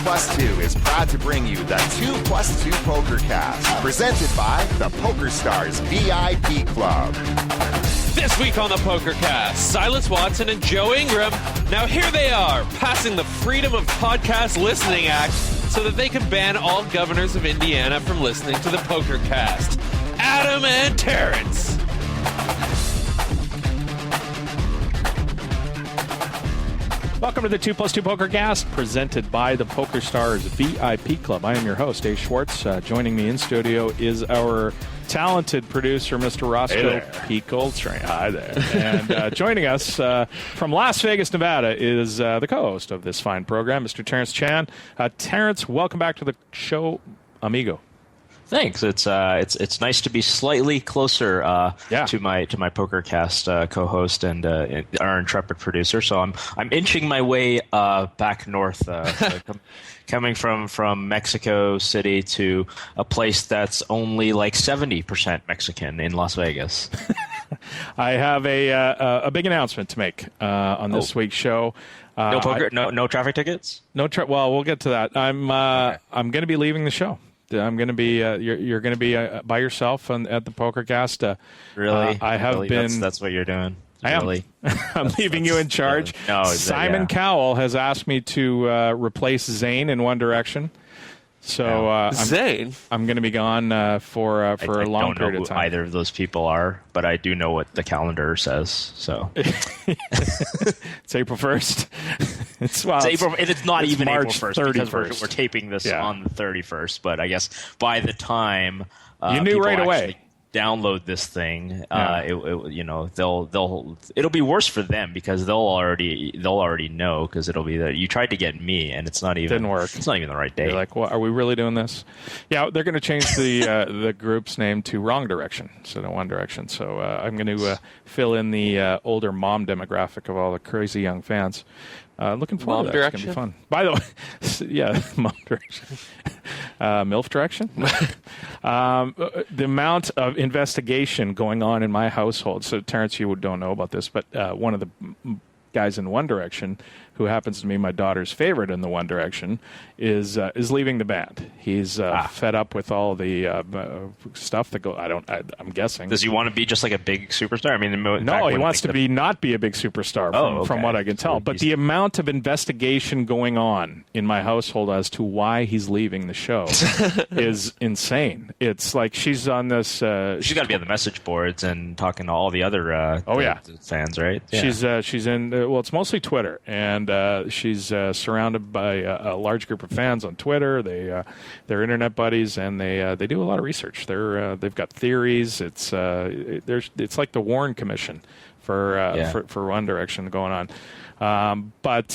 2+2 is proud to bring you the 2+2 Pokercast, presented by the Pokerstars VIP Club. This week on the Pokercast, Cylus Watson and Joe Ingram. Now here they are, passing the Freedom of Podcast Listening Act so that they can ban all governors of Indiana from listening to the Pokercast. Adam and Terrence. Welcome to the 2+2 Pokercast, presented by the Pokerstars VIP Club. I am your host, Dave Schwartz. Joining me in studio is our talented producer, Mr. Roscoe P. Goldstring. Hi there. And joining us from Las Vegas, Nevada, is the co-host of this fine program, Mr. Terrence Chan. Terrence, welcome back to the show, amigo. Thanks. It's nice to be slightly closer to my Pokercast co-host and our intrepid producer. So I'm inching my way back north, coming from Mexico City to a place that's only like 70% Mexican in Las Vegas. I have a big announcement to make on this week's show. No traffic tickets. Well, we'll get to that. I'm going to be leaving the show. I'm going to be. You're going to be by yourself at the Pokercast. Really? I have really? been. That's what you're doing. I am. Really? I'm leaving you in charge. No, Simon Cowell has asked me to replace Zane in One Direction. So Zane, I'm going to be gone for a long period of time. I don't know who either of those people are, but I do know what the calendar says. So it's April 1st. It's April, and it's not even March April 1st 31st. because we're taping this on the 31st. But I guess by the time you knew right away. Download this thing, it'll be worse for them because they'll already know because it'll be that you tried to get me and it's not even didn't work. It's not even the right day. You're like, well, are we really doing this? Yeah, they're going to change the group's name to Wrong Direction instead of One Direction. So I'm going to fill in the older mom demographic of all the crazy young fans. Looking forward to that. It's going to be fun. By the way, yeah, Mom Direction. MILF Direction? The amount of investigation going on in my household. So, Terrence, you don't know about this, but one of the guys in One Direction, who happens to be my daughter's favorite in the One Direction, is leaving the band. He's fed up with all the stuff that go. I'm guessing. Does he want to be just like a big superstar? I mean, no, he wants to not be a big superstar. From what I can tell, but the amount of investigation going on in my household as to why he's leaving the show is insane. It's like she's on this. She's got to be on the message boards and talking to all the other fans, right? Yeah. She's in. It's mostly Twitter, and she's surrounded by a large group of fans on Twitter. They're internet buddies, and they do a lot of research. They've got theories. It's like the Warren Commission for One Direction going on. But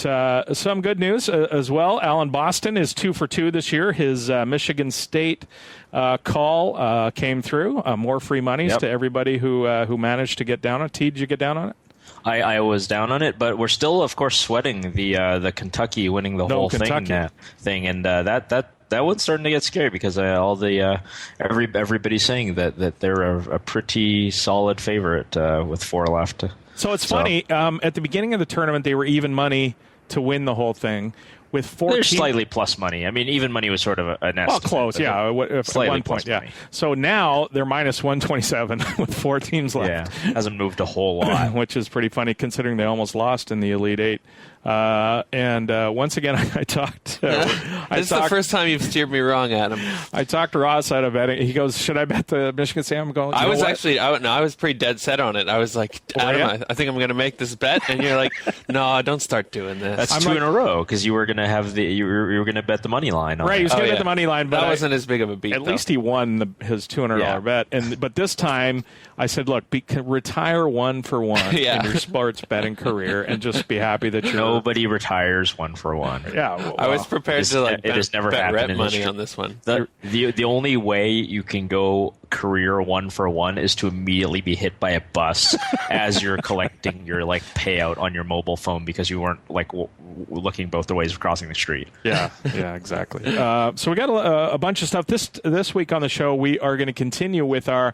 some good news as well. Alan Boston is 2 for 2 this year. His Michigan State call came through. More free monies to everybody who managed to get down on it. T, did you get down on it? I was down on it, but we're still, of course, sweating the Kentucky winning the whole thing, and that one's starting to get scary because all the everybody's saying that they're a pretty solid favorite with 4 left. So it's funny. At the beginning of the tournament, they were even money to win the whole thing. With 14, they're slightly plus money. I mean, even money was sort of an estimate. Well, close, yeah. At slightly one point, money. So now they're minus 127 with 4 teams left. Yeah, hasn't moved a whole lot. Which is pretty funny considering they almost lost in the Elite Eight. And once again, I talked. This is the first time you've steered me wrong, Adam. I talked to Ross out of betting. He goes, "Should I bet the Michigan State?" I'm going. I was pretty dead set on it. I was like, Adam, I think I'm going to make this bet, and you're like, "No, don't start doing this." That's two in a row because you were going to have you were going to bet the money line. Right, he was going to bet the money line, but that wasn't as big of a beat. At least he won his $200 bet, but this time I said, "Look, retire 1 for 1 in your sports betting career, and just be happy that nobody retires 1 for 1." Yeah, well, I was prepared to it has never happened in money history. on this one. The only way you can go career 1 for 1 is to immediately be hit by a bus as you're collecting your payout on your mobile phone because you weren't looking both the ways crossing the street. Yeah, exactly. So we got a bunch of stuff this week on the show. We are going to continue with our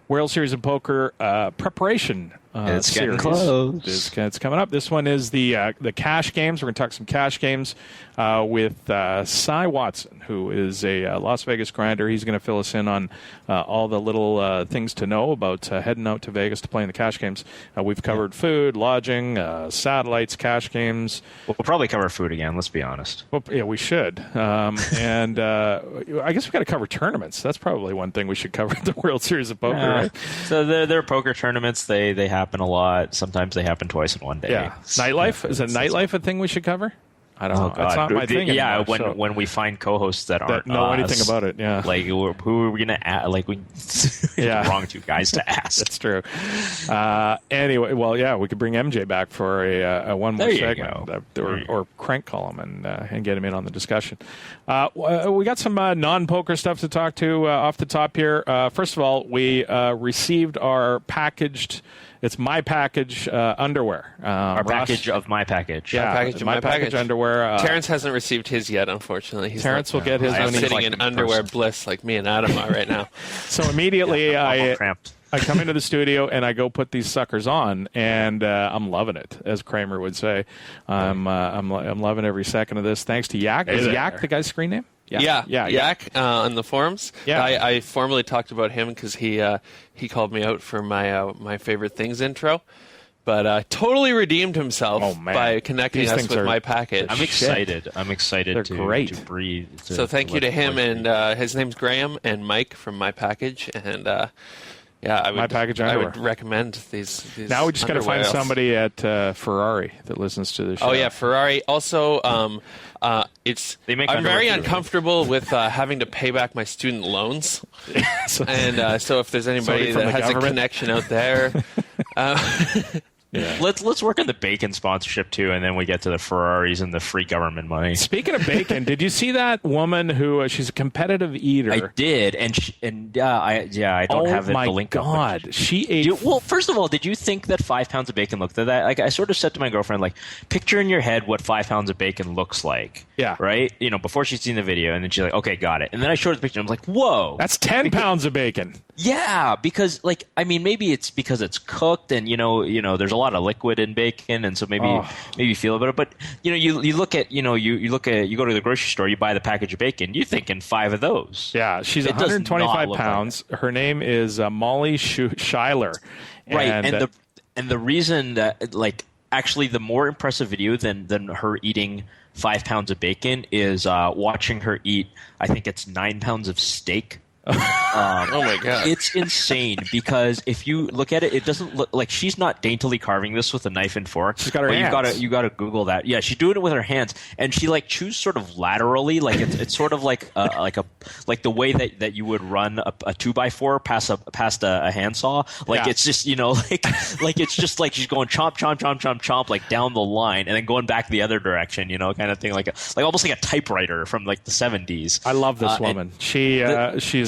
World Series of Poker preparation It's getting series. close. It's coming up. This one is the cash games. We're going to talk some cash games with Cylus Watson, who is a Las Vegas grinder. He's going to fill us in on all the little things to know about heading out to Vegas to play in the cash games. We've covered food, lodging, satellites, cash games. We'll probably cover food again, let's be honest. Well, yeah, we should. And I guess we've got to cover tournaments. That's probably one thing we should cover at the World Series of Poker, right? So there are poker tournaments. They happen a lot. Sometimes they happen twice in one day. Yeah. Nightlife? Is nightlife a thing we should cover? I don't know. God. It's not my thing Yeah, anymore, when we find co-hosts that aren't know us, anything about it, yeah. Like, who are we going to ask? Like, we Yeah. the wrong two guys to ask. That's true. Anyway, well, yeah, we could bring MJ back for a one more segment, or crank call him and get him in on the discussion. We got some non-poker stuff to talk to off the top here. First of all, we received our packaged. It's my package underwear. Our package of my package. Yeah, my package underwear. Terrence hasn't received his yet, unfortunately. Terrence will get his I'm when he's sitting in underwear bliss like me and Adam are right now. So immediately I'm I come into the studio and I go put these suckers on, and I'm loving it, as Kramer would say. I'm loving every second of this. Thanks to Yak. Is Yak the guy's screen name? Yeah. Yak on the forums. Yeah. I formally talked about him because he called me out for my favorite things intro, but totally redeemed himself by connecting us with my package. I'm excited. I'm excited to breathe. So thank you to him, and his name's Graham and Mike from My Package, and yeah, I would recommend these now we just got to find somebody at Ferrari that listens to the show. Oh yeah, Ferrari. Also, I'm very uncomfortable with having to pay back my student loans, and so if there's anybody that has a connection out there. Yeah. Let's work on the bacon sponsorship too, and then we get to the Ferraris and the free government money. Speaking of bacon, did you see that woman who she's a competitive eater? I did, I don't have the link. Oh my God, she ate. Well, first of all, did you think that 5 pounds of bacon looked at that? Like, I sort of said to my girlfriend, like, picture in your head what 5 pounds of bacon looks like. Yeah. Right. Before she'd seen the video, and then she's like, okay, got it. And then I showed her the picture. And I'm like, whoa, that's 10 pounds of bacon. Yeah, because maybe it's because it's cooked, and there's a lot of liquid in bacon, and so maybe you feel about it. But you look at you go to the grocery store, you buy the package of bacon, you're thinking 5 of those. Yeah, she's 125 pounds. Like her name is Molly Schuyler. Right, and the reason that actually the more impressive video than her eating 5 pounds of bacon is watching her eat. I think it's 9 pounds of steak. Oh my God. It's insane because if you look at it, it doesn't look like she's not daintily carving this with a knife and fork. She's got her hands. You gotta Google that. Yeah, she's doing it with her hands, and she chews sort of laterally, like it's sort of like the way that you would run a 2x4 past a handsaw. It's just it's just like she's going chomp chomp chomp chomp chomp like down the line, and then going back the other direction, kind of thing, like almost like a typewriter from the 70s. I love this woman.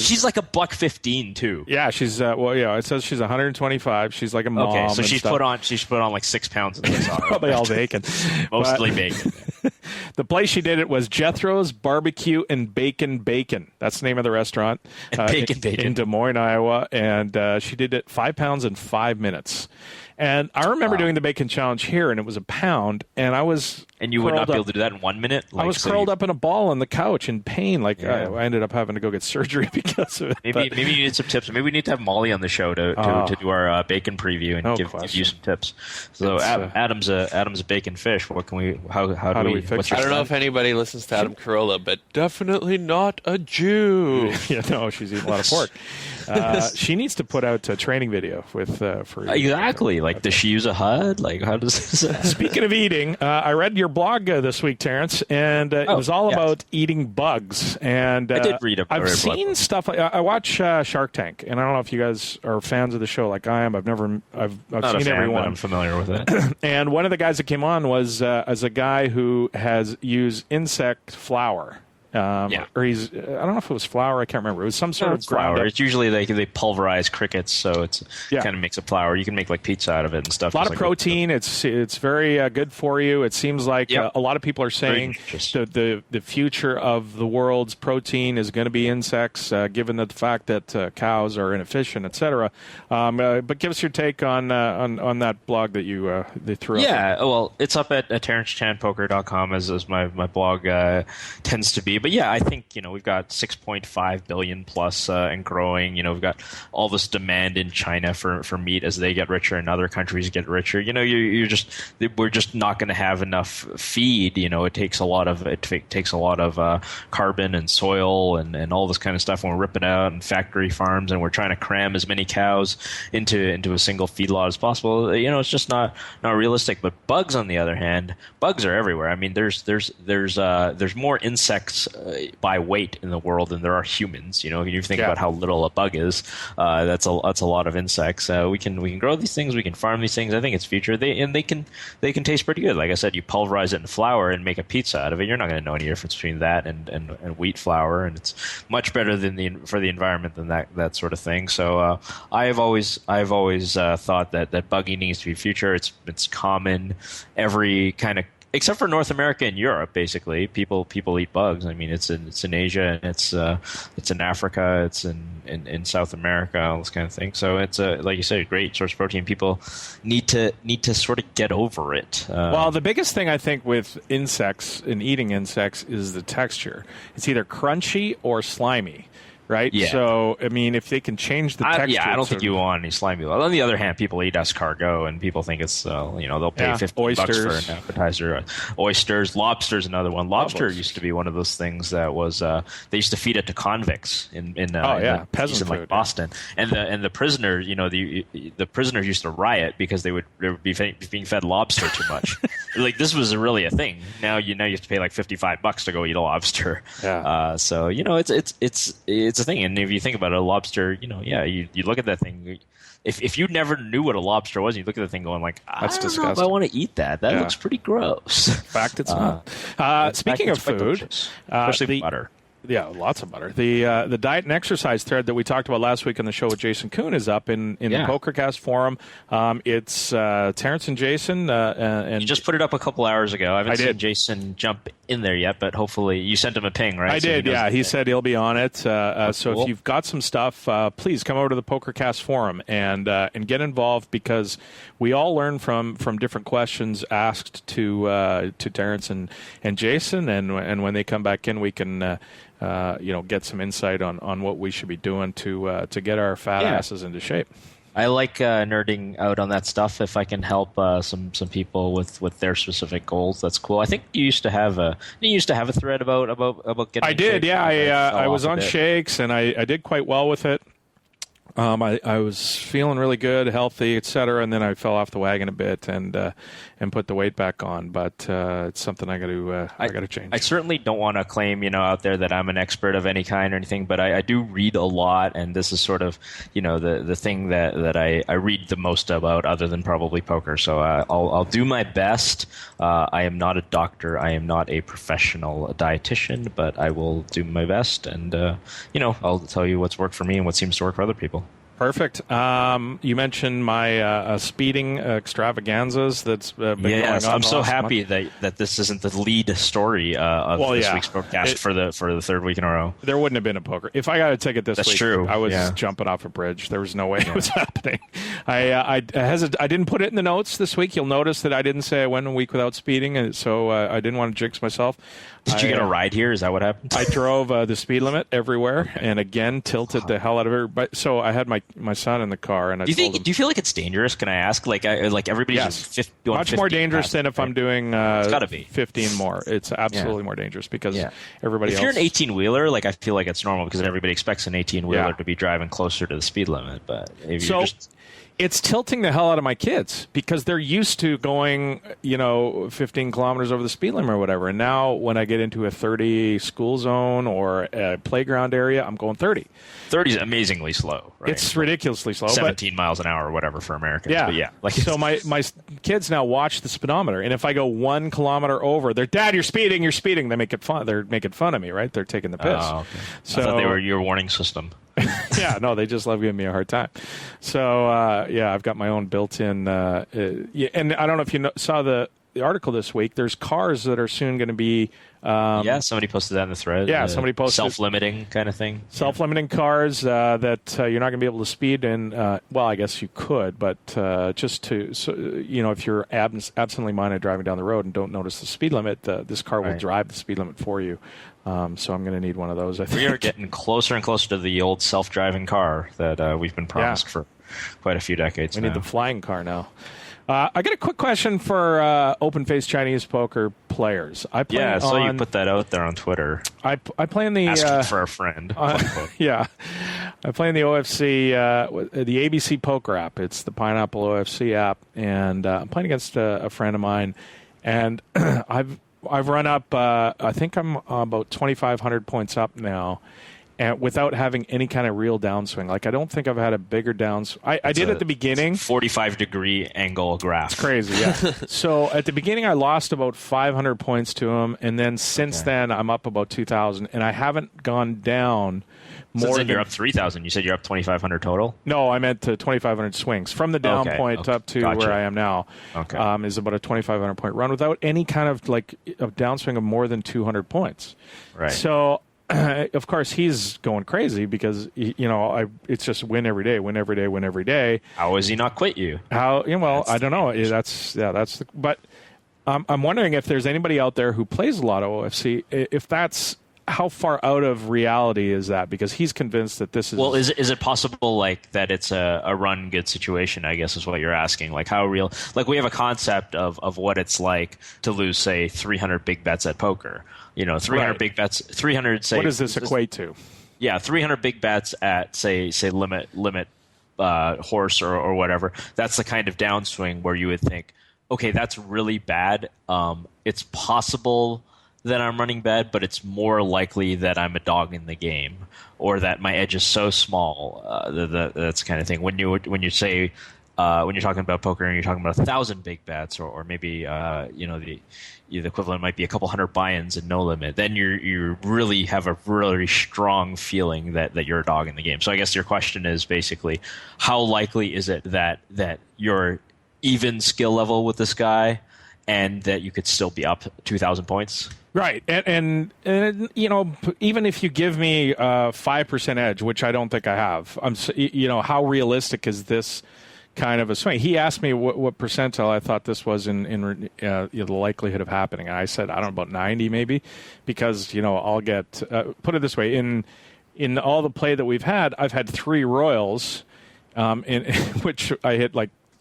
She's like a $1.15 too. Yeah, she's it says she's 125. She's like a mom. Okay, so she's put on 6 pounds of this. Probably all bacon. Mostly bacon. The place she did it was Jethro's Barbecue and Bacon. That's the name of the restaurant. Bacon. In Des Moines, Iowa, and she did it 5 pounds in 5 minutes. And I remember doing the bacon challenge here, and it was a pound, and I was and you would not be able to do that in 1 minute. I was curled up in a ball on the couch in pain. I ended up having to go get surgery because of it. Maybe you need some tips. Maybe we need to have Molly on the show to do our bacon preview and give you some tips. So Adam's a bacon fish. What can we? How do we fix it? I don't know if anybody listens to Adam Carolla, but definitely not a Jew. Yeah, no, she's eating a lot of pork. She needs to put out a training video with for exactly. Does she use a HUD? How does this? Speaking of eating, I read your blog this week, Terrence, and it was all about eating bugs. And I did read about it. I've seen stuff I watch Shark Tank, and I don't know if you guys are fans of the show like I am. I've seen every one. I'm familiar with it. And one of the guys that came on was as a guy who has used insect flour Or I don't know if it was flour. I can't remember. It was some sort of flour. It's usually they pulverize crickets, so it kind of makes a flour. You can make like pizza out of it and stuff. A lot of protein. It's very good for you. It seems like a lot of people are saying the future of the world's protein is going to be insects, given the fact that cows are inefficient, etc. But give us your take on that blog that you they threw up. Yeah, well, it's up at terrencechanpoker.com as my blog tends to be. But yeah, I think we've got 6.5 billion plus and growing. We've got all this demand in China for meat as they get richer and other countries get richer. We're just not going to have enough feed. It takes a lot of carbon and soil and all this kind of stuff when we're ripping out and factory farms, and we're trying to cram as many cows into a single feedlot as possible. It's just not realistic. But bugs, on the other hand, bugs are everywhere. I mean, there's more insects by weight in the world than there are humans. You think about how little a bug is. That's a lot of insects. We can grow these things. We can farm these things. I think it's future. They can taste pretty good. Like I said, you pulverize it in flour and make a pizza out of it. You're not going to know any difference between that and wheat flour, and it's much better for the environment than that sort of thing. So I've always thought that bug eating is to be future. It's common every kind of, except for North America and Europe, basically, people eat bugs. I mean, it's in Asia, and it's in Africa, it's in South America, all this kind of thing. So it's like you said, a great source of protein. People need to sort of get over it. Well, the biggest thing I think with insects and eating insects is the texture. It's either crunchy or slimy. Right? Yeah. So, I mean, if they can change the texture... I don't think you want any slimy. On the other hand, people eat escargot, and people think it's, they'll pay $50 for an appetizer. Oysters. Lobster's another one. Lobster used to be one of those things that was... they used to feed it to convicts in peasant food, like Boston. And the prisoners, the prisoners used to riot because they would be being fed lobster too much. Like, this was really a thing. Now you have to pay like $55 to go eat a lobster. Yeah. So, it's a thing. And if you think about it, a lobster, you look at that thing. If you never knew what a lobster was, you look at the thing going like, that's disgusting. Know if I want to eat that. That looks pretty gross. In fact, it's not. Speaking of food, especially butter. Yeah, lots of butter. The diet and exercise thread that we talked about last week on the show with Jason Kuhn is up in the Pokercast forum. It's Terrence and Jason. And you just put it up a couple hours ago. I haven't seen Jason jump in there yet, but hopefully you sent him a ping, right? I did, yeah. He said he'll be on it. So cool. If you've got some stuff, please come over to the Pokercast forum and get involved, because we all learn from different questions asked to Terrence and Jason, and when they come back in, we can get some insight on what we should be doing to get our fat asses into shape. I like nerding out on that stuff. If I can help some people with their specific goals, that's cool. I think you used to have a thread about getting. I did, yeah. I was on shakes, and I did quite well with it. I was feeling really good, healthy, etc., and then I fell off the wagon a bit and put the weight back on. But it's something I got to change. I certainly don't want to claim, out there that I'm an expert of any kind or anything, but I do read a lot, and this is sort of, the thing that I read the most about, other than probably poker. So I'll do my best. I am not a doctor. I am not a professional dietitian, but I will do my best, and I'll tell you what's worked for me and what seems to work for other people. Perfect. You mentioned my speeding extravaganzas that's been going on. I'm so happy that this isn't the lead story of this week's podcast for the third week in a row. There wouldn't have been a poker. If I got a ticket this week, true. I was jumping off a bridge. There was no way it was happening. I didn't put it in the notes this week. You'll notice that I didn't say I went a week without speeding, and so I didn't want to jinx myself. Did you get a ride here? Is that what happened? I drove the speed limit everywhere, and again tilted the hell out of it. But so I had my son in the car, and do you feel like it's dangerous? Can I ask? Like everybody's just much more dangerous than if I'm doing it's gotta be 15 more. It's absolutely more dangerous because everybody else. If you're an 18-wheeler, like I feel like it's normal because everybody expects an 18-wheeler to be driving closer to the speed limit. But if you're just it's tilting the hell out of my kids because they're used to going, 15 kilometers over the speed limit or whatever. And now when I get get into a 30 school zone or a playground area, I'm going 30. 30 is amazingly slow, right? It's ridiculously slow. 17 miles an hour or whatever for Americans. Yeah. But yeah. So my kids now watch the speedometer, and if I go 1 kilometer over, they're, Dad, you're speeding. They make it fun. They're making fun of me, right? They're taking the piss. Oh, okay. So, I thought they were your warning system. Yeah, no, they just love giving me a hard time. So, I've got my own built-in, and I don't know if you saw the article this week. There's cars that are soon going to be... somebody posted that in the thread. Yeah, somebody posted... Self-limiting kind of thing. Self-limiting cars that you're not going to be able to speed in. Well, I guess you could, but just to... So, if you're absently minded driving down the road and don't notice the speed limit, this car will drive the speed limit for you. So I'm going to need one of those, I think. We are getting closer and closer to the old self-driving car that we've been promised for quite a few decades now. We need the flying car now. I got a quick question for open-faced Chinese poker players. I saw you put that out there on Twitter. I play in the... Asking for a friend. Yeah. I play in the OFC, the ABC Poker app. It's the Pineapple OFC app, and I'm playing against a friend of mine, and I've run up, I think I'm about 2,500 points up now, and without having any kind of real downswing. Like, I don't think I've had a bigger downswing. I did at the beginning. 45-degree angle graph. It's crazy, yeah. So at the beginning, I lost about 500 points to him, and then since then, I'm up about 2,000, and I haven't gone down more than... you're up 3,000. You said you're up 2,500 total? No, I meant 2,500 swings. From the down point up to where I am now is about a 2,500 point run without any kind of of downswing of more than 200 points. Right. So, of course, he's going crazy because, it's just win every day, win every day, win every day. How has he not quit you? I don't know. But I'm wondering if there's anybody out there who plays a lot of OFC, if that's... How far out of reality is that? Because he's convinced that this is... Well, is it possible that it's a run good situation, I guess is what you're asking. Like how real... Like we have a concept of what it's like to lose, say, 300 big bets at poker. 300 big bets, 300, say... What does this equate to? Yeah, 300 big bets at, say limit horse or whatever. That's the kind of downswing where you would think, okay, that's really bad. It's possible that I'm running bad, but it's more likely that I'm a dog in the game, or that my edge is so small. That's the kind of thing. When you say when you're talking about poker and you're talking about 1,000 big bets, or maybe the equivalent might be a couple hundred buy-ins and no limit, then you really have a really strong feeling that you're a dog in the game. So I guess your question is basically, how likely is it that you're even skill level with this guy, and that you could still be up 2,000 points? Right, and even if you give me 5% edge, which I don't think I have, how realistic is this kind of a swing? He asked me what percentile I thought this was in the likelihood of happening, and I said, I don't know, about 90 maybe, because I'll get put it this way, in all the play that we've had, I've had 3 royals, in which I hit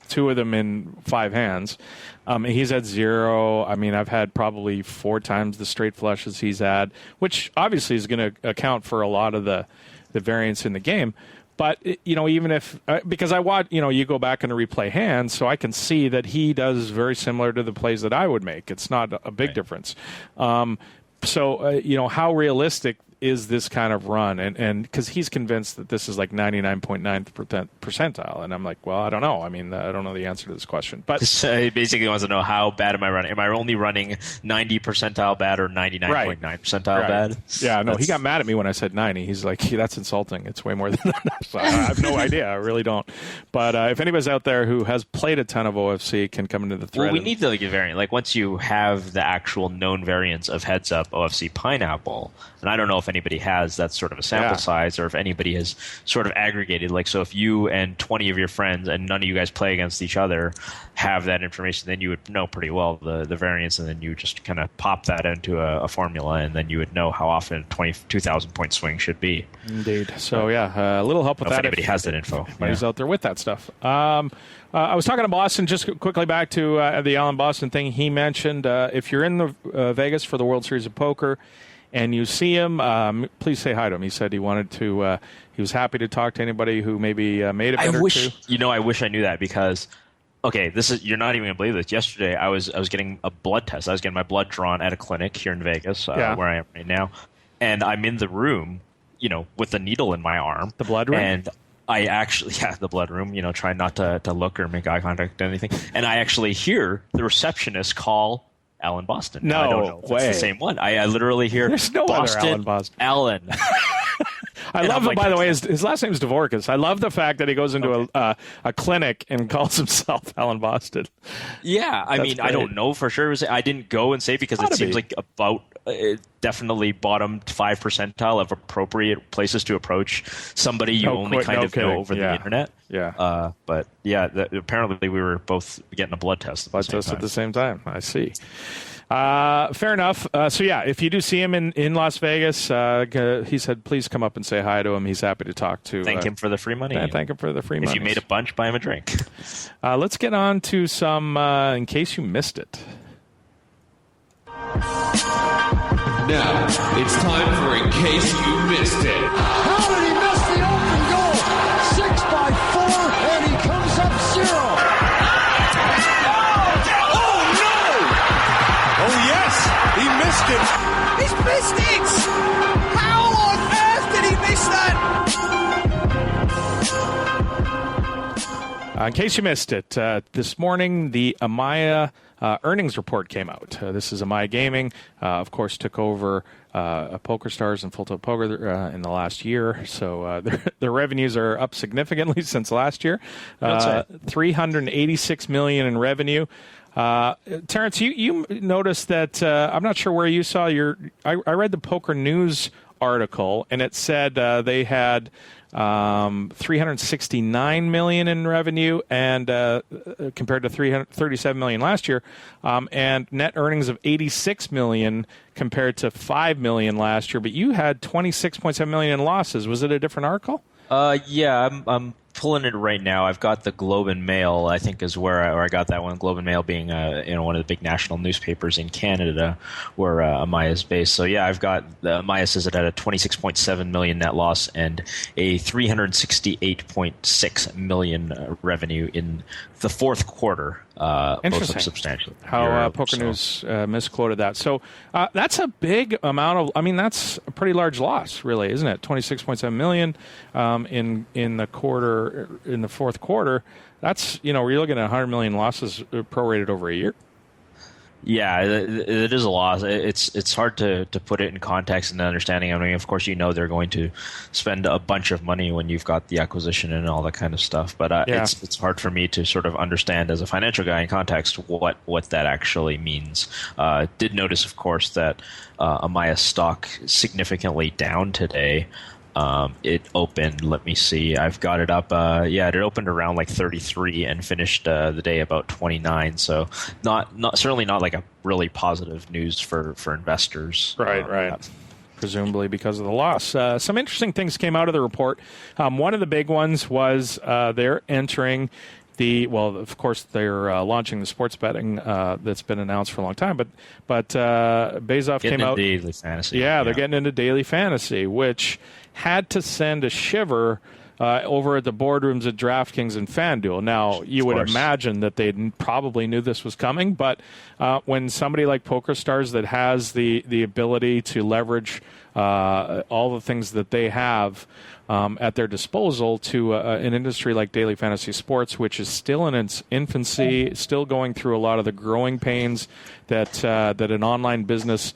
2 of them in 5 hands. He's had 0. I mean, I've had probably 4 times the straight flushes he's had, which obviously is going to account for a lot of the variance in the game. But, even if, because I watch, you go back and replay hands, so I can see that he does very similar to the plays that I would make. It's not a big difference. So, how realistic is this kind of run? And because he's convinced that this is 99.9% percentile. And I'm like, well, I don't know. I mean, I don't know the answer to this question. But so he basically wants to know, how bad am I running? Am I only running 90 percentile bad or 99.9 percentile bad? Yeah, no, he got mad at me when I said 90. He's like, that's insulting. It's way more than that. So I have no idea. I really don't. But if anybody's out there who has played a ton of OFC can come into the thread. Well, we need to get variant. Once you have the actual known variants of Heads Up, OFC, Pineapple, and I don't know if anybody has that sort of a sample size, or if anybody has sort of aggregated. So if you and 20 of your friends and none of you guys play against each other have that information, then you would know pretty well the variance, and then you just kind of pop that into a formula, and then you would know how often a 22,000 point swing should be. Indeed. So a little help with that. If anybody has that info. He's out there with that stuff. I was talking to Boston, just quickly back to the Alan Boston thing. He mentioned if you're in the Vegas for the World Series of Poker and you see him, please say hi to him. He said he wanted to. He was happy to talk to anybody who maybe made a bet or two. I wish I knew that, because okay, you're not even gonna believe this. Yesterday, I was getting a blood test. I was getting my blood drawn at a clinic here in Vegas, where I am right now, and I'm in the room, with a needle in my arm. The blood room. And I actually, the blood room. Try not to look or make eye contact or anything. And I actually hear the receptionist call Alan Boston. No I don't know if way. it's the same one. I literally hear There's no Boston, other Alan Boston. Alan. I love it, by the way, his last name is Dvorkis. I love the fact that he goes into a clinic and calls himself Alan Boston. Yeah, I mean, great. I don't know for sure. I didn't go and say because it seems like about definitely bottom 5 percentile of appropriate places to approach somebody you know over the internet. Yeah. But yeah, apparently we were both getting a blood test. At the same time. I see. Fair enough. So yeah, if you do see him in Las Vegas, he said, please come up and say hi to him. He's happy to talk to. Thank him for the free money. Thank him for the free money. If you made a bunch, buy him a drink. Let's get on to some, in case you missed it. Now, it's time for In Case You Missed It. How did he miss the open goal? 6x4, and he comes up 0. Oh, yes! He missed it! He's missed it! How on earth did he miss that? In case you missed it, this morning the Amaya earnings report came out. This is Amaya Gaming, of course, took over Pokerstars and Full Tilt Poker in the last year. So their revenues are up significantly since last year. $386 million in revenue. Terrence, you noticed that, I'm not sure where you saw I read the Poker News article, and it said they had $369 million in revenue, and compared to $337 million last year, and net earnings of $86 million compared to $5 million last year. But you had $26.7 million in losses. Was it a different article? Yeah, I'm pulling it right now. I've got the Globe and Mail, I think, is where I got that one. Globe and Mail being one of the big national newspapers in Canada, where Amaya is based. So yeah, I've got Amaya says it had a $26.7 million net loss and a $368.6 million revenue in the fourth quarter. Both up substantially. How Poker News misquoted that. So that's a big amount of. I mean, that's a pretty large loss, really, isn't it? $26.7 million in the quarter, in the fourth quarter. That's we're looking at $100 million losses prorated over a year. Yeah, it is a loss. It's hard to put it in context and understanding. I mean, of course, they're going to spend a bunch of money when you've got the acquisition and all that kind of stuff. But it's hard for me to sort of understand as a financial guy in context what that actually means. Did notice, of course, that Amaya's stock significantly down today. It opened, let me see, I've got it up, it opened around like 33 and finished the day about 29, so certainly not like a really positive news for investors. Right. Presumably because of the loss. Some interesting things came out of the report. One of the big ones was they're entering of course, they're launching the sports betting that's been announced for a long time. But Bezos came out. Daily fantasy. Yeah, they're getting into daily fantasy, which had to send a shiver over at the boardrooms at DraftKings and FanDuel. Now, you would imagine that they probably knew this was coming, but when somebody like Pokerstars that has the ability to leverage all the things that they have at their disposal to an industry like daily fantasy sports, which is still in its infancy, still going through a lot of the growing pains that an online business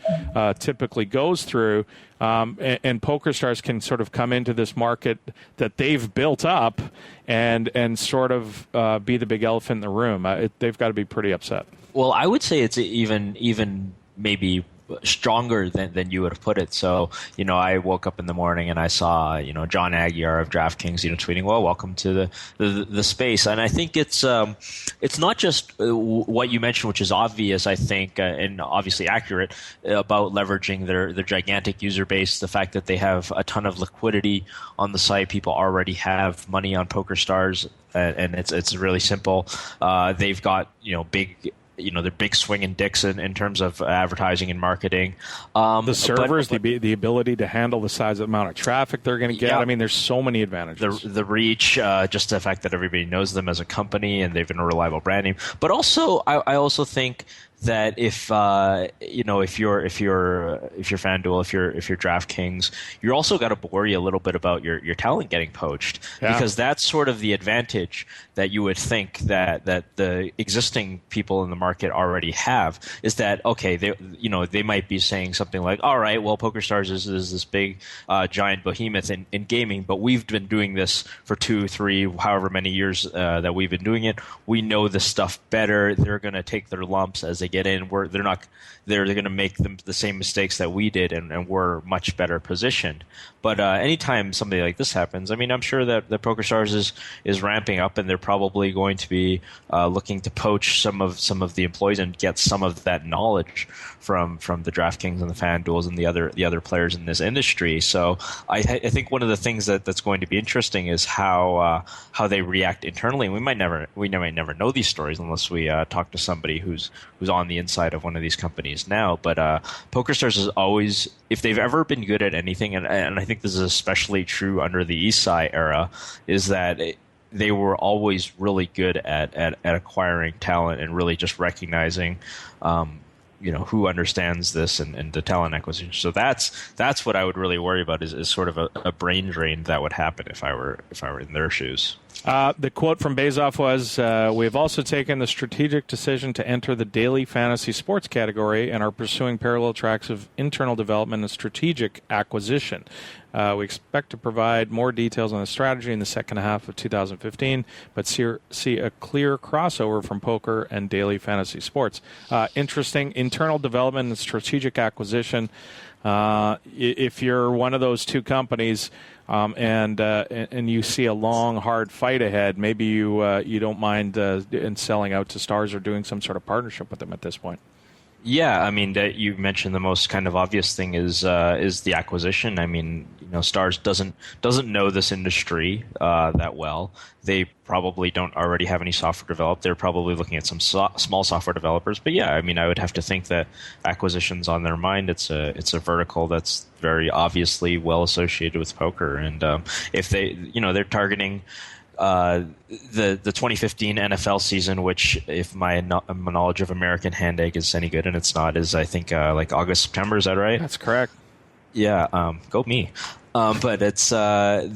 typically goes through, and Pokerstars can sort of come into this market that they've built up and sort of be the big elephant in the room. They've got to be pretty upset. Well, I would say it's even maybe stronger than you would have put it. So, I woke up in the morning and I saw, John Aguiar of DraftKings, tweeting, well, welcome to the space. And I think it's not just what you mentioned, which is obvious, I think, and obviously accurate about leveraging their gigantic user base, the fact that they have a ton of liquidity on the site. People already have money on Pokerstars, and it's really simple. They've got, big they're big swinging dicks in terms of advertising and marketing. The servers, the ability to handle the size of amount of traffic they're going to get. Yeah. I mean, there's so many advantages. The reach, just the fact that everybody knows them as a company and they've been a reliable brand name. But also, I also think that if you're FanDuel, if you're DraftKings, you're also got to worry a little bit about your talent getting poached, because that's sort of the advantage that you would think that the existing people in the market already have, is that okay, they might be saying something like, all right, well, PokerStars is this big giant behemoth in gaming, but we've been doing this for 2, 3, however many years that we've been doing it. We know this stuff better. They're going to take their lumps as they get in. They're going to make the same mistakes that we did, and we're much better positioned. But anytime something like this happens, I mean, I'm sure that PokerStars is ramping up, and they're probably going to be looking to poach some of the employees and get some of that knowledge from the DraftKings and the FanDuels and the other players in this industry. So I think one of the things that's going to be interesting is how they react internally. And we might never know these stories unless we talk to somebody who's on the inside of one of these companies now. But PokerStars is always, if they've ever been good at anything, and I think this is especially true under the Eastside era, is that they were always really good at acquiring talent and really just recognizing who understands this and the talent acquisition. So that's what I would really worry about, is sort of a brain drain that would happen if I were in their shoes. The quote from Bezoff was, "We've also taken the strategic decision to enter the daily fantasy sports category and are pursuing parallel tracks of internal development and strategic acquisition. We expect to provide more details on the strategy in the second half of 2015, but see a clear crossover from poker and daily fantasy sports." Interesting. Internal development and strategic acquisition. If you're one of those two companies, and you see a long, hard fight ahead, maybe you don't mind in selling out to Stars or doing some sort of partnership with them at this point. Yeah, I mean, you mentioned the most kind of obvious thing is the acquisition. I mean, Stars doesn't know this industry that well. They probably don't already have any software developed. They're probably looking at some small software developers. But yeah, I mean, I would have to think that acquisition's on their mind. It's a vertical that's very obviously well associated with poker, and if they're targeting the 2015 NFL season, which, if my knowledge of American hand egg is any good, and it's not, is I think like August, September. Is that right? That's correct. Yeah. Go me. But it's not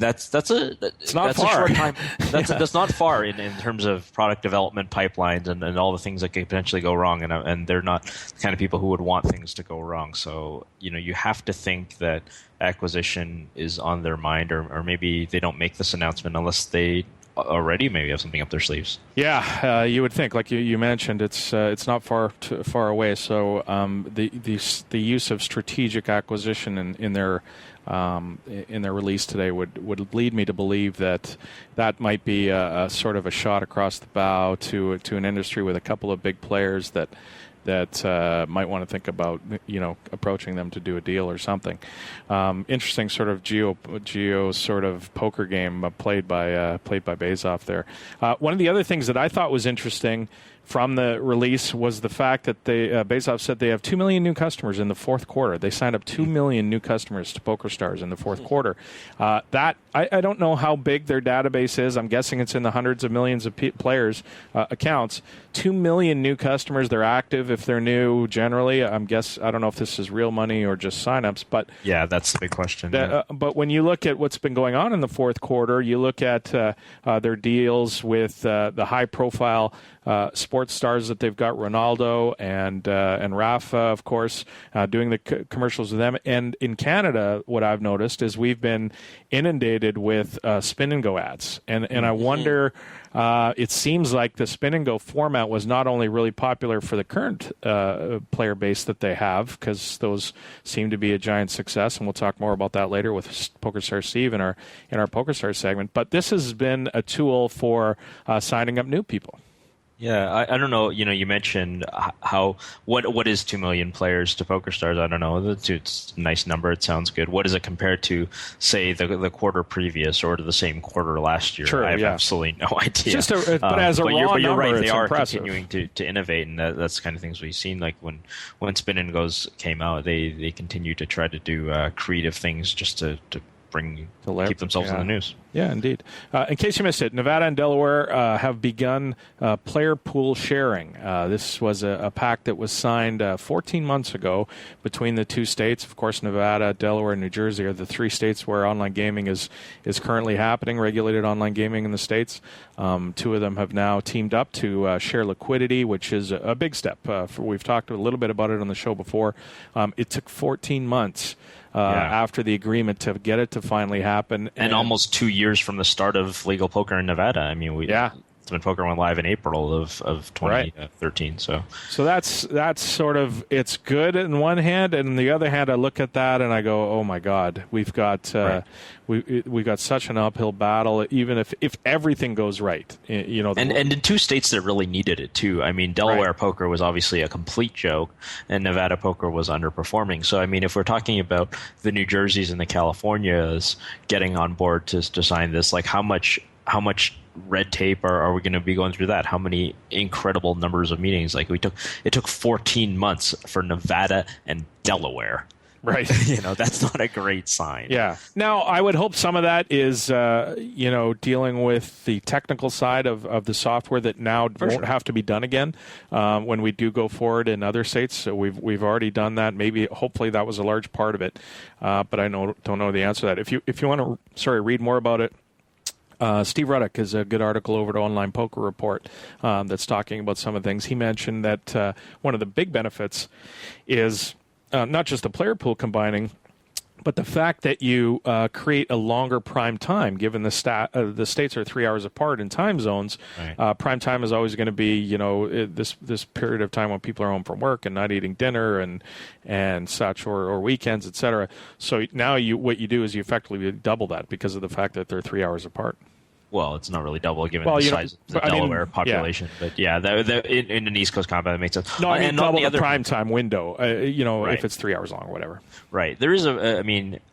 far. A short time. That's not far in terms of product development pipelines and all the things that could potentially go wrong. And they're not the kind of people who would want things to go wrong. So you have to think that acquisition is on their mind, or maybe they don't make this announcement unless they already maybe have something up their sleeves. Yeah, you would think, like you mentioned, it's not far away. So the use of strategic acquisition in their release today would lead me to believe that might be a sort of a shot across the bow to an industry with a couple of big players that might want to think about approaching them to do a deal or something. Interesting sort of geo sort of poker game played by Bezoff there. One of the other things that I thought was interesting from the release was the fact that Bezoff said they have 2 million new customers in the fourth quarter. They signed up 2 million new customers to PokerStars in the fourth quarter. That I don't know how big their database is. I'm guessing it's in the hundreds of millions of players' accounts. 2 million new customers. They're active if they're new generally. I don't know if this is real money or just signups, but yeah, that's the big question. But when you look at what's been going on in the fourth quarter, you look at their deals with the high-profile sports stars that they've got, Ronaldo and Rafa, of course, doing the commercials with them. And in Canada, what I've noticed is we've been inundated with spin and go ads, and I wonder. It seems like the spin and go format was not only really popular for the current player base that they have, because those seem to be a giant success, and we'll talk more about that later with PokerStars Steve in our Pokerstars segment. But this has been a tool for signing up new people. Yeah, I don't know. You mentioned what is 2 million players to PokerStars? I don't know. It's a nice number. It sounds good. What does it compare to, say, the quarter previous or to the same quarter last year? True, I have absolutely no idea. But as a raw you're number, right. They it's are impressive. continuing to innovate, and that's the kind of things we've seen. Like when Spin and Goes came out, they continue to try to do creative things just to keep themselves in the news. Yeah, indeed. In case you missed it, Nevada and Delaware have begun player pool sharing. This was a pact that was signed 14 months ago between the two states. Of course, Nevada, Delaware, and New Jersey are the three states where online gaming is currently happening, regulated online gaming in the states. Two of them have now teamed up to share liquidity, which is a big step. We've talked a little bit about it on the show before. It took 14 months after the agreement to get it to finally happen. And almost 2 years from the start of legal poker in Nevada. I mean, Ultimate Poker went live in April of 2013. Right. So that's sort of, it's good in one hand, and on the other hand, I look at that and I go, oh my God, we've got we've got such an uphill battle. Even if everything goes right, and in two states that really needed it too. I mean, Delaware poker was obviously a complete joke, and Nevada poker was underperforming. So I mean, if we're talking about the New Jerseys and the Californias getting on board to sign this, like how much red tape are we going to be going through that? How many incredible numbers of meetings? Like it took 14 months for Nevada and Delaware. Right. That's not a great sign. Yeah. Now, I would hope some of that is, dealing with the technical side of the software that now won't have to be done again when we do go forward in other states. So we've already done that. Maybe, hopefully, that was a large part of it. But I don't know the answer to that. If you want to, read more about it, Steve Ruddock is a good article over to Online Poker Report that's talking about some of the things. He mentioned that one of the big benefits is not just the player pool combining, but the fact that you create a longer prime time, given the states are 3 hours apart in time zones. Right. Prime time is always going to be, this period of time when people are home from work and not eating dinner and such, or weekends, etc. So now what you do is you effectively double that because of the fact that they're 3 hours apart. Well, it's not really double given the size of the Delaware population. Yeah. But yeah, in an East Coast combat, that makes sense. No, I mean, double the prime time window, if it's 3 hours long or whatever. Right. There is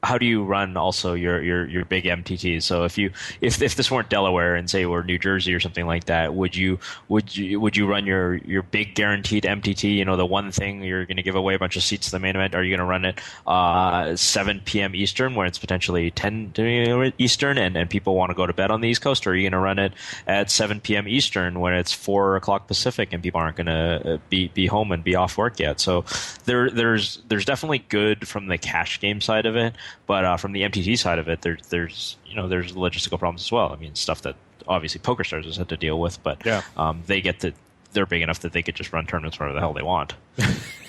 how do you run also your big MTTs? So if this weren't Delaware and say we're New Jersey or something like that, would you run your big guaranteed MTT, the one thing you're going to give away a bunch of seats to the main event? Are you going to run it 7 p.m. Eastern where it's potentially 10 Eastern and people want to go to bed on the East Coast, or are you going to run it at 7 p.m. Eastern when it's 4 o'clock Pacific and people aren't going to be home and be off work yet? So there's definitely good from the cash game side of it, but from the MTT side of it, there's logistical problems as well. I mean, stuff that obviously PokerStars has had to deal with, but they're big enough that they could just run tournaments wherever the hell they want.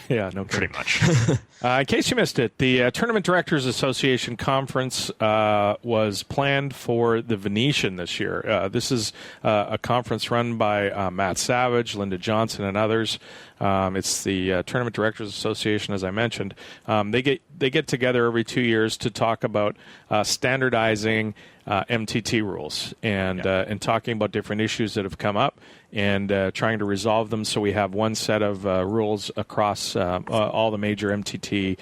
Yeah, no kidding. Pretty much. In case you missed it, the Tournament Directors Association conference was planned for the Venetian this year. This is a conference run by Matt Savage, Linda Johnson, and others. It's the Tournament Directors Association, as I mentioned. They get together every 2 years to talk about standardizing MTT rules and talking about different issues that have come up and trying to resolve them so we have one set of rules across all the major MTT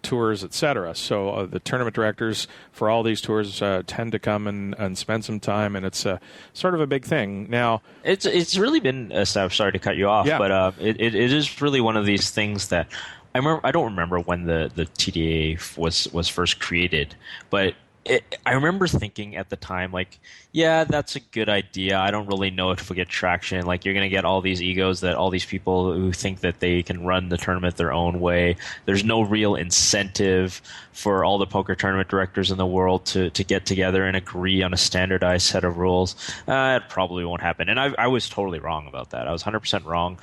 tours, etc. So the tournament directors for all these tours tend to come and spend some time, and it's sort of a big thing. Now, it's really been sorry to cut you off, but it is really one of these things that I don't remember when the TDA was first created, but I remember thinking at the time, like, yeah, that's a good idea. I don't really know if we get traction. Like, you're going to get all these egos, that all these people who think that they can run the tournament their own way. There's no real incentive for all the poker tournament directors in the world to get together and agree on a standardized set of rules. It probably won't happen. And I was totally wrong about that. I was 100% wrong.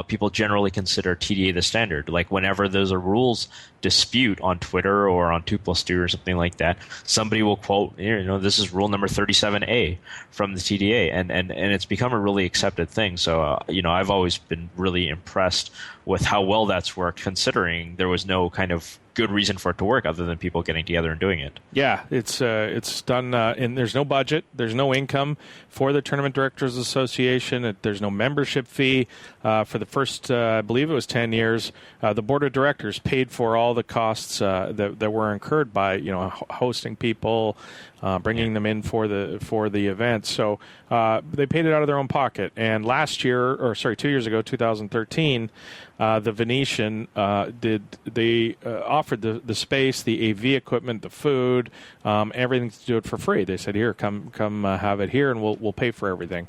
People generally consider TDA the standard. Like, whenever there's a rules dispute on Twitter or on 2+2 or something like that, somebody will quote, this is rule number 37A from the TDA, and it's become a really accepted thing. So I've always been really impressed with how well that's worked, considering there was no kind of good reason for it to work other than people getting together and doing it. Yeah, it's done, and there's no budget, there's no income for the Tournament Directors Association. There's no membership fee for the first, I believe it was 10 years. The board of directors paid for all the costs that were incurred by hosting people, bringing them in for the event. So they paid it out of their own pocket. And 2 years ago, 2013. The Venetian offered the space, the AV equipment, the food, everything to do it for free. They said, "Here, come have it here, and we'll pay for everything,"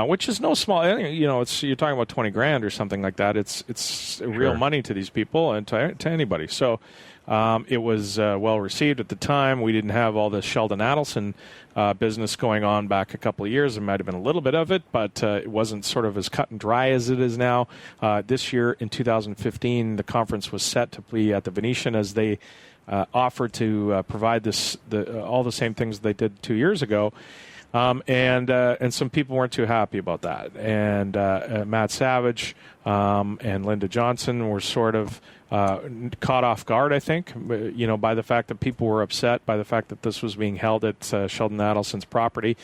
which is no small. You're talking about $20,000 or something like that. It's real money to these people and to anybody. So. It was well received at the time. We didn't have all the Sheldon Adelson business going on back a couple of years. There might have been a little bit of it, but it wasn't sort of as cut and dry as it is now. This year, in 2015, the conference was set to be at the Venetian as they offered to provide all the same things they did 2 years ago. And some people weren't too happy about that. And Matt Savage and Linda Johnson were sort of caught off guard, I think, by the fact that people were upset by the fact that this was being held at Sheldon Adelson's property.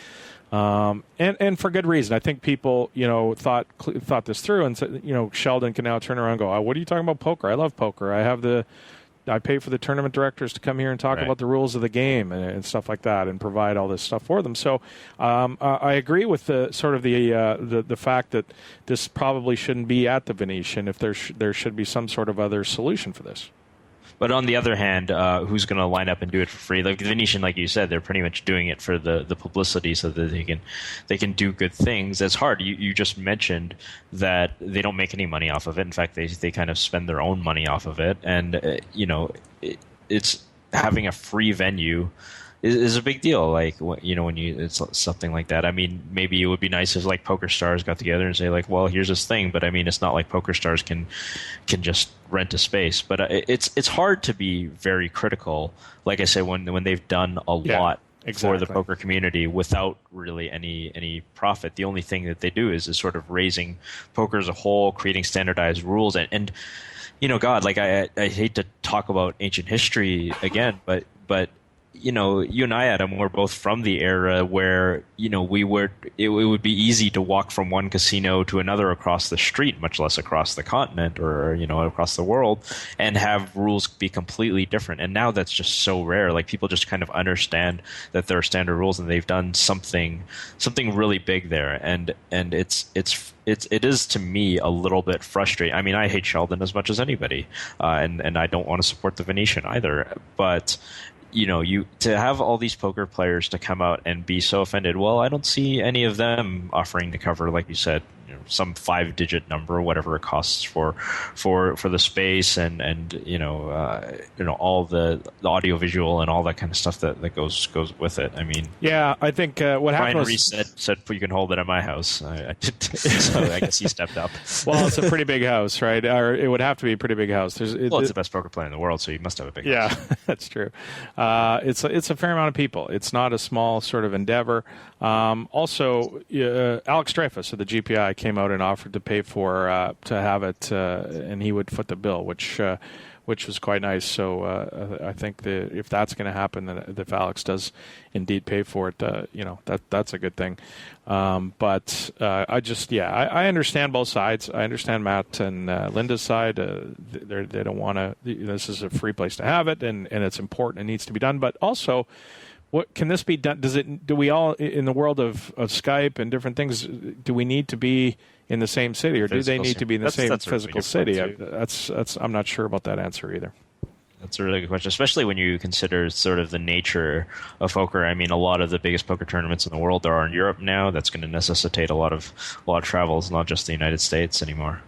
And for good reason. I think people, thought this through and said, Sheldon can now turn around and go, what are you talking about poker? I love poker. I pay for the tournament directors to come here and talk about the rules of the game and stuff like that, and provide all this stuff for them. So I agree with the fact that this probably shouldn't be at the Venetian. If there should be some sort of other solution for this. But on the other hand, who's going to line up and do it for free? Like the Venetian, like you said, they're pretty much doing it for the publicity so that they can do good things. It's hard. You just mentioned that they don't make any money off of it. In fact, they kind of spend their own money off of it. And it's having a free venue is a big deal. Like when it's something like that. I mean, maybe it would be nice if like Pokerstars got together and say like, well, here's this thing. But I mean, it's not like Pokerstars can just rent a space. But it's hard to be very critical. Like I said, when they've done a lot for the poker community without really any profit. The only thing that they do is sort of raising poker as a whole, creating standardized rules, and God, like I hate to talk about ancient history again, but you and I, Adam, were both from the era where, it would be easy to walk from one casino to another across the street, much less across the continent or, across the world, and have rules be completely different. And now that's just so rare. Like people just kind of understand that there are standard rules and they've done something really big there. And it is to me a little bit frustrating. I mean, I hate Sheldon as much as anybody, and I don't want to support the Venetian either, but to have all these poker players to come out and be so offended. Well, I don't see any of them offering to cover, like you said, some 5-digit number, whatever it costs for the space and all the audio visual and all that kind of stuff that goes with it. I mean, yeah, I think what happened was Brian Reese said you can hold it at my house. So I guess he stepped up. Well, it's a pretty big house, right? Or it would have to be a pretty big house. It's the best poker player in the world, so you must have a big house. Yeah, that's true. It's a fair amount of people. It's not a small sort of endeavor. Also, Alex Dreyfus of the GPI came out and offered to pay for to have it, and he would foot the bill, which was quite nice. So I think that if that's going to happen, then if Alex does indeed pay for it, that's a good thing. But I understand both sides. I understand Matt and Linda's side. They don't want to. This is a free place to have it, and it's important. It needs to be done. But also, what can this be done? Do we all in the world of Skype and different things? Do we need to be in the same city, or do they need to be in the same physical city? I'm not sure about that answer either. That's a really good question, especially when you consider sort of the nature of poker. I mean, a lot of the biggest poker tournaments in the world are in Europe now. That's going to necessitate a lot of travels, not just the United States anymore.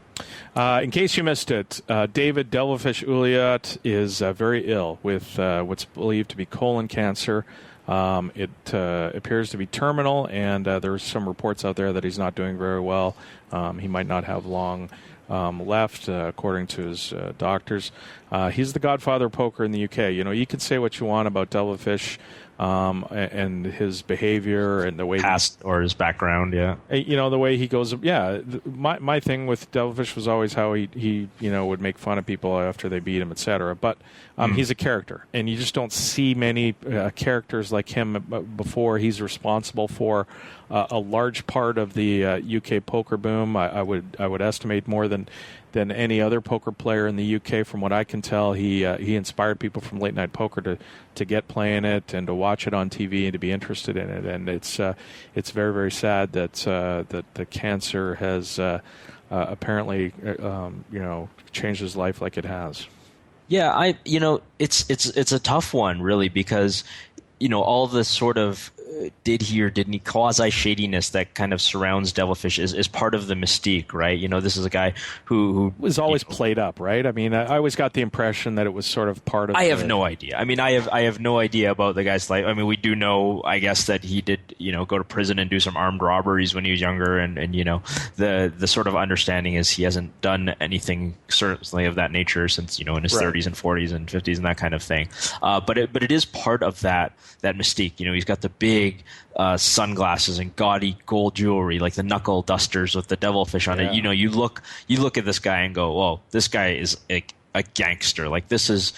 In case you missed it, David Delvilfish Ulliot is very ill with what's believed to be colon cancer. It appears to be terminal, and there's some reports out there that he's not doing very well. He might not have long left, according to his doctors. He's the godfather of poker in the UK. You can say what you want about Devilfish and his behavior and the way past or his background, the way he goes. My thing with Devilfish was always how he would make fun of people after they beat him, etc. But he's a character, and you just don't see many characters like him before. He's responsible for a large part of the UK poker boom. I would estimate more than any other poker player in the UK. From what I can tell, he inspired people from late night poker to get playing it and to watch it on TV and to be interested in it. And it's very, very sad that the cancer has apparently changed his life like it has. Yeah, it's a tough one, really, because all the sort of did he or didn't he quasi shadiness that kind of surrounds Devilfish is part of the mystique, right? This is a guy who was always played up, right? I mean, I always got the impression that it was sort of part of. I have no idea. I mean, I have no idea about the guy's life. I mean, we do know, I guess, that he did go to prison and do some armed robberies when he was younger, and the sort of understanding is he hasn't done anything certainly of that nature since in his 30s and 40s and 50s and that kind of thing. But it is part of that mystique. He's got the big sunglasses and gaudy gold jewelry, like the knuckle dusters with the Devilfish on it. You look at this guy and go, "Whoa, this guy is a gangster." Like this is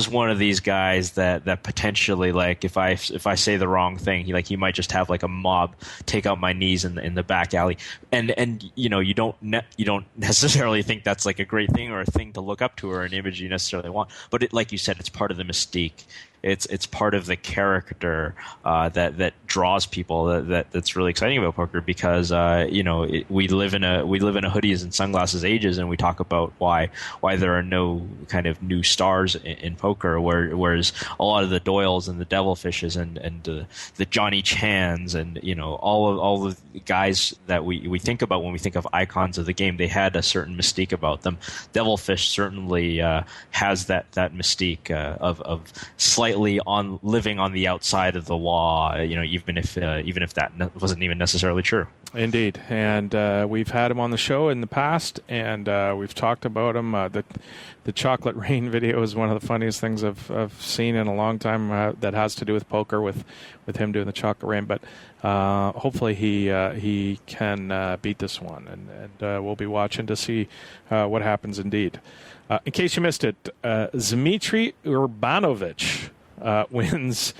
one of these guys that potentially, like, if I say the wrong thing, he might just have like a mob take out my knees in the back alley. And you don't necessarily think that's like a great thing or a thing to look up to or an image you necessarily want. But like you said, it's part of the mystique. It's part of the character that draws people. That's really exciting about poker because we live in a hoodies and sunglasses ages, and we talk about why there are no kind of new stars in poker, whereas a lot of the Doyles and the Devilfishes and the Johnny Chans and all the guys that we think about when we think of icons of the game, they had a certain mystique about them. Devilfish certainly has that mystique of slightly on living on the outside of the law, even if that wasn't even necessarily true. Indeed, and we've had him on the show in the past, and we've talked about him. The Chocolate Rain video is one of the funniest things I've seen in a long time that has to do with poker, with him doing the Chocolate Rain. But hopefully he can beat this one, and we'll be watching to see what happens indeed. In case you missed it, Dmitry Urbanovic wins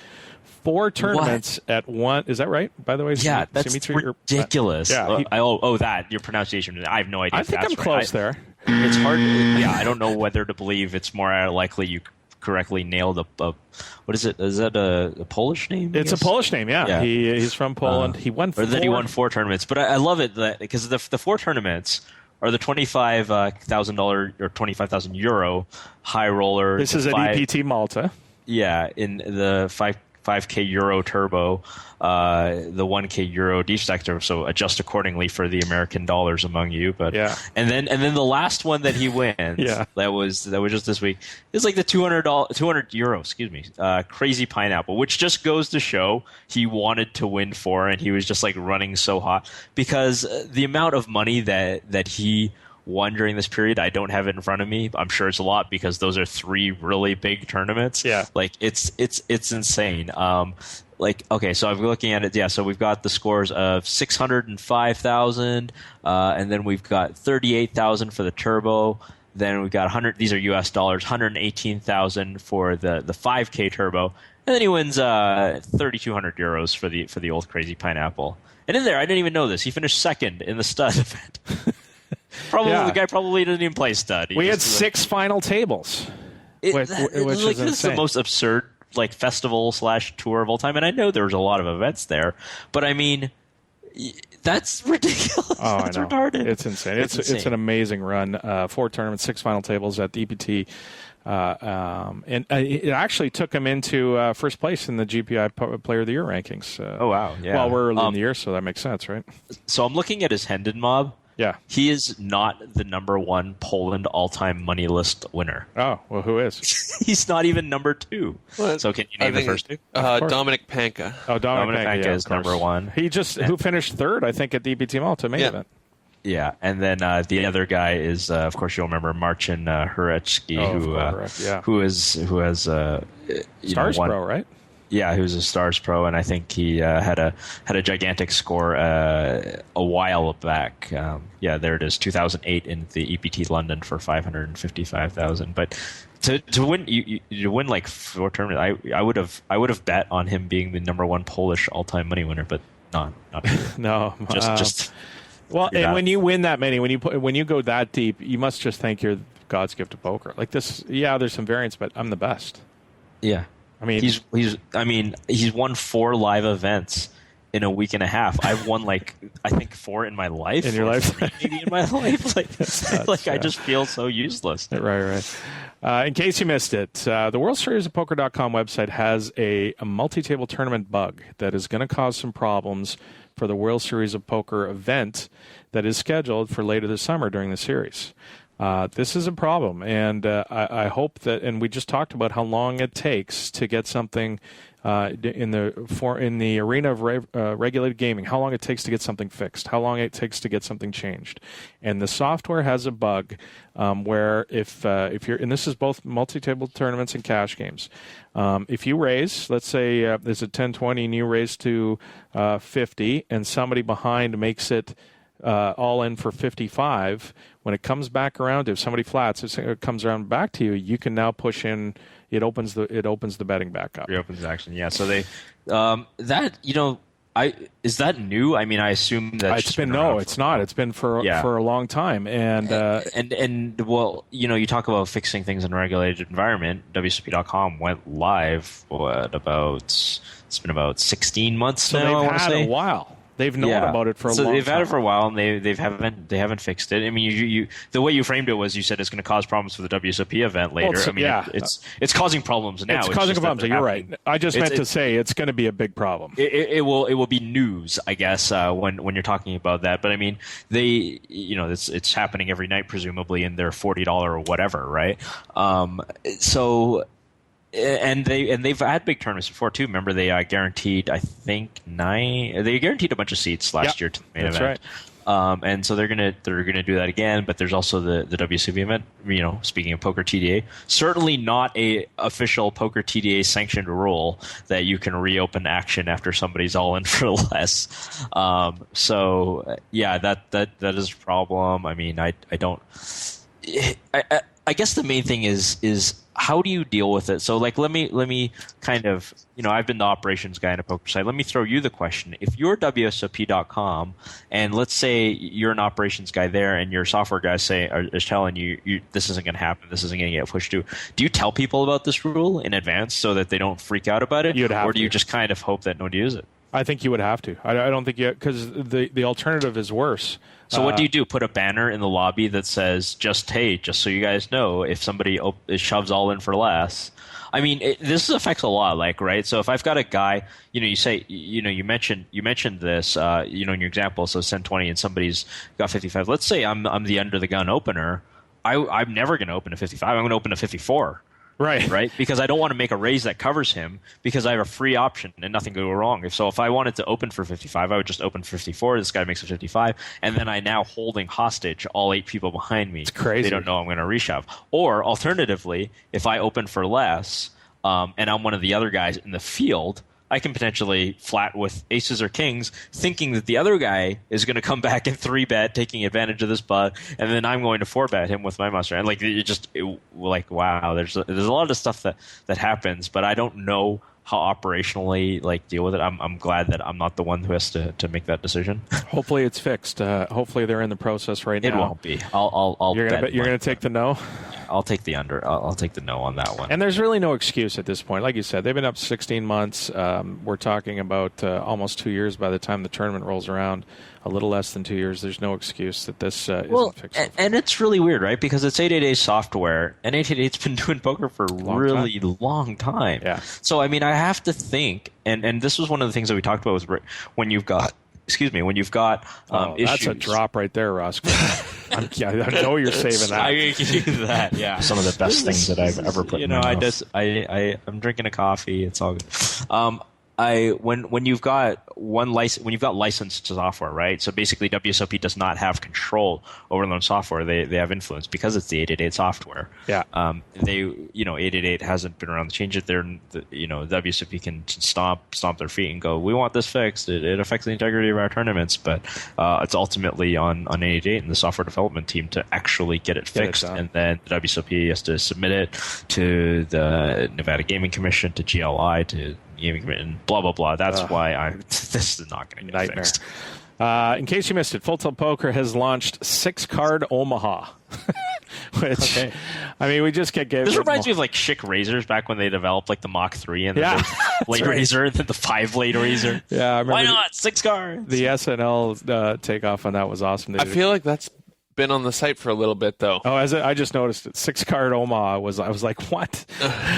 4 tournaments at one. Is that right? By the way, yeah, that's ridiculous. Yeah, that your pronunciation. I have no idea. I think I'm close there. It's hard. Yeah, I don't know whether to believe it's more likely you correctly nailed a what is it? Is that a Polish name? It's a Polish name. Yeah. He's from Poland. He won 4. Or that he won 4 tournaments. But I love it because the 4 tournaments are the $25,000 or 25,000 euro high roller. This is at EPT Malta. Yeah, in the 5K Euro Turbo, the 1K Euro Deep Stack Turbo. So adjust accordingly for the American dollars among you. But and then the last one that he wins, that was just this week, is like the 200 euro, Crazy Pineapple, which just goes to show he wanted to win 4, and he was just like running so hot because the amount of money that he won during this period, I don't have it in front of me. I'm sure it's a lot because those are 3 really big tournaments. Yeah, like it's insane. Okay, so I'm looking at it. Yeah, so we've got the scores of 605,000, and then we've got 38,000 for the turbo. Then we've got 100. These are U.S. dollars. 118,000 for the 5K turbo, and then he wins 3,200 euros for the old Crazy Pineapple. And in there, I didn't even know this. He finished second in the stud event. The guy probably didn't even play stud. We had 6 final tables. This is the most absurd festival / tour of all time, and I know there was a lot of events there, but I mean, that's ridiculous. Oh, that's I know. retarded. It's insane. It's an amazing run. 4 tournaments, 6 final tables at the EPT. And it actually took him into first place in the GPI Player of the Year rankings. Oh, wow. Yeah. Well, we're early in the year, so that makes sense, right? So I'm looking at his Hendon mob. Yeah. He is not the number 1 Poland all-time money list winner. Oh, well, who is? He's not even number 2. What? So can you name the first 2? Dominic Panka. Oh, Dominic Panka is number 1. He just who finished 3rd, I think, at the EPT Malta main event. Yeah, and then the other guy is, of course, you'll remember Marcin Hureczki, who has Stars Pro, right? Yeah, who's a Stars Pro, and I think he had a gigantic score a while back. There it is, 2008 in the EPT London for 555,000. But to win, you win like 4 tournaments. I would have bet on him being the number 1 Polish all-time money winner, but not no, just. Well, and when you win that many, when you go that deep, you must just think you're God's gift to poker. Like this, yeah, there's some variance, but I'm the best. Yeah. I mean, he's won 4 live events in a week and a half. I've won I think 4 in my life. In your life, maybe in my life. I just feel so useless. Right. In case you missed it, the World Series of Poker.com website has a multi-table tournament bug that is going to cause some problems for the World Series of Poker event that is scheduled for later this summer during the series. This is a problem, and I hope that. And we just talked about how long it takes to get something in the arena of regulated gaming. How long it takes to get something fixed. How long it takes to get something changed. And the software has a bug where if you're, and this is both multi-table tournaments and cash games. If you raise, let's say there's a 10-20 and you raise to 50, and somebody behind makes it all in for 55. When it comes back around, if somebody flats, it comes around back to you. You can now push in. It opens the betting back up. Reopens the action. Yeah. So they is that new? I mean, I assume that it's been it's not. It's been for a long time. And well, you talk about fixing things in a regulated environment. WSOP.com went live. It's been about 16 months so now. They've had a while. They've known about it for a long time. So they've had it for a while, and they haven't fixed it. I mean, you the way you framed it was you said it's going to cause problems for the WSOP event later. Well, it's causing problems now. It's causing problems. You're right. I just meant to say it's going to be a big problem. It will be news, I guess, when you're talking about that. But I mean, it's happening every night, presumably in their $40 or whatever, right? And they've had big tournaments before too. Remember, they guaranteed, I think, 9. They guaranteed a bunch of seats last year to the main event. Right. And so they're gonna do that again. But there's also the WSOP event. Speaking of Poker TDA, certainly not a official Poker TDA sanctioned rule that you can reopen action after somebody's all in for less. That is a problem. I mean, I guess the main thing is how do you deal with it? So let me kind of, I've been the operations guy in a poker site. Let me throw you the question. If you're WSOP.com and let's say you're an operations guy there and your software guy is telling you this isn't going to happen, this isn't going to get pushed to, do you tell people about this rule in advance so that they don't freak out about it? Or do you just kind of hope that nobody uses it? I think you would have to. I don't think because the alternative is worse. So what do you do? Put a banner in the lobby that says, just so you guys know, if somebody shoves all in for less. I mean, this affects a lot, right? So if I've got a guy, you say, you mentioned this, in your example, so send 20 and somebody's got 55. Let's say I'm the under the gun opener. I'm never going to open a 55. I'm going to open a 54. Right? Because I don't want to make a raise that covers him because I have a free option and nothing could go wrong. If I wanted to open for 55, I would just open for 54. This guy makes a 55. And then I now holding hostage all 8 people behind me. It's crazy. They don't know I'm going to reshove. Or alternatively, if I open for less and I'm one of the other guys in the field, I can potentially flat with aces or kings, thinking that the other guy is going to come back and 3-bet, taking advantage of this bug, and then I'm going to 4-bet him with my muster. And wow, there's a lot of stuff that happens, but I don't know how operationally deal with it. I'm glad that I'm not the one who has to make that decision. Hopefully it's fixed. Hopefully they're in the process right now. It won't be. I'll You're gonna take the no? I'll take the under. I'll take the no on that one. And there's really no excuse at this point. Like you said, they've been up 16 months. We're talking about almost 2 years by the time the tournament rolls around. A little less than 2 years. There's no excuse that this isn't fixed. And it's really weird, right? Because it's 888 software, and 888's been doing poker for a really long time. Yeah. So, I mean, I have to think, and this was one of the things that we talked about was when you've got issues. That's a drop right there, Ross. I know you're saving that. I can do that, yeah. Some of the best things that I've ever put in my mouth. I'm drinking a coffee. It's all good. when you've got licensed software, right? So basically, WSOP does not have control over their own software. They have influence because it's the 888 software. Yeah. 888 hasn't been around to change it. WSOP can stomp their feet and go, we want this fixed. It affects the integrity of our tournaments, but it's ultimately on 888 and the software development team to actually get it fixed, and then the WSOP has to submit it to the Nevada Gaming Commission, to GLI, to Gaming Commission, blah blah blah. That's why this is not going to get fixed. In case you missed it, Full Tilt Poker has launched 6-card Omaha. Which, I mean, we just get this reminds me of like Schick razors back when they developed like the Mach 3 and the blade razor and then the 5-blade razor. Yeah, I remember. Why not 6 cards? The SNL takeoff on that was awesome. I feel like that's been on the site for a little bit though. Oh, I just noticed it. 6-card Omaha I was like, what?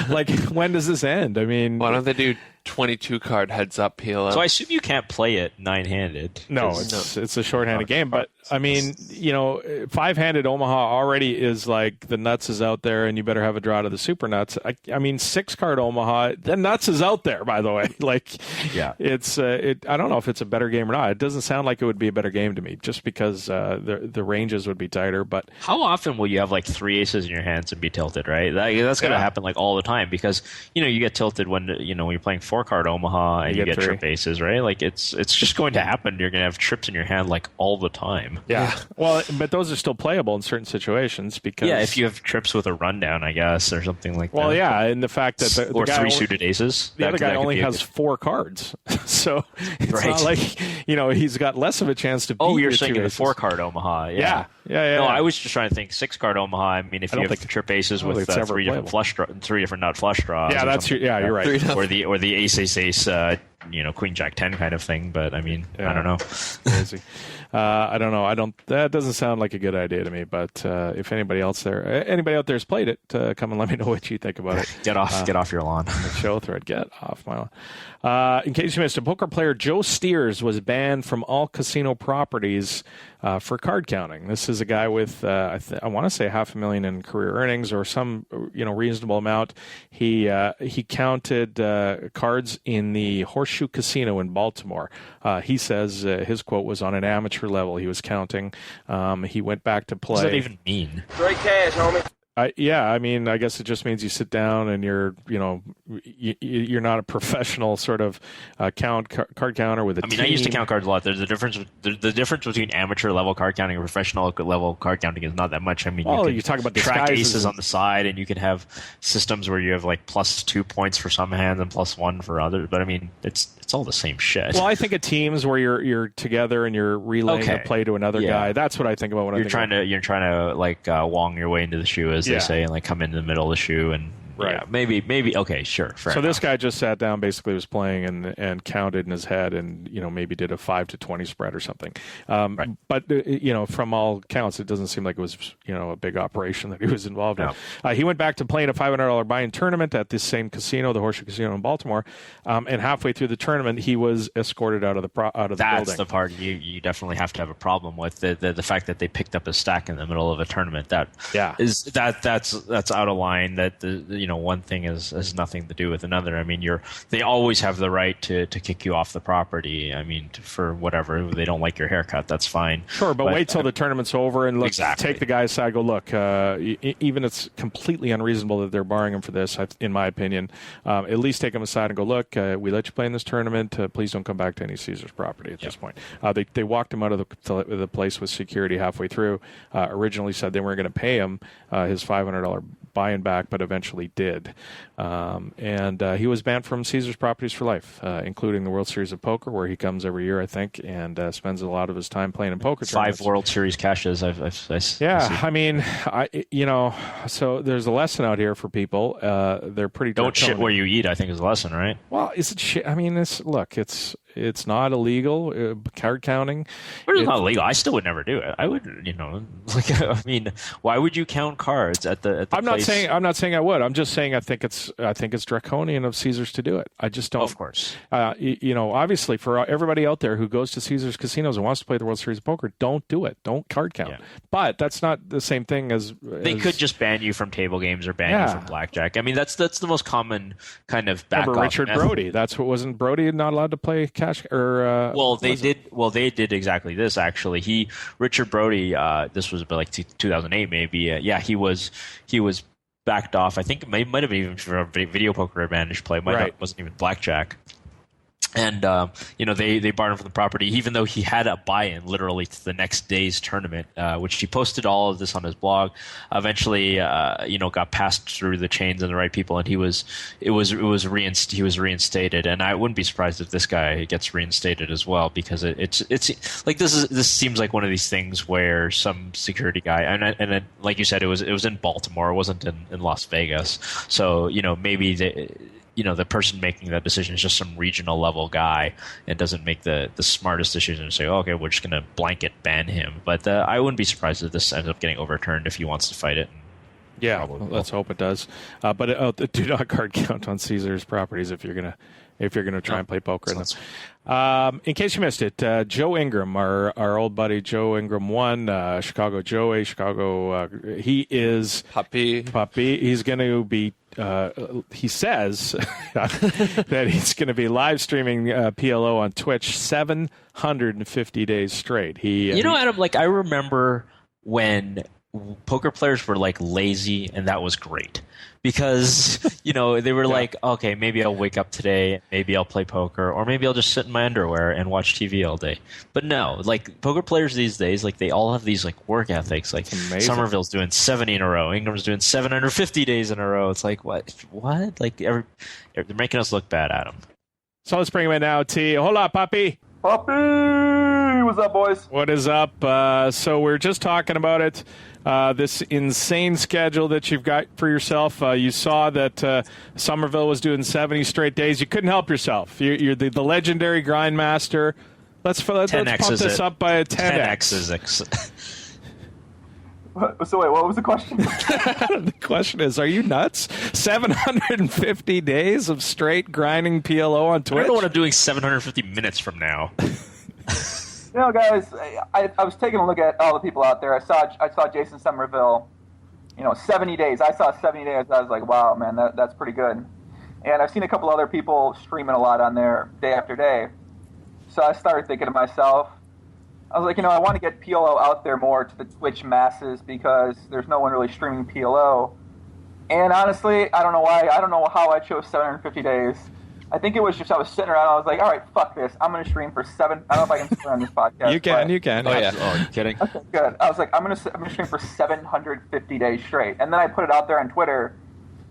Like, when does this end? I mean, why don't they do 22-card heads-up PLM? So I assume you can't play it 9-handed. No, it's a short-handed game. But, I mean, 5-handed Omaha already is like the nuts is out there, and you better have a draw to the super nuts. I mean, 6-card Omaha, the nuts is out there, by the way. Like, yeah, it's I don't know if it's a better game or not. It doesn't sound like it would be a better game to me, just because the ranges would be tighter. But how often will you have like 3 aces in your hands and be tilted, right? That's going to happen like all the time, because you get tilted when you're playing 4-card Omaha and you get trip aces, right? Like it's just going to happen. You're going to have trips in your hand like all the time. Yeah. Well, but those are still playable in certain situations, because if you have trips with a rundown, I guess, or something like that. Well, yeah, and the fact that the guy 3 suited aces. The other guy only has 4 cards, so it's not like he's got less of a chance to beat. Oh, you're saying the 4-card Omaha? Yeah. No, I was just trying to think 6-card Omaha. I mean, if you have trip aces with 3 different nut flush draws. Yeah, you're right. Or the ace, Queen Jack 10 kind of thing. But I mean, I don't know. Crazy. I don't know. That doesn't sound like a good idea to me. But if anybody out there has played it, come and let me know what you think about it. Get off your lawn. The show thread. Get off my lawn. In case you missed it, poker player Joe Steers was banned from all casino properties for card counting. This is a guy with I want to say $500,000 in career earnings, or some reasonable amount. He counted cards in the Horseshoe Casino in Baltimore. He says his quote was, on an amateur level he was counting. He went back to play. What does that even mean? Straight cash, homie. I mean, I guess it just means you sit down and you're not a professional sort of card counter with a team. I used to count cards a lot. There's a difference. The difference between amateur level card counting and professional level card counting is not that much. I mean, you talk about track aces on the side, and you can have systems where you have like +2 points for some hands and +1 for others. But I mean, it's all the same shit. Well, I think of teams where you're together and you're relaying a play to another guy. That's what I think about when you're trying to like wong your way into the shoe, as they say, and like come into the middle of the shoe and. Right. Yeah, maybe. Okay, sure. Fair enough. This guy just sat down, basically was playing and counted in his head, and maybe did a 5-20 spread or something. Right. But from all counts, it doesn't seem like it was a big operation that he was involved in. He went back to playing a $500 buy-in tournament at this same casino, the Horseshoe Casino in Baltimore, and halfway through the tournament, he was escorted out of the building. That's the part you definitely have to have a problem with, the fact that they picked up a stack in the middle of a tournament. That's out of line. That one thing has nothing to do with another. I mean, they always have the right to kick you off the property. I mean, for whatever, they don't like your haircut, that's fine. Sure, but wait till the tournament's over and take the guy's side. Go look. Even it's completely unreasonable that they're barring him for this. In my opinion, at least take him aside and go look. We let you play in this tournament. Please don't come back to any Caesars property at this point. They walked him out of the place with security halfway through. Originally said they weren't going to pay him his $500 buy-in back, but eventually did. And he was banned from Caesars properties for life, including the World Series of Poker, where he comes every year, I think, and spends a lot of his time playing in poker tournaments. 5 World Series caches. I mean, so there's a lesson out here for people. They're pretty. Don't shit where you eat, I think, is a lesson, right? Well, is it shit? I mean, it's It's not illegal. Card counting. But it's not illegal. I still would never do it. I would, I mean, why would you count cards at the I'm place? not saying I would. I'm just saying I think it's draconian of Caesars to do it. I just don't. Of course. Obviously, for everybody out there who goes to Caesars casinos and wants to play the World Series of Poker, don't do it. Don't card count. Yeah. But that's not the same thing as they could just ban you from table games or ban you from blackjack. I mean, that's the most common kind of back. Remember Richard Brody? That's what wasn't Brody not allowed to play cash or? They did exactly this actually. Richard Brody. This was about like 2008 maybe. He was backed off. I think it might have been even for a video poker advantage play. Wasn't even blackjack. And they barred him from the property, even though he had a buy-in literally to the next day's tournament, which he posted all of this on his blog. Eventually, got passed through the chains and the right people, and he was reinstated. And I wouldn't be surprised if this guy gets reinstated as well, because it's like this seems like one of these things where some security guy and like you said, it was in Baltimore, it wasn't in Las Vegas, so maybe the person making that decision is just some regional level guy and doesn't make the smartest decision and say, okay, we're just going to blanket ban him. But I wouldn't be surprised if this ends up getting overturned if he wants to fight it. Yeah, let's hope it does. But do not card count on Caesars properties if you're gonna try and play poker. In case you missed it, Joe Ingram, our old buddy Joe Ingram, won Chicago Joey. He is puppy. He's going to be. He says that he's going to be live streaming PLO on Twitch 750 days straight. Adam, I remember when poker players were lazy, and that was great because they were like, okay, maybe I'll wake up today, maybe I'll play poker, or maybe I'll just sit in my underwear and watch TV all day. But no, poker players these days, they all have these work ethics. Somerville's doing 70 in a row, Ingram's doing 750 days in a row. It's like what? They're making us look bad, Adam. So let's bring him in now. Hola, papi. Papi, what's up, boys? What is up? So we're just talking about it. This insane schedule that you've got for yourself. You saw that Somerville was doing 70 straight days. You couldn't help yourself. You're the legendary grindmaster. Let's pump this up by a 10x. So wait, what was the question? The question is, are you nuts? 750 days of straight grinding PLO on Twitch? I don't know what I'm doing 750 minutes from now. Guys, I was taking a look at all the people out there. I saw Jason Somerville, 70 days. I saw 70 days. I was like, wow, man, that's pretty good. And I've seen a couple other people streaming a lot on there day after day. So I started thinking to myself, I was like, I want to get PLO out there more to the Twitch masses because there's no one really streaming PLO. And honestly, I don't know why. I don't know how I chose 750 days. I think it was just I was sitting around. I was like, all right, fuck this. I'm going to stream for 7. I don't know if I can stream on this podcast. You can. Oh, yeah. Oh, are you kidding? Okay, good. I was like, I'm going to stream for 750 days straight. And then I put it out there on Twitter.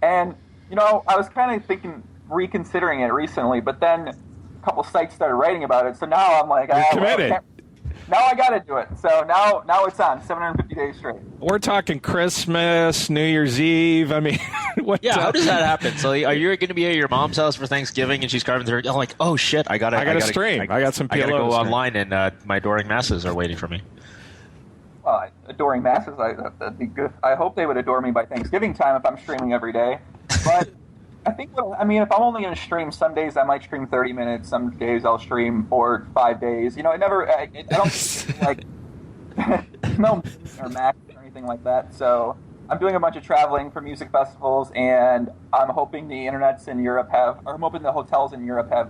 And, I was kind of reconsidering it recently. But then a couple sites started writing about it. So now I'm like, you're committed. Now I got to do it. So now it's on 750 days straight. We're talking Christmas, New Year's Eve. I mean, how does that happen? So are you going to be at your mom's house for Thanksgiving and she's carving turkey? I'm like, oh shit, I got to stream. I got some PLO. I got to go online and my adoring masses are waiting for me. Well, adoring masses, that'd be good. I hope they would adore me by Thanksgiving time if I'm streaming every day. But I think, if I'm only going to stream, some days I might stream 30 minutes. Some days I'll stream 4 or 5 days. I don't like no or max or anything like that. So I'm doing a bunch of traveling for music festivals, and I'm hoping the internets in Europe I'm hoping the hotels in Europe have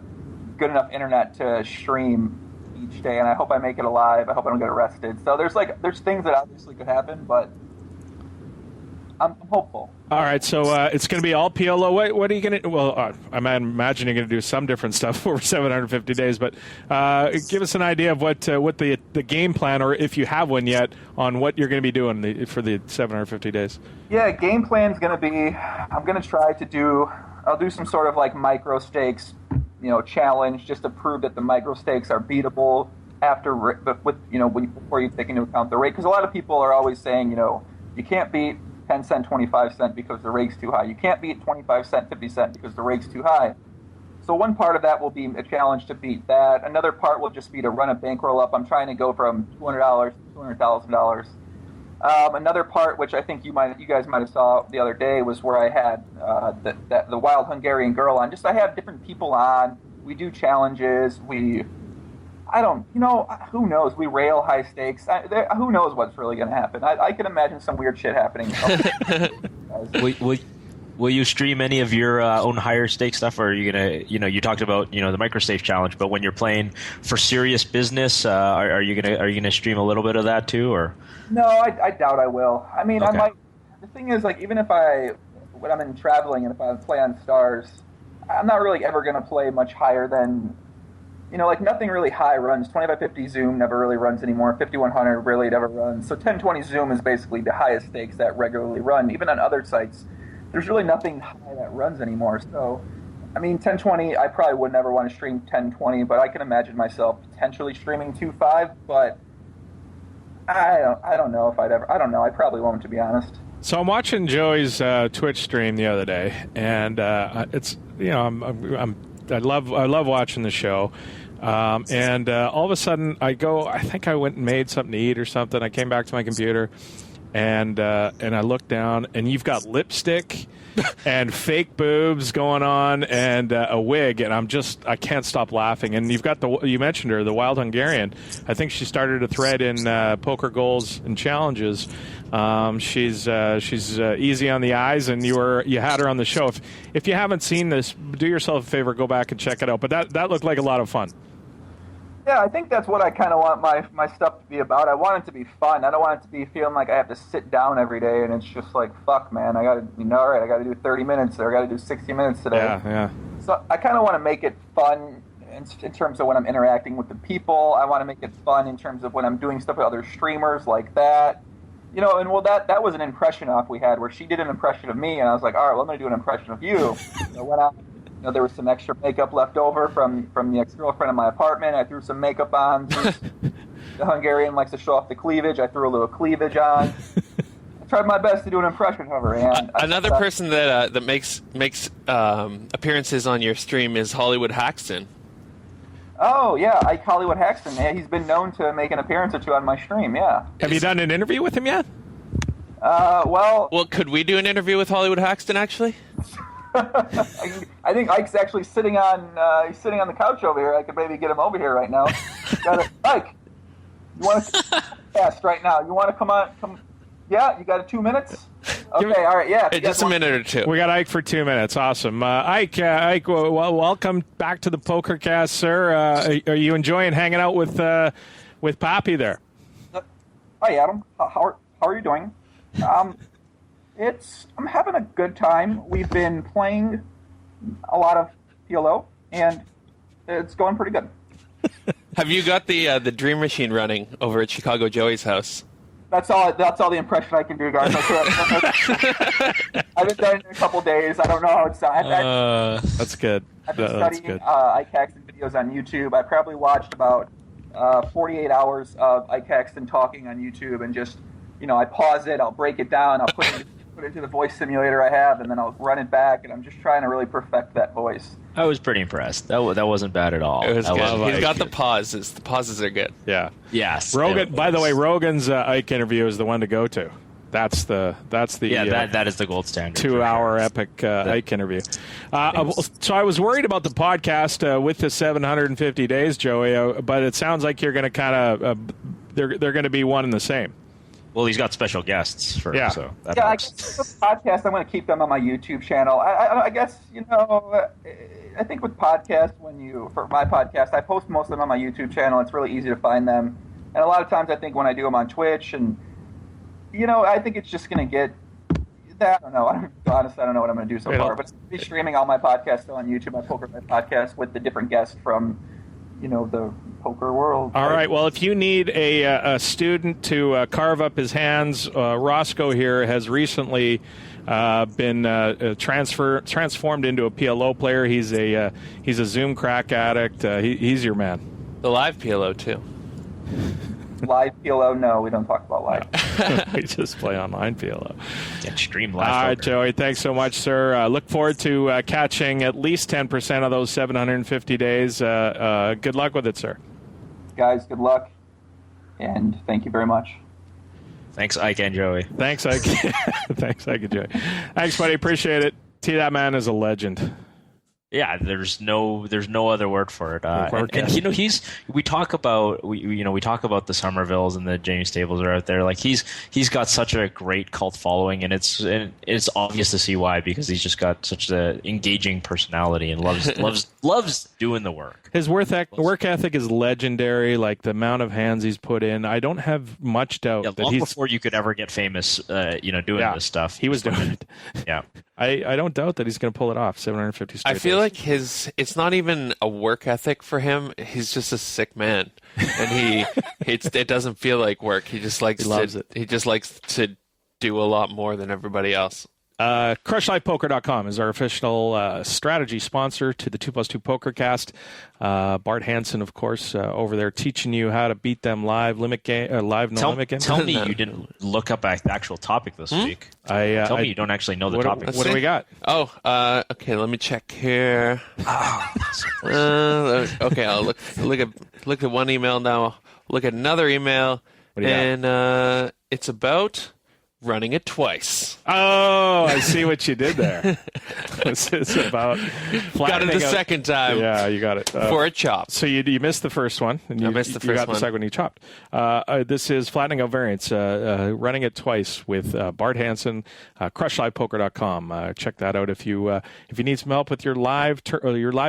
good enough internet to stream each day, and I hope I make it alive. I hope I don't get arrested. So there's things that obviously could happen, but I'm hopeful. All right, so it's going to be all PLO. What are you going to? Well, I'm imagining you're going to do some different stuff over 750 days. But give us an idea of what the game plan, or if you have one yet, on what you're going to be doing for the 750 days. Yeah, game plan's going to be. I'm going to try to do. I'll do some sort of micro stakes, challenge just to prove that the micro stakes are beatable before you take into account the rate. Because a lot of people are always saying, you can't beat 10 cent, 25 cent because the rate's too high. You can't beat 25 cent, 50 cent because the rate's too high. So one part of that will be a challenge to beat that. Another part will just be to run a bankroll up. I'm trying to go from $200 to $200,000. Another part, which I think you guys might have saw the other day, was where I had the wild Hungarian girl on. I have different people on. We do challenges. Who knows? We rail high stakes. Who knows what's really going to happen? I can imagine some weird shit happening. Will you stream any of your own higher stakes stuff, or are you gonna, you talked about, the microstage challenge, but when you're playing for serious business, are you gonna stream a little bit of that too, or? No, I doubt I will. I mean, Okay. I might. The thing is, like, even when I'm in traveling and if I play on Stars, I'm not really ever gonna play much higher than, like nothing really high runs. 2550 Zoom never really runs anymore. 5100 really never runs. So 1020 Zoom is basically the highest stakes that regularly run, even on other sites. There's really nothing high that runs anymore. So, I mean, 1020, I probably would never want to stream 1020, but I can imagine myself potentially streaming 2.5, but I don't know if I'd ever. I don't know. I probably won't, to be honest. So I'm watching Joey's Twitch stream the other day, and it's I love watching the show. And all of a sudden, I think I went and made something to eat or something. I came back to my computer, and I looked down, and you've got lipstick and fake boobs going on and a wig, and I can't stop laughing. And you've got you mentioned her, the wild Hungarian. I think she started a thread in Poker Goals and Challenges. She's easy on the eyes, and you had her on the show. If you haven't seen this, do yourself a favor, go back and check it out. But that looked like a lot of fun. Yeah, I think that's what I kind of want my stuff to be about. I want it to be fun. I don't want it to be feeling like I have to sit down every day and it's just like, fuck, man, I got to, all right, I got to do 30 minutes or I got to do 60 minutes today. Yeah. So I kind of want to make it fun in terms of when I'm interacting with the people. I want to make it fun in terms of when I'm doing stuff with other streamers like that. And that was an impression off we had where she did an impression of me and I was like, all right, well, I'm going to do an impression of you. There was some extra makeup left over from the ex-girlfriend in my apartment. I threw some makeup on. The Hungarian likes to show off the cleavage. I threw a little cleavage on. I tried my best to do an impression of her. And another person that makes appearances on your stream is Hollywood Haxton. Oh, yeah, Ike Hollywood Haxton. Yeah, he's been known to make an appearance or two on my stream, yeah. Have you done an interview with him yet? Well, could we do an interview with Hollywood Haxton, actually? I think Ike's actually sitting on the couch over here. I could maybe get him over here right now. Ike, you want to fast right now? You want to come on? Yeah, you got 2 minutes? Okay, all right, yeah. Just a minute or two. We got Ike for 2 minutes. Awesome. Ike, welcome back to the Pokercast, sir. Are you enjoying hanging out with Pappy there? Hi, Adam. How are you doing? I'm having a good time. We've been playing a lot of PLO, and it's going pretty good. Have you got the Dream Machine running over at Chicago Joey's house? That's all the impression I can do, guys. I've been done it in a couple days. I don't know how it sounds. That's good. I've been studying Ike Haxton videos on YouTube. I probably watched about 48 hours of Ike Haxton talking on YouTube, and just, I pause it, I'll break it down, I'll put it into the voice simulator I have, and then I'll run it back, and I'm just trying to really perfect that voice. I was pretty impressed. That wasn't bad at all. It was good. He's got the pauses. The pauses are good. Yeah. Yes. Rogan. By the way, Rogan's Ike interview is the one to go to. That's the that is the gold standard. 2-hour epic Ike interview. So I was worried about the podcast with the 750 days, Joey, but it sounds like you're going to kind of they're going to be one and the same. Well, he's got special guests for yeah. So that I guess with the podcast, I'm going to keep them on my YouTube channel. I guess, I think with podcasts, for my podcast, I post most of them on my YouTube channel. It's really easy to find them. And a lot of times I think when I do them on Twitch, and, I think it's just going to get that. I don't know. Honestly, I don't know what I'm going to do so far. But I'll be streaming all my podcasts still on YouTube, my Poker podcast, with the different guests from, the poker world. All right. Well, if you need a student to carve up his hands, Roscoe here has recently been transformed into a PLO player. He's a Zoom crack addict. He's your man. The live PLO too. Live PLO? No, we don't talk about live. We just play online PLO. Extreme live. All right, Joey, thanks so much, sir. Look forward to catching at least 10% of those 750 days. Good luck with it, sir. Guys, good luck, and thank you very much. Thanks, Ike and Joey. Thanks, Ike. Thanks, Ike and Joey. Thanks, buddy. Appreciate it. That man is a legend. Yeah, there's no other word for it. And we talk about the Somervilles and the Jamie Stables are out there. Like he's got such a great cult following, and it's obvious to see why, because he's just got such an engaging personality and loves doing the work. His work ethic is legendary. Like the amount of hands he's put in, I don't have much doubt that long before you could ever get famous, doing this stuff. He was doing it. Yeah, I don't doubt that he's going to pull it off. 750 straight. I feel like it's not even a work ethic for him. He's just a sick man, and it doesn't feel like work. He just likes it. He just likes to do a lot more than everybody else. CrushLivePoker.com is our official strategy sponsor to the 2+2 Pokercast. Bart Hansen, of course, over there teaching you how to beat them live limit game, live no limit game. Tell me you didn't look up the actual topic this week. Tell me you don't actually know the topic. What do we got? Oh, okay. Let me check here. Okay, I'll look at one email now. Look at another email, and it's about running it twice. Oh, I see what you did there. It's about got it the second time. Yeah, you got it. For a chop. So you missed the first one. And I missed the first one. You got the second one you chopped. This is flattening out variance, running it twice with Bart Hansen, CrushLivePoker.com. Check that out if you need some help with your live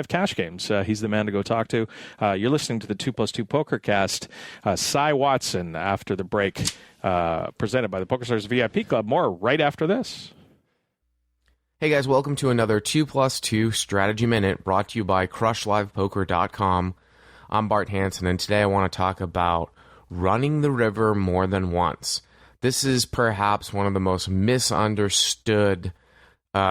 cash games. He's the man to go talk to. You're listening to the 2+2 Pokercast. Cy Watson after the break. Presented by the Pokerstars VIP Club. More right after this. Hey guys, welcome to another 2+2 Strategy Minute brought to you by CrushLivePoker.com. I'm Bart Hansen, and today I want to talk about running the river more than once. This is perhaps one of the most misunderstood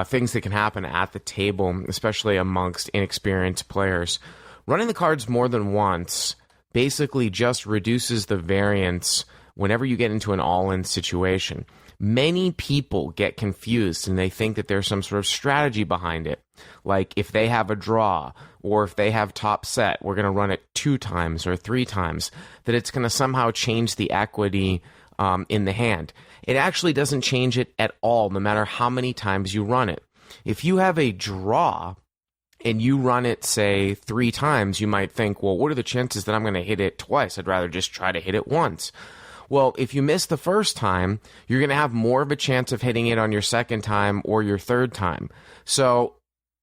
things that can happen at the table, especially amongst inexperienced players. Running the cards more than once basically just reduces the variance whenever you get into an all-in situation. Many people get confused and they think that there's some sort of strategy behind it. Like if they have a draw or if they have top set, we're going to run it 2 times or 3 times, that it's going to somehow change the equity in the hand. It actually doesn't change it at all, no matter how many times you run it. If you have a draw and you run it, say, 3 times, you might think, well, what are the chances that I'm going to hit it twice? I'd rather just try to hit it once. Well, if you miss the first time, you're going to have more of a chance of hitting it on your second time or your third time. So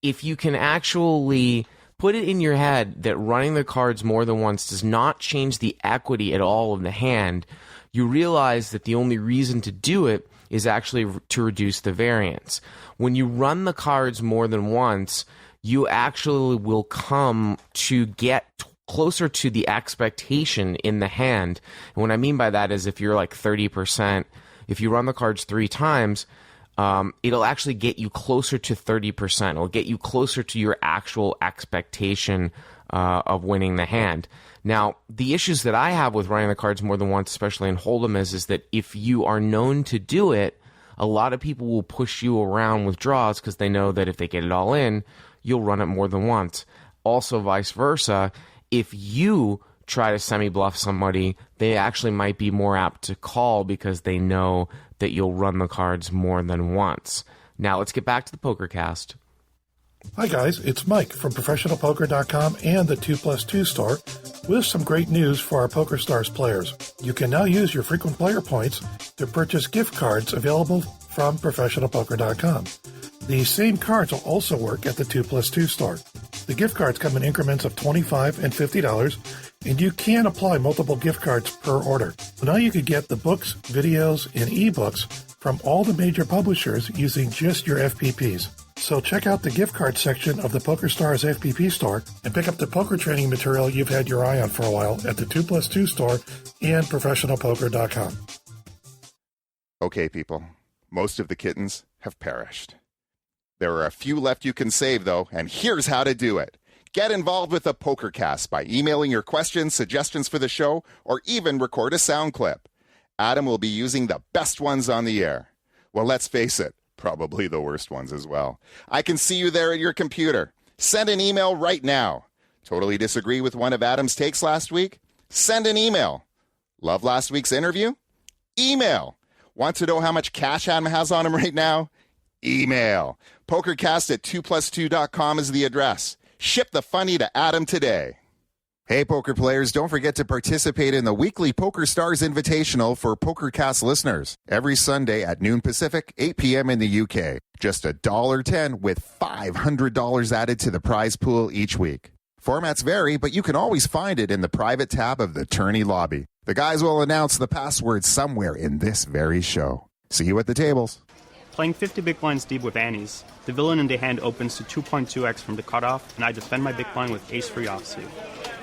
if you can actually put it in your head that running the cards more than once does not change the equity at all of the hand, you realize that the only reason to do it is actually to reduce the variance. When you run the cards more than once, you actually will come to get closer to the expectation in the hand. And what I mean by that is if you're like 30%, if you run the cards 3 times, it'll actually get you closer to 30%. It'll get you closer to your actual expectation of winning the hand. Now, the issues that I have with running the cards more than once, especially in Hold'em, is that if you are known to do it, a lot of people will push you around with draws because they know that if they get it all in, you'll run it more than once. Also, vice versa. If you try to semi-bluff somebody, they actually might be more apt to call because they know that you'll run the cards more than once. Now, let's get back to the Pokercast. Hi, guys. It's Mike from ProfessionalPoker.com and the 2+2 store with some great news for our Pokerstars players. You can now use your frequent player points to purchase gift cards available from ProfessionalPoker.com. These same cards will also work at the 2+2 store. The gift cards come in increments of $25 and $50, and you can apply multiple gift cards per order. Now you could get the books, videos, and ebooks from all the major publishers using just your FPPs. So check out the gift card section of the Pokerstars FPP store and pick up the poker training material you've had your eye on for a while at the 2+2 store and ProfessionalPoker.com. Okay, people. Most of the kittens have perished. There are a few left you can save, though, and here's how to do it. Get involved with the Pokercast by emailing your questions, suggestions for the show, or even record a sound clip. Adam will be using the best ones on the air. Well, let's face it, probably the worst ones as well. I can see you there at your computer. Send an email right now. Totally disagree with one of Adam's takes last week? Send an email. Love last week's interview? Email. Want to know how much cash Adam has on him right now? Email. Pokercast at 2plus2.com is the address. Ship the funny to Adam today. Hey, poker players, don't forget to participate in the weekly Pokerstars Invitational for Pokercast listeners. Every Sunday at noon Pacific, 8 p.m. in the UK. Just $1.10 with $500 added to the prize pool each week. Formats vary, but you can always find it in the private tab of the tourney lobby. The guys will announce the password somewhere in this very show. See you at the tables. Playing 50 big blinds deep with Annies, the villain in the hand opens to 2.2x from the cutoff, and I defend my big blind with ace-3 offsuit.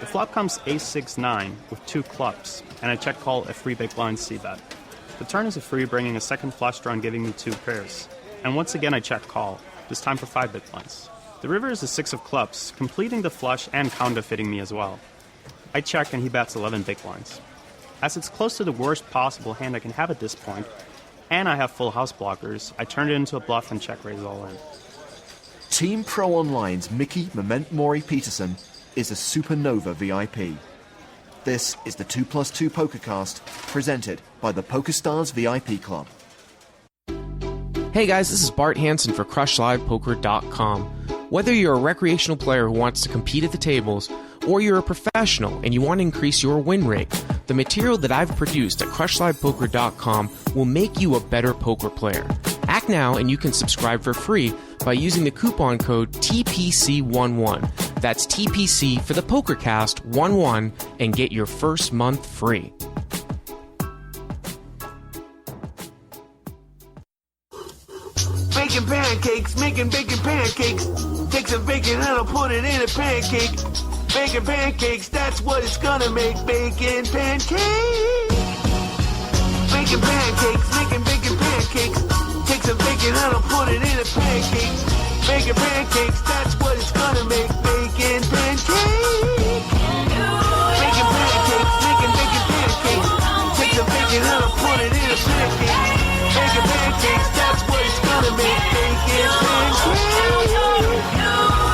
The flop comes ace-6-9 with 2 clubs, and I check call a 3 big blind c-bet. The turn is a free, bringing a second flush draw and giving me 2 pairs. And once again I check call, this time for 5 big blinds. The river is a 6 of clubs, completing the flush and counterfeiting me as well. I check and he bets 11 big blinds. As it's close to the worst possible hand I can have at this point, and I have full house blockers, I turn it into a bluff and check raise all in. Team Pro Online's Mickey Memento Mori Peterson is a Supernova VIP. This is the 2plus2 Pokercast, presented by the Pokerstars VIP Club. Hey guys, this is Bart Hansen for CrushLivePoker.com. Whether you're a recreational player who wants to compete at the tables, or you're a professional and you want to increase your win rate, the material that I've produced at CrushLivePoker.com will make you a better poker player. Act now and you can subscribe for free by using the coupon code TPC11. That's TPC for the Pokercast 11 and get your first month free. Making pancakes, making bacon pancakes. Take some bacon and I'll put it in a pancake. Bacon pancakes, that's what it's gonna make. Bacon pancakes. Making pancakes, making bacon pancakes. Take some bacon and I'll put it in a pancake. Bacon pancakes, that's what it's gonna make. Bacon pancakes. Making pancakes, making bacon pancakes. Take some bacon and I'll put it in a pancake. Bacon pancakes, that's what it's gonna make. Bacon pancakes.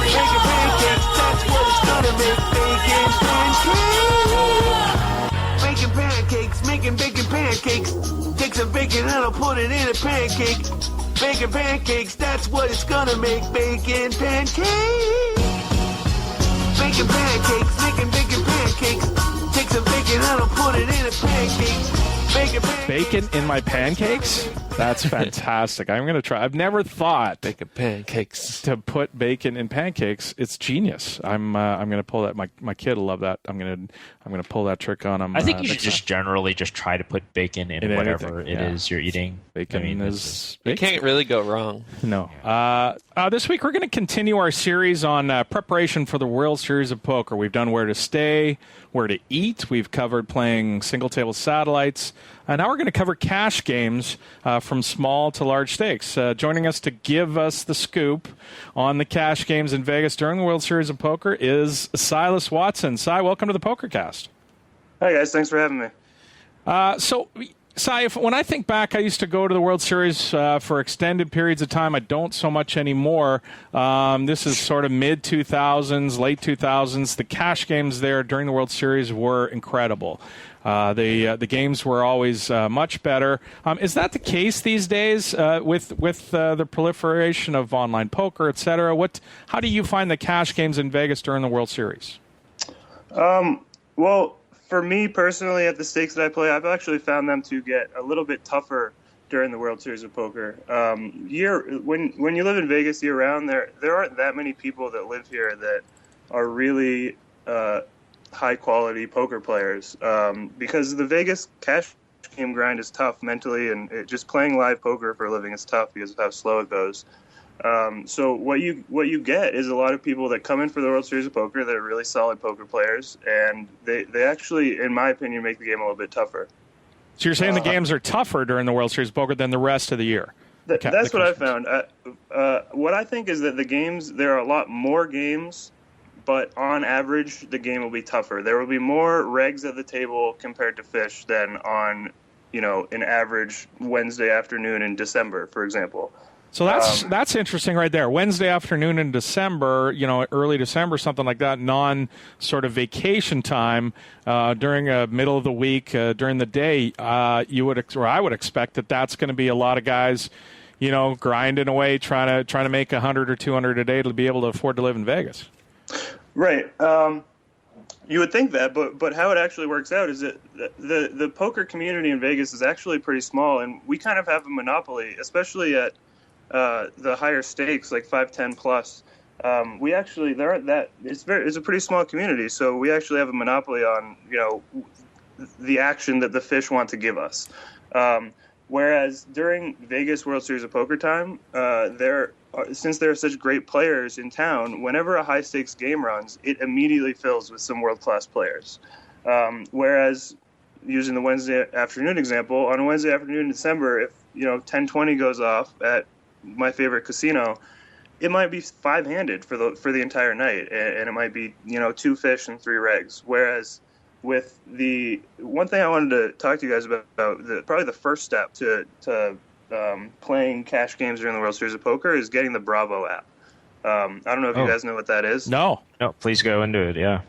Bacon pancakes, that's what it's gonna make. Bacon pancakes. Making pancakes, making bacon pancakes. Take some bacon and I'll put it in a pancake. Bacon pancakes, that's what it's gonna make. Bacon pancakes. Making pancakes, making bacon pancakes. Take some bacon and I'll put it in a pancake. Bacon in my pancakes? That's fantastic. I'm going to try. I've never thought bacon pancakes to put bacon in pancakes. It's genius. I'm going to pull that. My kid will love that. I'm going to pull that trick on him. I think you should just generally just try to put bacon in whatever it is you're eating. Bacon is bacon. You can't really go wrong. No. This week we're going to continue our series on preparation for the World Series of Poker. We've done where to stay, where to eat. We've covered playing single table satellites. Now we're going to cover cash games from small to large stakes. Joining us to give us the scoop on the cash games in Vegas during the World Series of Poker is Cylus Watson. Cy, welcome to the Pokercast. Hi, guys. Thanks for having me. Cy, when I think back, I used to go to the World Series for extended periods of time. I don't so much anymore. This is sort of mid-2000s, late 2000s. The cash games there during the World Series were incredible. The games were always much better. Is that the case these days with the proliferation of online poker, et cetera? How do you find the cash games in Vegas during the World Series? Well, for me personally, at the stakes that I play, I've actually found them to get a little bit tougher during the World Series of Poker. When you live in Vegas year round, there aren't that many people that live here that are really high quality poker players, because the Vegas cash game grind is tough mentally, and just playing live poker for a living is tough because of how slow it goes. So what you get is a lot of people that come in for the World Series of Poker that are really solid poker players, and they actually, in my opinion, make the game a little bit tougher. So you're saying the games are tougher during the World Series of Poker than the rest of the year? That's what I found. What I think is that the games, there are a lot more games but on average, the game will be tougher. There will be more regs at the table compared to fish than on, an average Wednesday afternoon in December, for example. So that's interesting right there. Wednesday afternoon in December, early December, something like that, non-sort of vacation time during a middle of the week, during the day, I would expect that that's going to be a lot of guys, grinding away, trying to make 100 or 200 a day to be able to afford to live in Vegas. Right. You would think that, but how it actually works out is that the poker community in Vegas is actually pretty small, and we kind of have a monopoly, especially at the higher stakes, like 5-10 plus. We actually it's a pretty small community, so we actually have a monopoly on the action that the fish want to give us. Whereas during Vegas World Series of Poker time, since there are such great players in town, whenever a high stakes game runs, it immediately fills with some world class players. Whereas using the Wednesday afternoon example, on a Wednesday afternoon in December, if 10-20 goes off at my favorite casino, it might be 5-handed for the entire night, and it might be 2 fish and 3 regs. Whereas with the one thing I wanted to talk to you guys about, probably the first step to playing cash games during the World Series of Poker is getting the Bravo app. I don't know if you guys know what that is. No, please go into it. Yeah.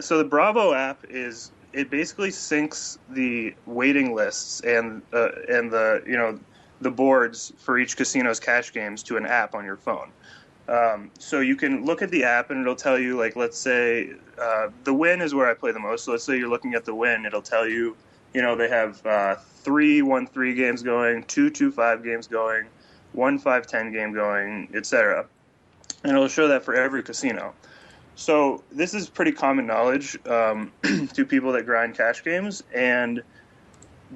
So the Bravo app it basically syncs the waiting lists and the boards for each casino's cash games to an app on your phone. So you can look at the app and it'll tell you, like, let's say the Wynn is where I play the most. So let's say you're looking at the Wynn, it'll tell you, they have 3 1-3 games going, 2 2-5 games going, 1 5-10 game going, etc. And it'll show that for every casino. So this is pretty common knowledge to people that grind cash games. And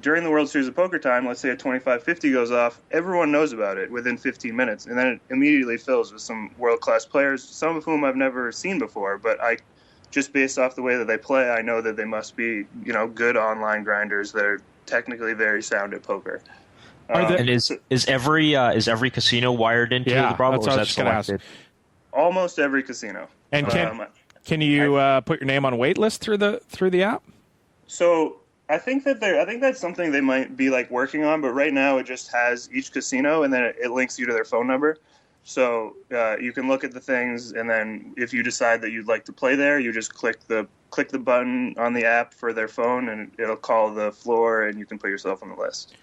during the World Series of Poker time, let's say a 25-50 goes off, everyone knows about it within 15 minutes, and then it immediately fills with some world-class players, some of whom I've never seen before, but just based off the way that they play, I know that they must be, good online grinders that are technically very sound at poker. And is every casino wired into the Bravo? That's what I was going to ask. Almost every casino. And can you put your name on a wait list through the app? So I think that's something they might be working on, but right now it just has each casino and then it links you to their phone number. So you can look at the things, and then if you decide that you'd like to play there, you just click the button on the app for their phone, and it'll call the floor, and you can put yourself on the list.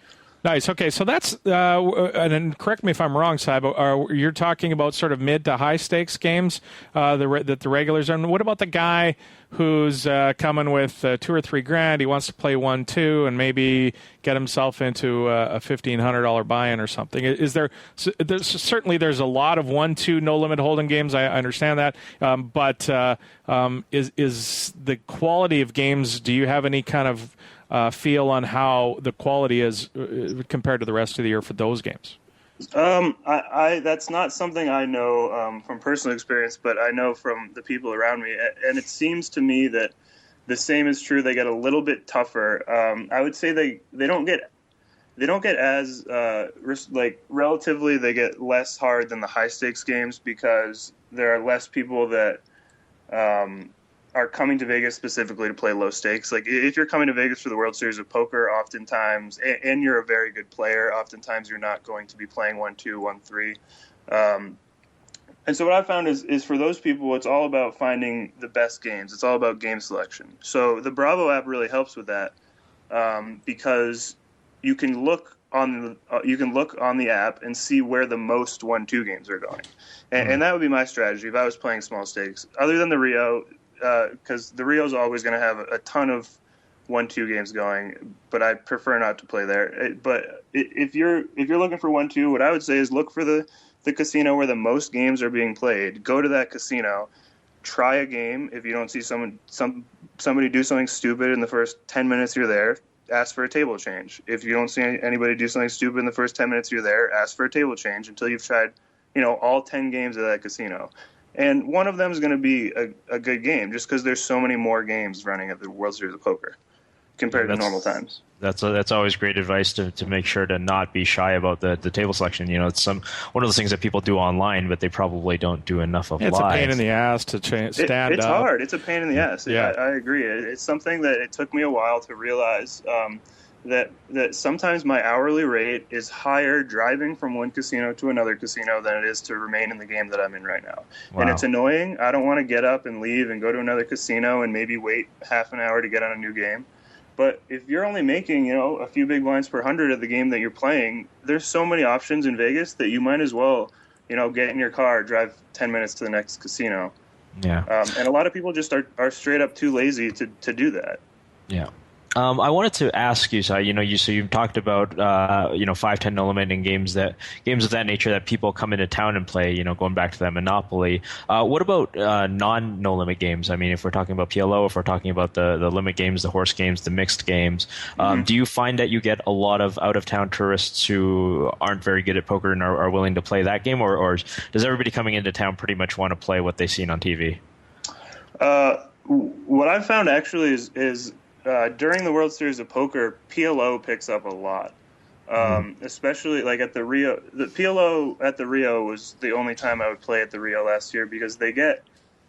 Nice. Okay, so that's and then correct me if I'm wrong, Cy, but you're talking about sort of mid to high stakes games that the regulars are. And what about the guy who's coming with $2,000 or $3,000? He wants to play 1-2 and maybe get himself into a $1,500 buy-in or something. Is there? Certainly, there's a lot of 1-2 no limit hold'em games. I understand that, but is the quality of games? Do you have any kind of feel on how the quality is compared to the rest of the year for those games? That's not something I know from personal experience, but I know from the people around me, and it seems to me that the same is true. They get a little bit tougher. I would say they don't get as relatively they get less hard than the high stakes games because there are less people that are coming to Vegas specifically to play low stakes. Like if you're coming to Vegas for the World Series of Poker, oftentimes, and you're a very good player, oftentimes you're not going to be playing 1-2, 1-3. And so what I found is for those people, it's all about finding the best games. It's all about game selection. So the Bravo app really helps with that because you can look on the app and see where the most 1-2 games are going. And that would be my strategy if I was playing small stakes. Other than the Rio, because the Rio is always going to have a ton of 1-2 games going, but I prefer not to play there. But if you're looking for 1-2, what I would say is look for the casino where the most games are being played. Go to that casino, try a game. If you don't see somebody do something stupid in the first 10 minutes you're there, ask for a table change. If you don't see anybody do something stupid in the first 10 minutes you're there, ask for a table change until you've tried, all 10 games of that casino. And one of them is going to be a good game just because there's so many more games running at the World Series of Poker. compared to normal times. That's always great advice to make sure to not be shy about the table selection. It's one of those things that people do online, but they probably don't do enough of live. It's a pain in the ass to stand up. It's hard. It's a pain in the ass. Yeah. I agree. It's something that it took me a while to realize that sometimes my hourly rate is higher driving from one casino to another casino than it is to remain in the game that I'm in right now. Wow. And it's annoying. I don't want to get up and leave and go to another casino and maybe wait half an hour to get on a new game. But if you're only making, a few big blinds per 100 of the game that you're playing, there's so many options in Vegas that you might as well, get in your car, drive 10 minutes to the next casino. Yeah. And a lot of people just are straight up too lazy to do that. Yeah. I wanted to ask you, so you've talked about 5-10 no limit and games of that nature that people come into town and play. Going back to that Monopoly. What about non-no limit games? I mean, if we're talking about PLO, if we're talking about the limit games, the horse games, the mixed games, do you find that you get a lot of out of town tourists who aren't very good at poker and are willing to play that game, or does everybody coming into town pretty much want to play what they've seen on TV? What I've found actually is during the World Series of Poker, PLO picks up a lot, especially like at the Rio. The PLO at the Rio was the only time I would play at the Rio last year because they get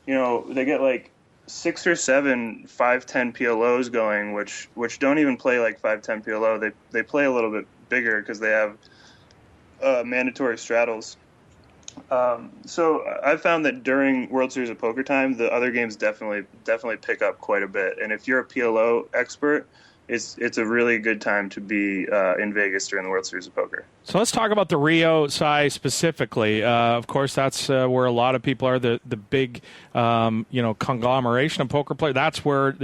like 6 or 7 5-10 PLOs going, which don't even play like 5-10 PLO. They play a little bit bigger because they have mandatory straddles. So I found that during World Series of Poker time, the other games definitely pick up quite a bit. And if you're a PLO expert, it's a really good time to be in Vegas during the World Series of Poker. So let's talk about the Rio side specifically. Of course, that's where a lot of people are. The big conglomeration of poker players. That's where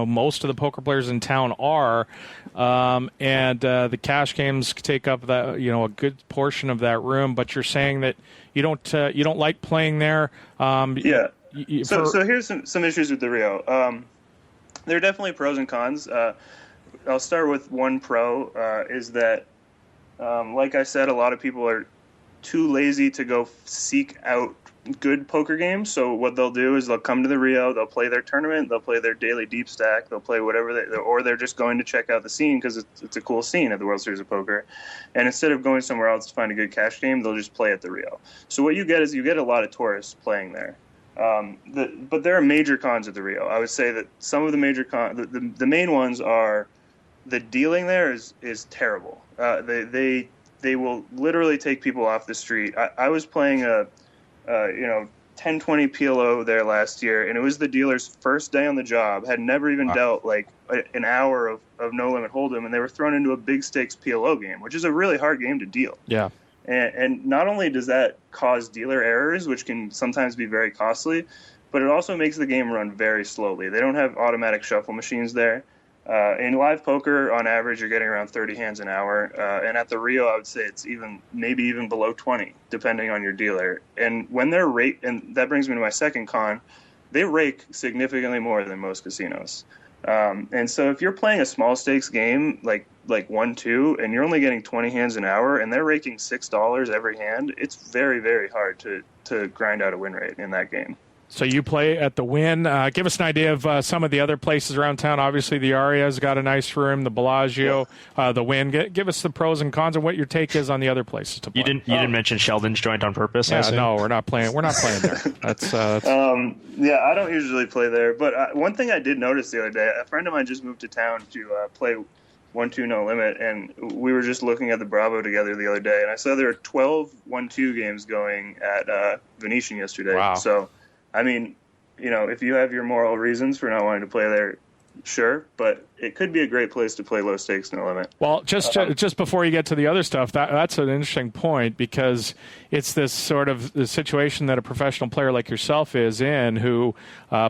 most of the poker players in town are, and the cash games take up that a good portion of that room. But you're saying that you don't like playing there. Yeah. So here's some issues with the Rio. There are definitely pros and cons. I'll start with one pro, is that, like I said, a lot of people are too lazy to go seek out good poker games. So what they'll do is they'll come to the Rio, they'll play their tournament, they'll play their daily deep stack, they'll play whatever or they're just going to check out the scene because it's a cool scene at the World Series of Poker. And instead of going somewhere else to find a good cash game, they'll just play at the Rio. So what you get is a lot of tourists playing there. But there are major cons at the Rio. I would say that some of the major the main ones are the dealing there is terrible. They will literally take people off the street. I was playing a 10-20 PLO there last year, and it was the dealer's first day on the job, had never even dealt like an hour of no limit hold'em, and they were thrown into a big stakes PLO game, which is a really hard game to deal. Yeah. And not only does that cause dealer errors, which can sometimes be very costly, but it also makes the game run very slowly. They don't have automatic shuffle machines there. In live poker, on average, you're getting around 30 hands an hour. And at the Rio, I would say it's maybe even below 20, depending on your dealer. And when they're and that brings me to my second con, they rake significantly more than most casinos. And so if you're playing a small stakes game like 1-2 and you're only getting 20 hands an hour and they're raking $6 every hand, it's very, very hard to grind out a win rate in that game. So you play at the Wynn. Give us an idea of some of the other places around town. Obviously, the Aria's got a nice room, the Bellagio, the Wynn. Give us the pros and cons and what your take is on the other places to play. You didn't mention Sheldon's joint on purpose. Yeah, no, we're not playing. We're not playing there. That's yeah, I don't usually play there. But one thing I did notice the other day, a friend of mine just moved to town to play 1-2 no limit, and we were just looking at the Bravo together the other day, and I saw there were 12 1-2 games going at Venetian yesterday. Wow. So, I mean, if you have your moral reasons for not wanting to play there, sure, but it could be a great place to play low stakes no limit. Well, just before you get to the other stuff, that's an interesting point, because it's this sort of the situation that a professional player like yourself is in, who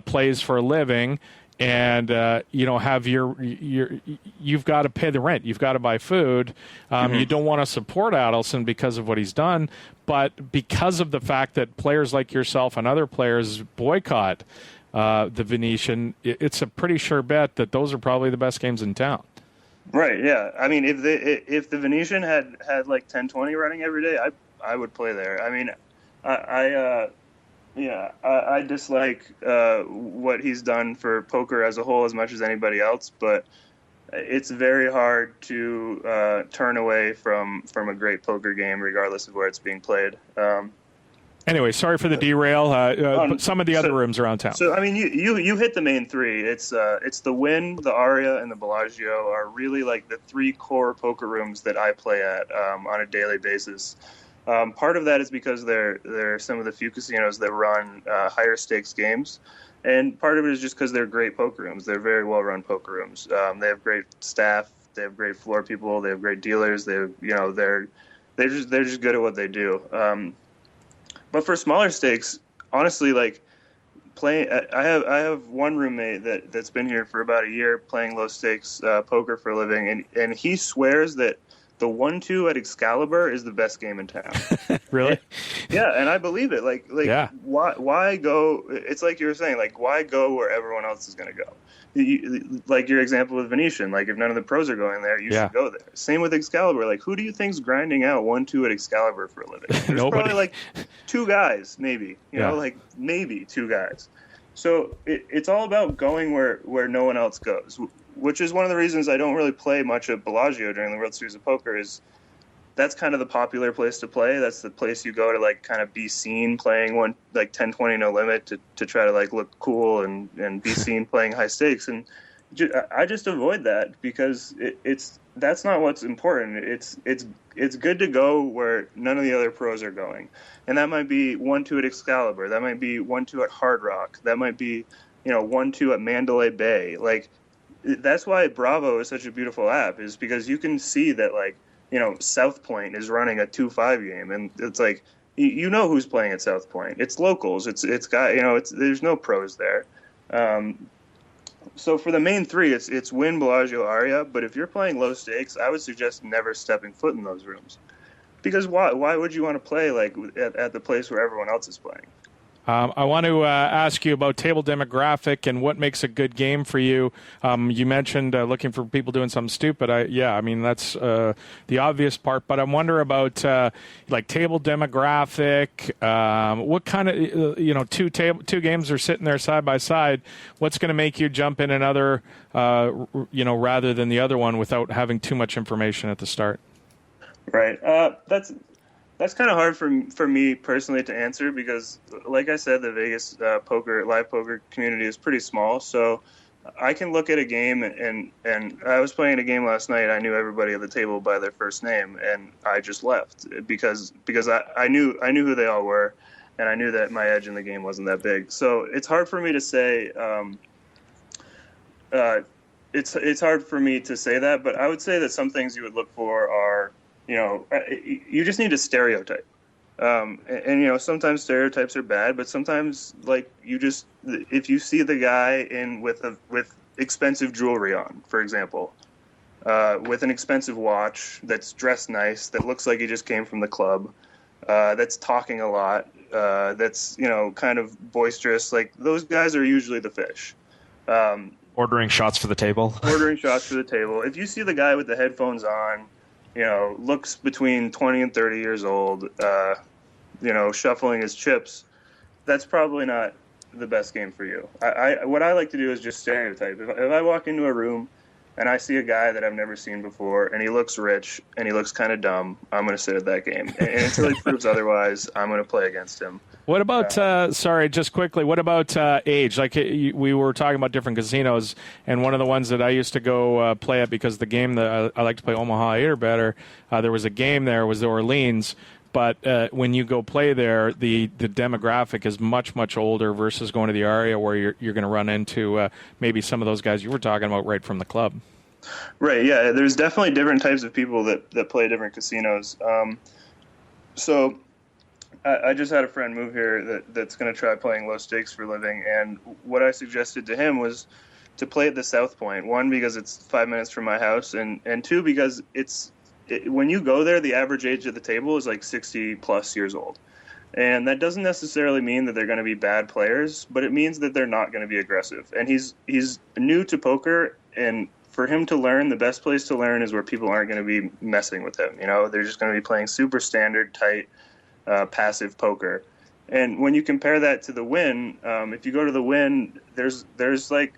plays for a living. And have you've got to pay the rent, you've got to buy food. You don't want to support Adelson because of what he's done, but because of the fact that players like yourself and other players boycott the Venetian, it's a pretty sure bet that those are probably the best games in town. Right? Yeah. I mean, if the Venetian had like 10-20 running every day, I would play there. I mean, I dislike what he's done for poker as a whole as much as anybody else, but it's very hard to turn away from a great poker game, regardless of where it's being played. Anyway, sorry for the derail. Some of the other rooms around town. So, I mean, you hit the main three. It's the Wynn, the Aria, and the Bellagio are really like the three core poker rooms that I play at on a daily basis. Part of that is because they're some of the few casinos that run higher stakes games, and part of it is just because they're great poker rooms. They're very well run poker rooms. They have great staff. They have great floor people. They have great dealers. They're just good at what they do. But for smaller stakes, honestly, like playing, I have one roommate that's been here for about a year playing low stakes poker for a living, and he swears that the 1-2 at Excalibur is the best game in town. Really? Yeah, and I believe it. Why go? It's like you were saying, like why go where everyone else is going to go? Like your example with Venetian, like if none of the pros are going there, you should go there. Same with Excalibur. Like who do you think's grinding out 1-2 at Excalibur for a living? There's probably like two guys, maybe. You know, like maybe two guys. So it's all about going where no one else goes, which is one of the reasons I don't really play much at Bellagio during the World Series of Poker. Is that's kind of the popular place to play. That's the place you go to like kind of be seen playing one like 10-20 no limit to try to like look cool and be seen playing high stakes. And I just avoid that because that's not what's important. It's good to go where none of the other pros are going, and that might be 1-2 at Excalibur. That might be 1-2 at Hard Rock. That might be 1-2 at Mandalay Bay. Like that's why Bravo is such a beautiful app, is because you can see that like. South Point is running a 2-5 game, and it's like who's playing at South Point. It's locals. It's there's no pros there. So for the main three, it's Wynn, Bellagio, Aria. But if you're playing low stakes, I would suggest never stepping foot in those rooms, because why would you want to play like at the place where everyone else is playing? I want to ask you about table demographic and what makes a good game for you. You mentioned looking for people doing something stupid. That's the obvious part. But I wonder about like table demographic. What kind of two games are sitting there side by side? What's going to make you jump in another rather than the other one without having too much information at the start? Right. That's kind of hard for me personally to answer because, like I said, the Vegas live poker community is pretty small. So I can look at a game and I was playing a game last night. I knew everybody at the table by their first name, and I just left because I knew who they all were, and I knew that my edge in the game wasn't that big. So it's hard for me to say. It's hard for me to say that, but I would say that some things you would look for are. You just need a stereotype. And sometimes stereotypes are bad, but sometimes like if you see the guy with expensive jewelry on, for example, with an expensive watch that's dressed nice, that looks like he just came from the club, that's talking a lot, that's, kind of boisterous, like those guys are usually the fish. Ordering shots for the table. If you see the guy with the headphones on, looks between 20 and 30 years old, shuffling his chips, that's probably not the best game for you. What I like to do is just stereotype. If I walk into a room and I see a guy that I've never seen before and he looks rich and he looks kind of dumb, I'm going to sit at that game. And until he proves otherwise, I'm going to play against him. What about, just quickly, what about age? Like we were talking about different casinos, and one of the ones that I used to go play at because the game that I like to play Omaha 8 or better, there was a game there, was the Orleans. But when you go play there, the demographic is much, much older versus going to the Aria where you're going to run into maybe some of those guys you were talking about right from the club. Right, yeah. There's definitely different types of people that play different casinos. So I just had a friend move here that's going to try playing low stakes for a living, and what I suggested to him was to play at the South Point. One, because it's 5 minutes from my house, and two, because when you go there, the average age of the table is like 60-plus years old. And that doesn't necessarily mean that they're going to be bad players, but it means that they're not going to be aggressive. And he's new to poker, and for him to learn, the best place to learn is where people aren't going to be messing with him. They're just going to be playing super standard, tight, passive poker. And when you compare that to the Wynn, if you go to the Wynn, there's like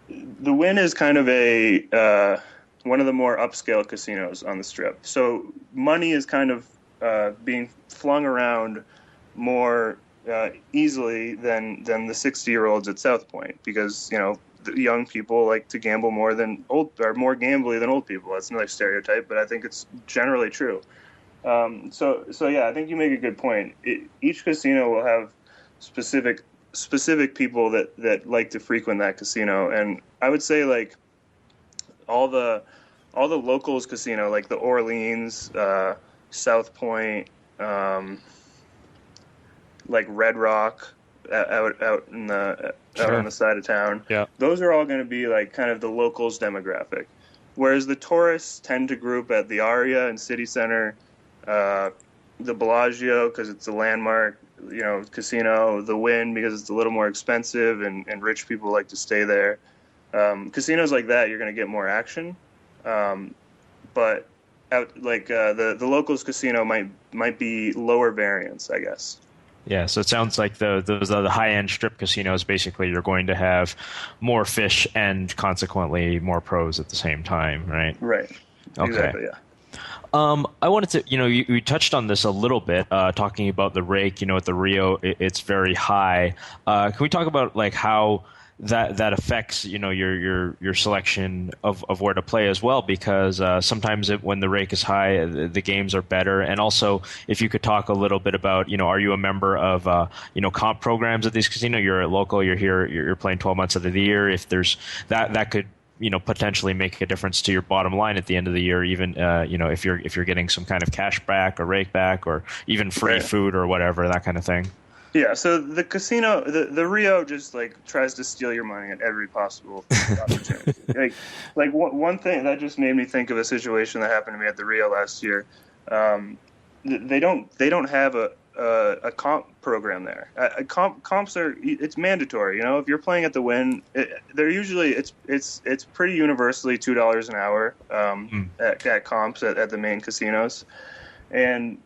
the Wynn is kind of a one of the more upscale casinos on the Strip. So money is kind of being flung around more easily than the 60-year-olds at South Point, because the young people like to gamble more gambly than old people. That's another stereotype, but I think it's generally true. So yeah, I think you make a good point. Each casino will have specific people that like to frequent that casino, and I would say like all the locals casino, like the Orleans, South Point, like Red Rock, out on the side of town. Yeah, those are all going to be like kind of the locals demographic, whereas the tourists tend to group at the Aria and City Center, the Bellagio because it's a landmark, casino, the Wynn because it's a little more expensive and rich people like to stay there. Casinos like that, you're going to get more action, but out like the locals casino might be lower variance, I guess. Yeah, so it sounds like the high-end strip casinos, basically you're going to have more fish and consequently more pros at the same time, right? Right. Okay. Exactly, yeah. I wanted to, you touched on this a little bit, talking about the rake, at the Rio, it's very high. Can we talk about like how that affects, your selection of where to play as well? Because sometimes when the rake is high, the games are better. And also, if you could talk a little bit about, are you a member of, comp programs at these casinos? You're a local, you're here, you're playing 12 months out of the year. If there's that could, potentially make a difference to your bottom line at the end of the year, even, if you're getting some kind of cash back or rake back or even free food or whatever, that kind of thing. Yeah, so the casino, the Rio just like tries to steal your money at every possible opportunity. like one thing that just made me think of a situation that happened to me at the Rio last year. They don't have a comp program there. Comps are, it's mandatory. If you're playing at the Wynn, they're usually it's pretty universally $2 an hour at comps at the main casinos, and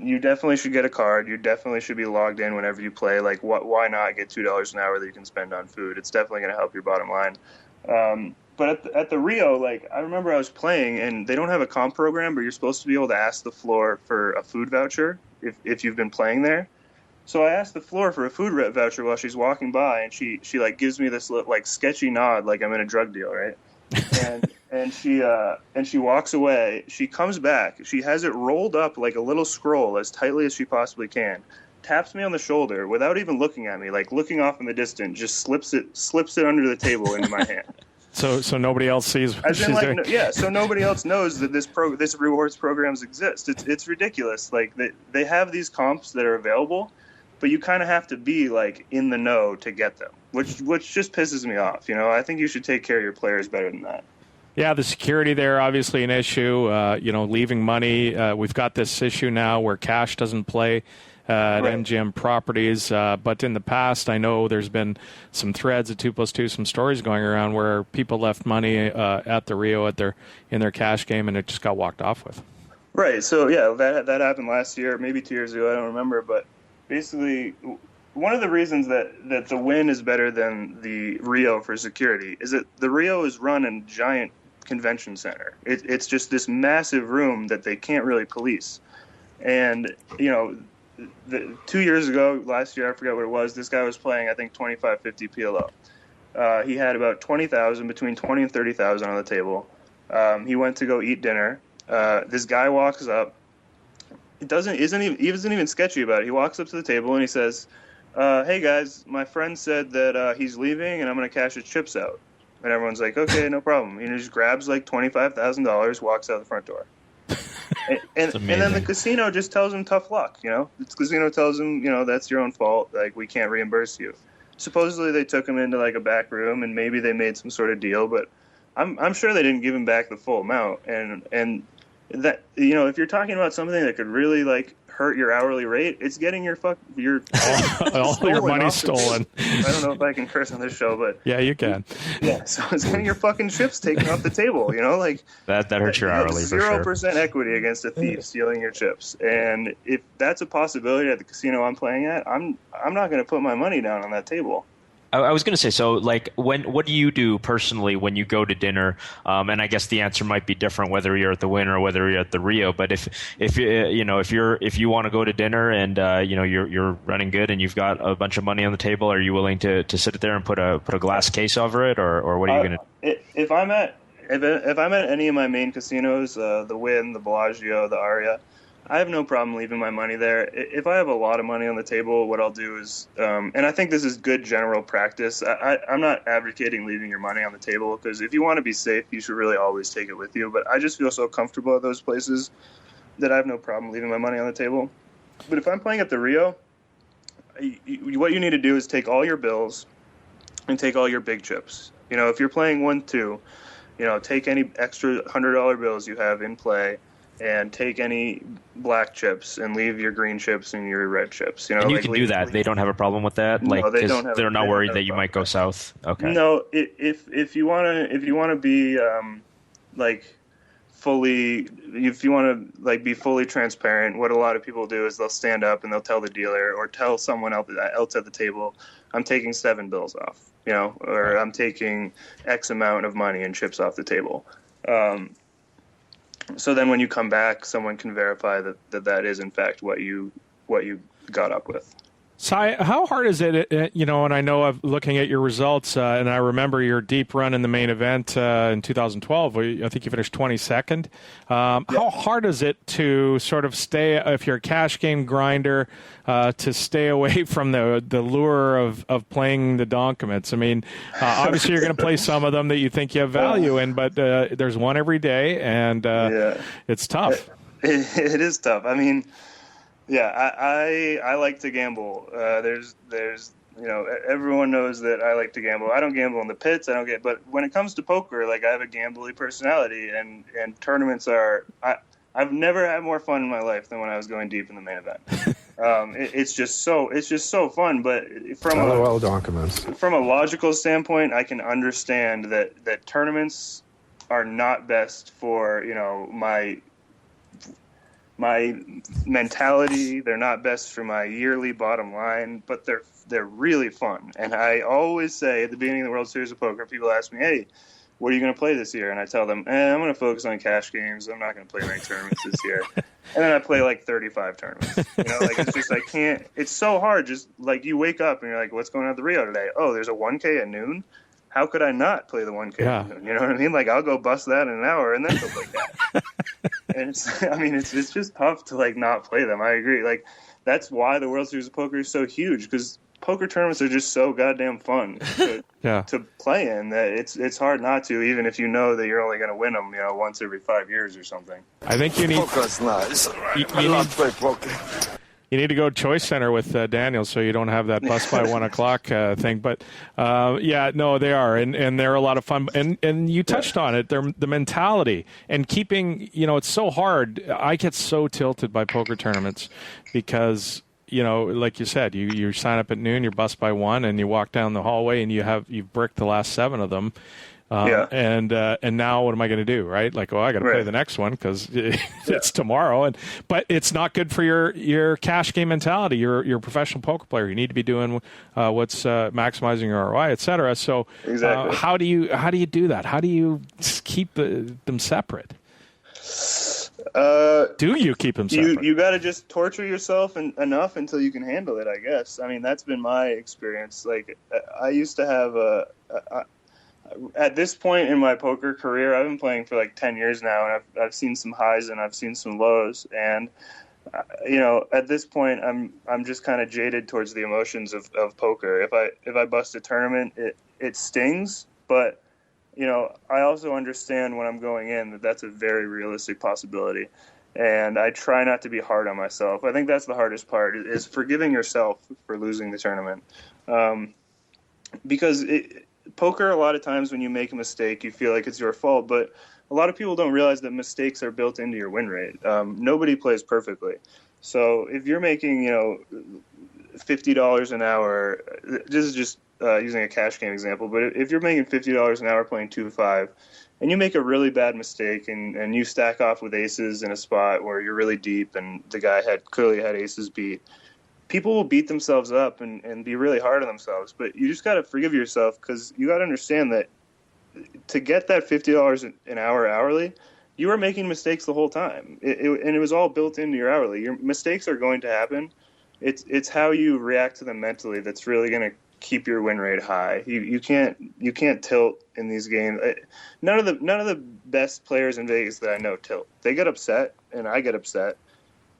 you definitely should get a card. You definitely should be logged in whenever you play. Like, why not get $2 an hour that you can spend on food? It's definitely going to help your bottom line. But at the Rio, like, I remember I was playing, and they don't have a comp program, but you're supposed to be able to ask the floor for a food voucher if you've been playing there. So I asked the floor for a food voucher while she's walking by, and she like gives me this like sketchy nod, like I'm in a drug deal, right? And she walks away. She comes back. She has it rolled up like a little scroll as tightly as she possibly can. Taps me on the shoulder without even looking at me, like looking off in the distance. Just slips it under the table into my hand. So nobody else sees what she's doing. So nobody else knows that this rewards programs exist. It's ridiculous. Like they have these comps that are available, but you kind of have to be like in the know to get them, which just pisses me off. I think you should take care of your players better than that. Yeah, the security there, obviously an issue. Leaving money. We've got this issue now where cash doesn't play at MGM properties. But in the past, I know there's been some threads at 2+2, some stories going around where people left money at the Rio in their cash game, and it just got walked off with. Right. So yeah, that happened last year, maybe 2 years ago. I don't remember, but basically, one of the reasons that the Wynn is better than the Rio for security is that the Rio is run in a giant convention center. It's just this massive room that they can't really police. And 2 years ago, last year, I forgot what it was, this guy was playing, I think, 25-50 PLO. He had about 20,000, between 20 and 30,000 on the table. He went to go eat dinner. This guy walks up. He isn't even sketchy about it. He walks up to the table and he says, "Hey guys, my friend said that he's leaving and I'm going to cash his chips out." And everyone's like, "Okay, no problem." He just grabs like $25,000, walks out the front door. And then the casino just tells him tough luck. The casino tells him, that's your own fault. Like, we can't reimburse you. Supposedly they took him into like a back room and maybe they made some sort of deal, but I'm sure they didn't give him back the full amount. And that, if you're talking about something that could really like hurt your hourly rate, it's getting your all your money stolen. I don't know if I can curse on this show, but yeah, you can. Yeah, so it's getting your fucking chips taken off the table. Like that hurts your hourly. 0% equity against a thief stealing your chips, and if that's a possibility at the casino I'm playing at, I'm not going to put my money down on that table. I was going to say, so like, what do you do personally when you go to dinner? And I guess the answer might be different whether you're at the Wynn or whether you're at the Rio. But if you want to go to dinner and you're running good and you've got a bunch of money on the table, are you willing to sit there and put a glass case over it, or what are you going to? If I'm at any of my main casinos, the Wynn, the Bellagio, the Aria, I have no problem leaving my money there. If I have a lot of money on the table, what I'll do is, and I think this is good general practice, I'm not advocating leaving your money on the table, because if you want to be safe, you should really always take it with you. But I just feel so comfortable at those places that I have no problem leaving my money on the table. But if I'm playing at the Rio, what you need to do is take all your bills and take all your big chips. If you're playing 1-2, take any extra $100 bills you have in play, and take any black chips and leave your green chips and your red chips. And you can do that. They don't have a problem with that. No, they don't have. They're not worried that you might go south. Okay. No, if you want to be fully, if you want to be fully transparent, what a lot of people do is they'll stand up and they'll tell the dealer or tell someone else at the table, I'm taking 7 bills off, or I'm taking X amount of money and chips off the table. So then when you come back, someone can verify that is in fact what you got up with. So how hard is it, and I know of looking at your results, and I remember your deep run in the main event in 2012, I think you finished 22nd. How hard is it to sort of stay, if you're a cash game grinder, to stay away from the lure of playing the donkaments? I mean, obviously you're going to play some of them that you think you have value in, but there's one every day, and it's tough. It is tough. I mean, yeah, I like to gamble. There's everyone knows that I like to gamble. I don't gamble in the pits. But when it comes to poker, I have a gambly personality, and tournaments are. I've never had more fun in my life than when I was going deep in the main event. It's just so fun. But from a logical standpoint, I can understand that tournaments are not best for my mentality. They're not best for my yearly bottom line, but they're really fun. And I always say at the beginning of the World Series of Poker, people ask me, hey, what are you going to play this year? And I tell them, I'm going to focus on cash games. I'm not going to play many tournaments this year. And then I play 35 tournaments. It's just, I can't, it's so hard. Just you wake up and you're like, what's going on at the Rio today? Oh, there's a 1K at noon. How could I not play the 1K at noon? You know what I mean? I'll go bust that in an hour and then go play that. And it's just tough to not play them. I agree. That's why the World Series of Poker is so huge, because poker tournaments are just so goddamn fun to play in that it's hard not to, even if you know that you're only going to win them, once every 5 years or something. I think you need. Poker's nice. I love to play poker. You need to go Choice Center with Daniel so you don't have that bus by 1 o'clock thing. But, they are. And they're a lot of fun. And you touched on it. They're the mentality. And keeping, it's so hard. I get so tilted by poker tournaments because, like you said, you sign up at noon, you're bus by 1, and you walk down the hallway and you've bricked the last 7 of them. And now what am I going to do, right? I got to play the next one because it's tomorrow. But it's not good for your cash game mentality. You're a professional poker player. You need to be doing what's maximizing your ROI, et cetera. So exactly. How do you do that? How do you keep them separate? Do you keep them separate? You got to just torture yourself enough until you can handle it, I guess. I mean, that's been my experience. I used to have at this point in my poker career, I've been playing for 10 years now, and I've seen some highs and I've seen some lows. And at this point, I'm just kind of jaded towards the emotions of poker. If I bust a tournament, it stings, but I also understand when I'm going in that that's a very realistic possibility. And I try not to be hard on myself. I think that's the hardest part, is forgiving yourself for losing the tournament. Because poker, a lot of times when you make a mistake, you feel like it's your fault, but a lot of people don't realize that mistakes are built into your win rate. Nobody plays perfectly. So if you're making, $50 an hour, this is just using a cash game example, but if you're making $50 an hour playing 2-5, and you make a really bad mistake and you stack off with aces in a spot where you're really deep and the guy clearly had aces beat, people will beat themselves up and be really hard on themselves, but you just got to forgive yourself, because you got to understand that to get that $50 an hour hourly, you were making mistakes the whole time. And it was all built into your hourly. Your mistakes are going to happen. It's how you react to them mentally that's really going to keep your win rate high. You can't tilt in these games. None of the best players in Vegas that I know tilt. They get upset, and I get upset,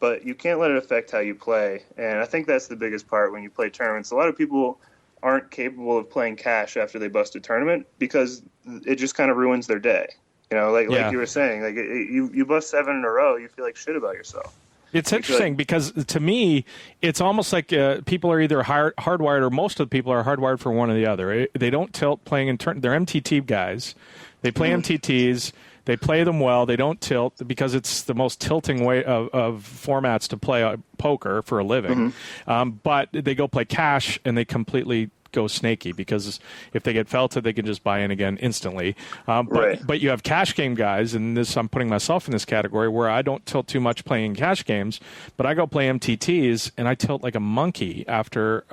but you can't let it affect how you play. And I think that's the biggest part when you play tournaments. A lot of people aren't capable of playing cash after they bust a tournament because it just kind of ruins their day. You know, like you were saying, like you bust 7 in a row, you feel like shit about yourself. It's interesting because to me, it's almost like people are either hardwired, or most of the people are hardwired for one or the other. They don't tilt playing in they're MTT guys. They play MTTs. They play them well. They don't tilt because it's the most tilting way of formats to play poker for a living. But they go play cash and they completely go snaky, because if they get felted, they can just buy in again instantly. But you have cash game guys, and this, I'm putting myself in this category, where I don't tilt too much playing cash games, but I go play MTTs and I tilt like a monkey after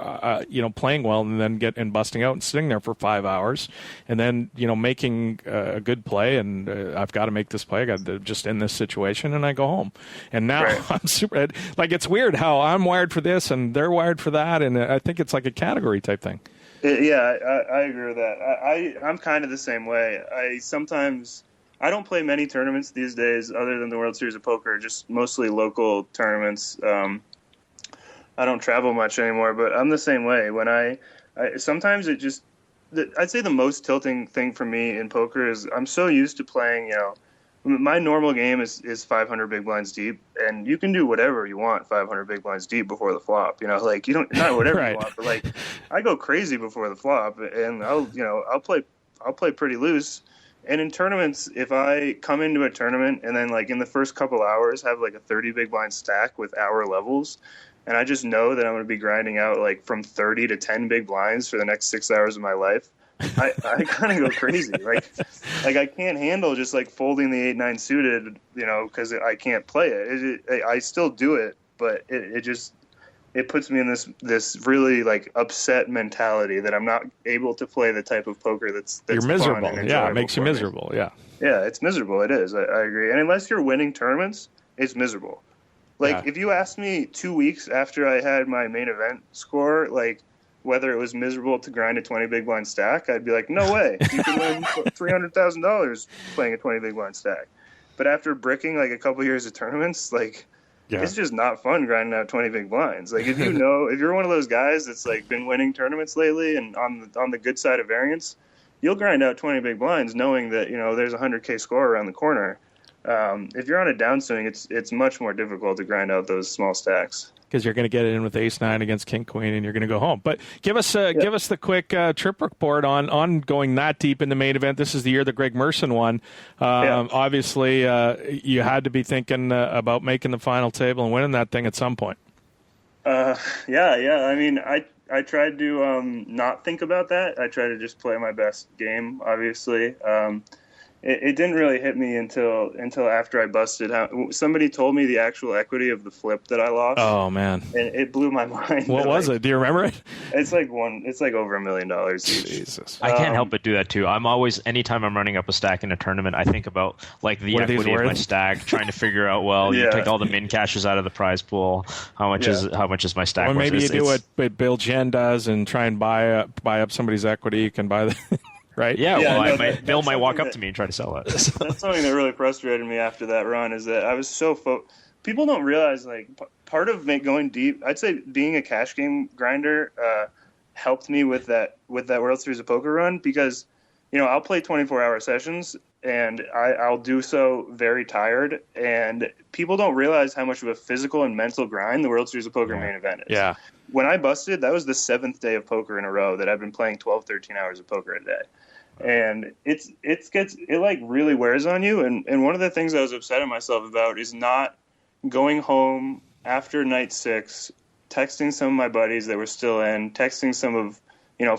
playing well, and then busting out and sitting there for 5 hours, and then making a good play, and I've got to make this play. I got to just end this situation, and I go home. And now I'm super like, it's weird how I'm wired for this and they're wired for that, and I think it's like a category type thing. Yeah, I agree with that. I'm kind of the same way. I don't play many tournaments these days other than the World Series of Poker, just mostly local tournaments. I don't travel much anymore, but I'm the same way. When I sometimes it just, I'd say the most tilting thing for me in poker is I'm so used to playing, my normal game is 500 big blinds deep, and you can do whatever you want 500 big blinds deep before the flop. Like you don't, not whatever you want, but like I go crazy before the flop, and I'll play pretty loose. And in tournaments, if I come into a tournament and then like in the first couple hours have like a 30 big blind stack with hour levels, and I just know that I'm going to be grinding out like from 30 to 10 big blinds for the next 6 hours of my life, I kind of go crazy. Like I can't handle just like folding the 8-9 suited, because I can't play it. I still do it, but it puts me in this really like upset mentality that I'm not able to play the type of poker that's you're miserable. Yeah, it makes you miserable. Yeah, it's miserable. It is. I agree. And unless you're winning tournaments, it's miserable. Like if you asked me 2 weeks after I had my main event score, like whether it was miserable to grind a 20 big blind stack, I'd be like, no way. You can win $300,000 playing a 20 big blind stack. But after bricking like a couple years of tournaments, like it's just not fun grinding out 20 big blinds. Like if you're one of those guys that's like been winning tournaments lately and on the good side of variance, you'll grind out 20 big blinds knowing that, there's a 100K score around the corner. If you're on a downswing, it's much more difficult to grind out those small stacks. Because you're going to get it in with ace-9 against king-queen, and you're going to go home. But give us the quick trip report on going that deep in the main event. This is the year that Greg Merson won. Obviously, you had to be thinking about making the final table and winning that thing at some point. Yeah. I mean, I tried to not think about that. I tried to just play my best game, obviously. It didn't really hit me until after I busted. Somebody told me the actual equity of the flip that I lost. Oh man! And it blew my mind. What was it? Do you remember it? It's like over $1 million each. Jesus! I can't help but do that too. I'm always, anytime I'm running up a stack in a tournament, I think about like the equity of my stack, trying to figure out. Well, you take all the min cashes out of the prize pool. How much is my stack? Or maybe you do what Bill Jen does and try and buy up somebody's equity. You can buy the. Right? Yeah, Bill might walk up to me and try to sell it. That's something that really frustrated me after that run, is that I was so people don't realize, like, part of going deep, I'd say being a cash game grinder helped me with that World Series of Poker run, because, I'll play 24-hour sessions, and I'll do so very tired, and people don't realize how much of a physical and mental grind the World Series of Poker main event is. Yeah. When I busted, that was the 7th day of poker in a row that I've been playing 12, 13 hours of poker a day. And it like really wears on you. And one of the things I was upset at myself about is not going home after night 6, texting some of my buddies that were still in, texting some of,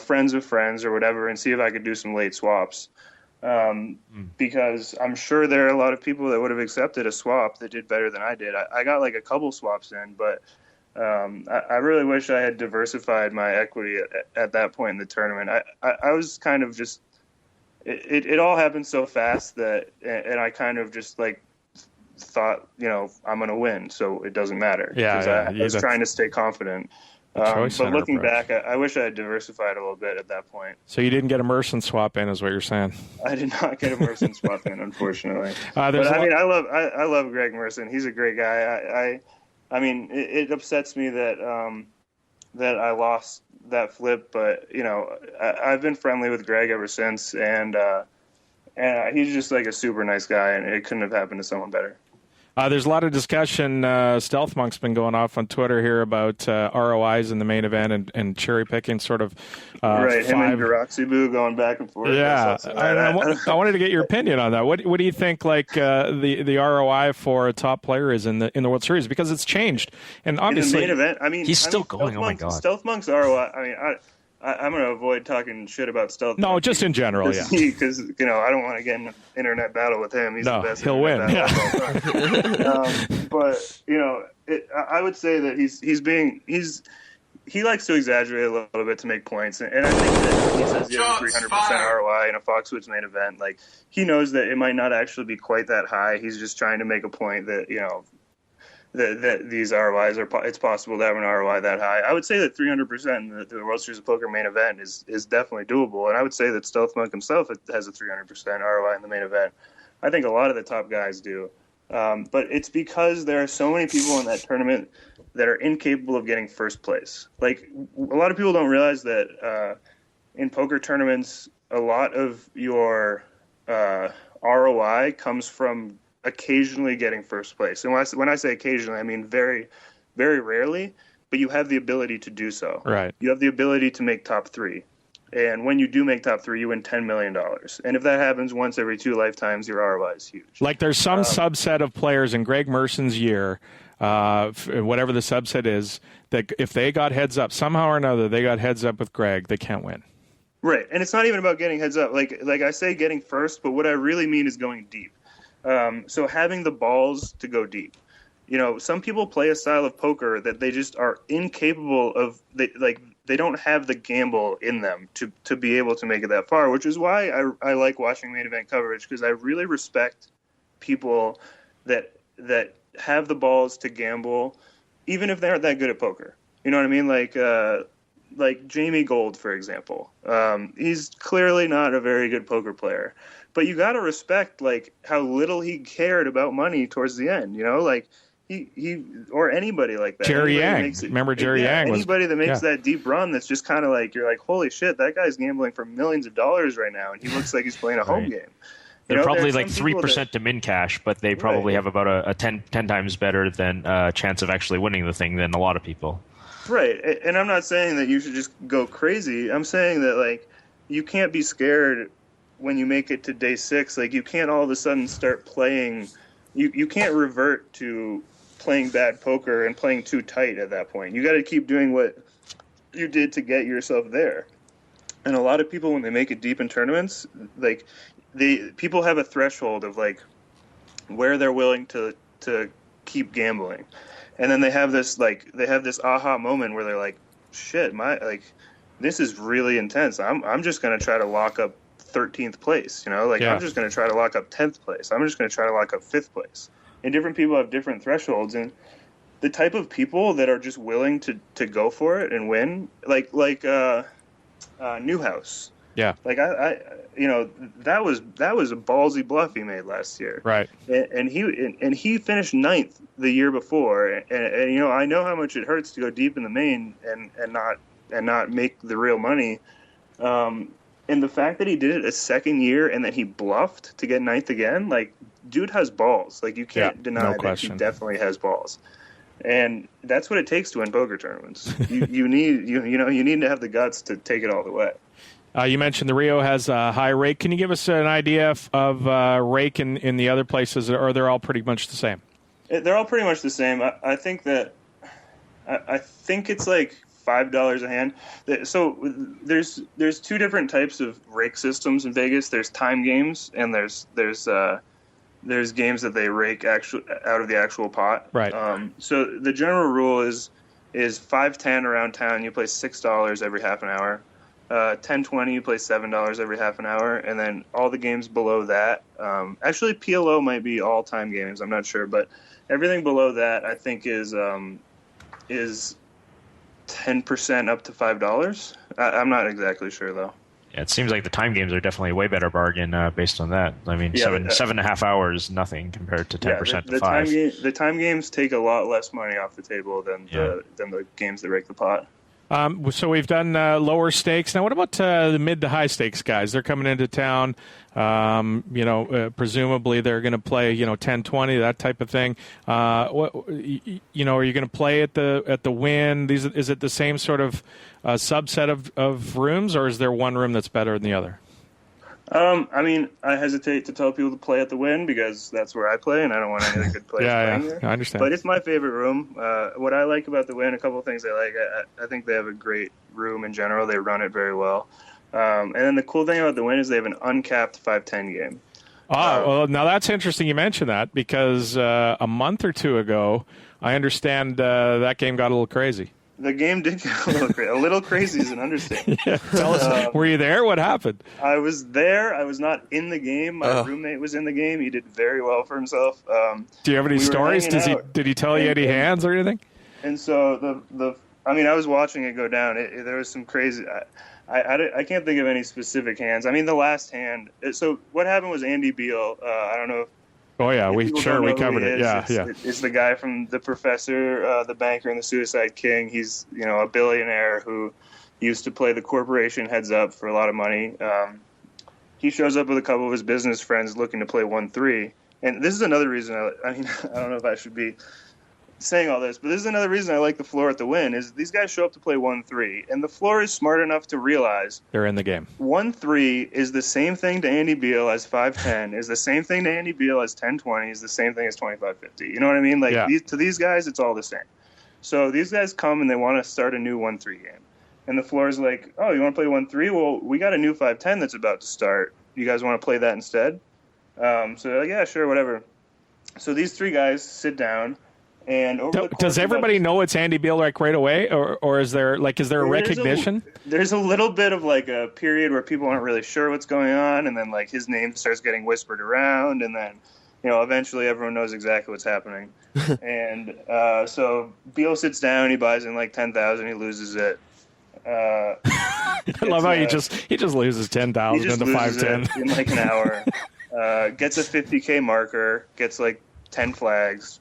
friends of friends or whatever, and see if I could do some late swaps. Because I'm sure there are a lot of people that would have accepted a swap that did better than I did. I got like a couple swaps in, but I really wish I had diversified my equity at that point in the tournament. I was kind of just it all happened so fast and I kind of just like thought, I'm going to win, so it doesn't matter. I was trying to stay confident. But looking back, I wish I had diversified a little bit at that point. So you didn't get a Merson swap in, is what you're saying? I did not get a Merson swap in, unfortunately. I love Greg Merson. He's a great guy. I mean, it upsets me that that I lost that flip, but I've been friendly with Greg ever since, and he's just like a super nice guy, and it couldn't have happened to someone better. There's a lot of discussion. Stealth Monk's been going off on Twitter here about ROIs in the main event and cherry picking sort of. Right, him and Garoxibu going back and forth. Yeah, I wanted to get your opinion on that. What do you think? Like the ROI for a top player is in the World Series, because it's changed, and obviously in the main event. I mean, he's still going. Oh my God, Stealth Monk's ROI. I mean, I'm going to avoid talking shit about Stealth. No, just in general, yeah. Because I don't want to get in an internet battle with him. He's the best. He'll win. Yeah. But I would say that he likes to exaggerate a little bit to make points, and I think that he says he has a 300% ROI in a Foxwoods main event. Like, he knows that it might not actually be quite that high. He's just trying to make a point that that these ROIs it's possible to have an ROI that high. I would say that 300% in the World Series of Poker main event is definitely doable, and I would say that Stealth Monk himself has a 300% ROI in the main event. I think a lot of the top guys do, but it's because there are so many people in that tournament that are incapable of getting first place. Like, a lot of people don't realize that in poker tournaments, a lot of your ROI comes from occasionally getting first place. And when I say occasionally, I mean very, very rarely, but you have the ability to do so. Right. You have the ability to make top 3. And when you do make top 3, you win $10 million. And if that happens once every 2 lifetimes, your ROI is huge. Like, there's some subset of players in Greg Merson's year, whatever the subset is, that if they got heads up, somehow or another, they got heads up with Greg, they can't win. Right. And it's not even about getting heads up. Like I say getting first, but what I really mean is going deep. So having the balls to go deep. Some people play a style of poker that they just are incapable of. They don't have the gamble in them to be able to make it that far, which is why I like watching main event coverage, because I really respect people that have the balls to gamble, even if they aren't that good at poker. You know what I mean? Like Jamie Gold, for example. He's clearly not a very good poker player. But you got to respect how little he cared about money towards the end. He or anybody like that. Jerry Yang. Remember Jerry Yang? Anybody that makes that deep run, that's just kind of you're like, holy shit, that guy's gambling for millions of dollars right now, and he looks like he's playing a home game. They're probably like 3% to min cash, but they probably have about a 10 times better than chance of actually winning the thing than a lot of people. Right, and I'm not saying that you should just go crazy. I'm saying that you can't be scared when you make it to day 6. You can't all of a sudden start playing. You can't revert to playing bad poker and playing too tight at that point. You got to keep doing what you did to get yourself there. And a lot of people, when they make it deep in tournaments, people have a threshold of where they're willing to keep gambling, and then they have this aha moment where they're like, shit, this is really intense. I'm just going to try to lock up 13th place, I'm just going to try to lock up 10th place. I'm just going to try to lock up 5th place. And different people have different thresholds, and the type of people that are just willing to go for it and win, Newhouse. Yeah. That was a ballsy bluff he made last year. Right. And he finished 9th the year before, and I know how much it hurts to go deep in the main and not make the real money. And the fact that he did it a second year and that he bluffed to get 9th again, dude has balls. You can't deny that he definitely has balls. And that's what it takes to win poker tournaments. You need to have the guts to take it all the way. You mentioned the Rio has a high rake. Can you give us an idea of rake in the other places, or they're all pretty much the same? They're all pretty much the same. I think it's $5 a hand. So there's 2 different types of rake systems in Vegas. There's time games, and there's games that they rake out of the actual pot. Right. So the general rule is is 5-10 around town. You play $6 every half an hour. 10-20, you play $7 every half an hour, and then all the games below that. Actually, PLO might be all-time games. I'm not sure, but everything below that I think is 10% up to $5. I'm not exactly sure though. Yeah, it seems like the time games are definitely a way better bargain based on that. I mean, 7.5 hours, nothing compared to 10% to 5. The time games take a lot less money off the table than the games that break the pot. So we've done lower stakes. Now, what about the mid to high stakes guys? They're coming into town. Presumably they're going to play, 10-20, that type of thing. Are you going to play at the Wynn? Is it the same sort of subset of rooms, or is there one room that's better than the other? I hesitate to tell people to play at the Wynn because that's where I play, and I don't want any other good players playing there. I understand. But it's my favorite room. What I like about the Wynn, a couple of things I like. I think they have a great room in general. They run it very well. And then the cool thing about the Wynn is they have an uncapped 5-10 game. Well, now that's interesting you mentioned that because a month or two ago, I understand that game got a little crazy. The game did get a little crazy. A little crazy is an understatement. Tell us, were you there? What happened? I was there. I was not in the game. My roommate was in the game. He did very well for himself. Do you have any stories? Did he tell you any hands or anything? And so I was watching it go down. There was some crazy. I can't think of any specific hands. I mean, the last hand. So what happened was Andy Beal. I don't know if. Oh yeah, we covered it. It's the guy from The Professor, the banker, and the Suicide King. He's a billionaire who used to play the corporation heads up for a lot of money. He shows up with a couple of his business friends looking to play 1-3, and this is another reason. I don't know if I should be saying all this, but this is another reason I like the floor at the Wynn is these guys show up to play 1-3, and the floor is smart enough to realize they're in the game. 1-3 is the same thing to Andy Beal as 5-10, is the same thing to Andy Beal as 10-20, is the same thing as 25-50. You know what I mean? To these guys, it's all the same. So these guys come and they want to start a new 1-3 game. And the floor is like, oh, you want to play 1-3? Well, we got a new 5-10 that's about to start. You guys want to play that instead? So they're like, yeah, sure, whatever. So these three guys sit down. And does everybody know it's Andy Beal right away, or is there a recognition? There's a little bit of a period where people aren't really sure what's going on, and then his name starts getting whispered around, and then eventually everyone knows exactly what's happening. And so Beal sits down, he buys in 10,000, he loses it. I love how he just loses 10,000 in the 5-10 in an hour. Gets a 50K marker, gets 10 flags.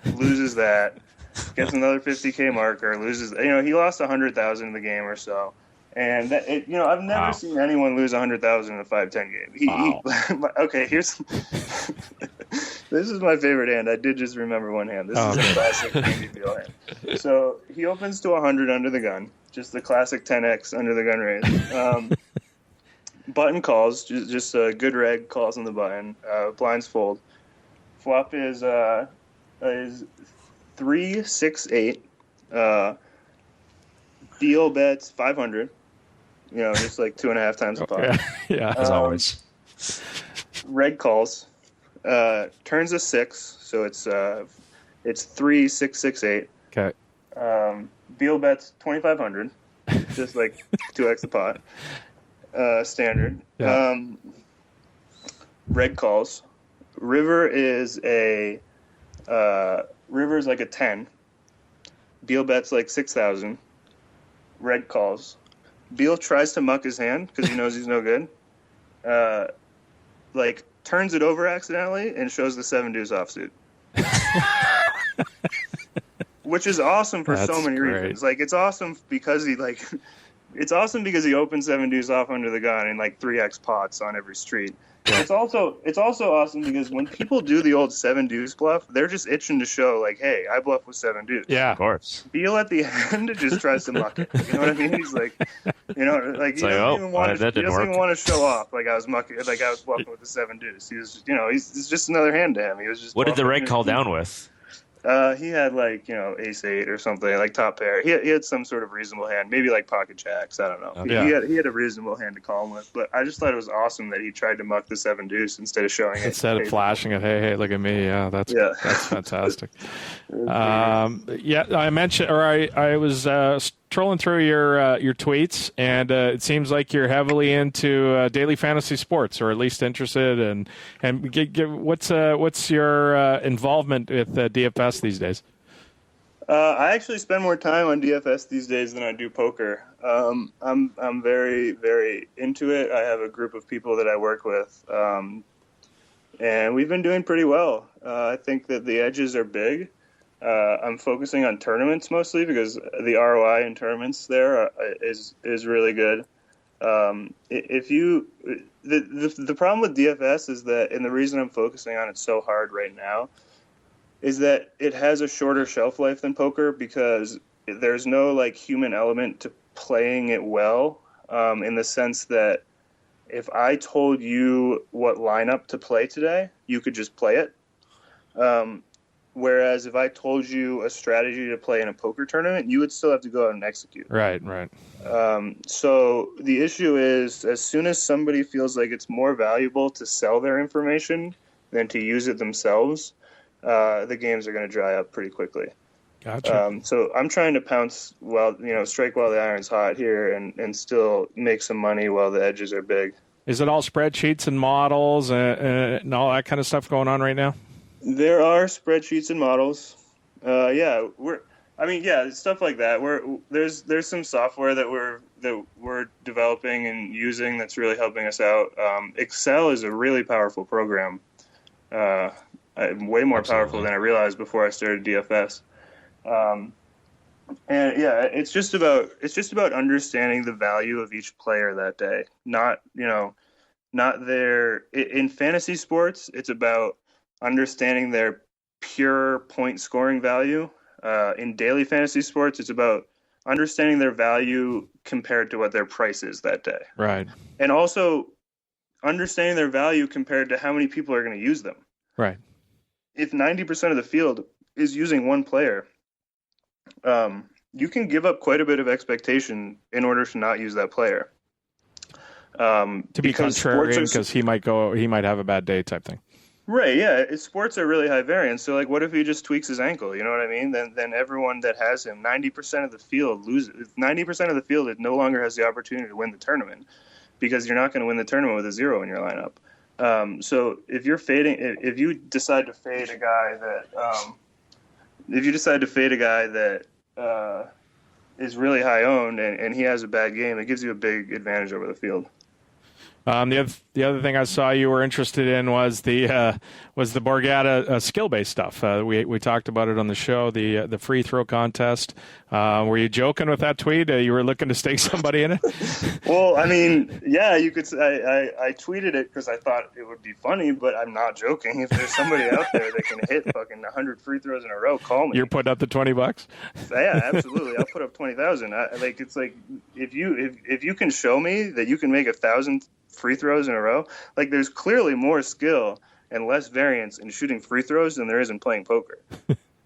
Loses that, gets another 50K marker, loses. He lost 100,000 in the game or so, and I've never seen anyone lose 100,000 in a 5-10 game. Okay, here's this is my favorite hand. I did just remember one hand. This is a classic Andy Beal hand. So he opens to 100 under the gun, just the classic 10x under the gun raise. Button calls, just a good reg calls on the button. Blinds fold. Flop is 3-6-8. Beal bets 500. Just 2.5 times the pot. Yeah, as always. Red calls. Turns a 6, so it's 3-6-6-8. Okay. Beal bets 2,500, just 2x the pot. Standard. Yeah. Red calls. River is a 10. Beal bets 6,000. Red calls. Beal tries to muck his hand because he knows he's no good. Turns it over accidentally and shows the 7 deuce offsuit. Which is awesome for so many reasons. It's awesome because he opens 7 deuce off under the gun in 3x pots on every street. Yeah. It's also awesome because when people do the old 7 deuce bluff, they're just itching to show hey, I bluff with 7 deuce. Yeah, of course. Beal at the end just tries to muck it. You know what I mean? He's he doesn't even want to show off I was mucking, I was bluffing with the 7 deuce. He was, it's just another hand to him. He was just. What did the reg call down with? He had ace 8 or something, like top pair. He had some sort of reasonable hand, maybe like pocket jacks. I don't know. Okay. He had a reasonable hand to call him with, but I just thought it was awesome that he tried to muck the 7 deuce instead of showing it. Instead of flashing it, hey, look at me. Yeah, that's fantastic. I mentioned, or I was trolling through your tweets, and it seems like you're heavily into daily fantasy sports, or at least interested. And what's your involvement with DFS these days? I actually spend more time on DFS these days than I do poker. I'm very, very into it. I have a group of people that I work with, and we've been doing pretty well. I think that the edges are big. I'm focusing on tournaments mostly because the ROI in tournaments there is really good. The problem with DFS is that, and the reason I'm focusing on it so hard right now, is that it has a shorter shelf life than poker because there's no human element to playing it well, in the sense that if I told you what lineup to play today, you could just play it. Whereas if I told you a strategy to play in a poker tournament, you would still have to go out and execute. Right. So the issue is, as soon as somebody feels like it's more valuable to sell their information than to use it themselves, the games are going to dry up pretty quickly. Gotcha. So I'm trying to pounce strike while the iron's hot here and still make some money while the edges are big. Is it all spreadsheets and models and all that kind of stuff going on right now? There are spreadsheets and models. Stuff like that. There's some software that we're developing and using that's really helping us out. Excel is a really powerful program. Way more powerful than I realized before I started DFS. It's just about understanding the value of each player that day. In fantasy sports, it's about understanding their pure point scoring value. In daily fantasy sports, it's about understanding their value compared to what their price is that day. Right. And also understanding their value compared to how many people are going to use them. Right. If 90% of the field is using one player, you can give up quite a bit of expectation in order to not use that player. To be contrarian, because he might have a bad day type thing. Right, yeah. Sports are really high variance. So, what if he just tweaks his ankle? You know what I mean? Then everyone that has him, 90% of the field loses. 90% of the field, it no longer has the opportunity to win the tournament because you're not going to win the tournament with a 0 in your lineup. So if you decide to fade a guy that, is really high owned and he has a bad game, it gives you a big advantage over the field. The other thing I saw you were interested in was the Borgata skill-based stuff. We talked about it on the show, the free throw contest. Were you joking with that tweet? You were looking to stake somebody in it? Well, I mean, yeah, you could. I tweeted it because I thought it would be funny, but I'm not joking. If there's somebody out there that can hit fucking 100 free throws in a row, call me. You're putting up the $20? Yeah, absolutely. I'll put up 20,000. It's like if you can show me that you can make 1,000 free throws in a row, there's clearly more skill and less variance in shooting free throws than there is in playing poker.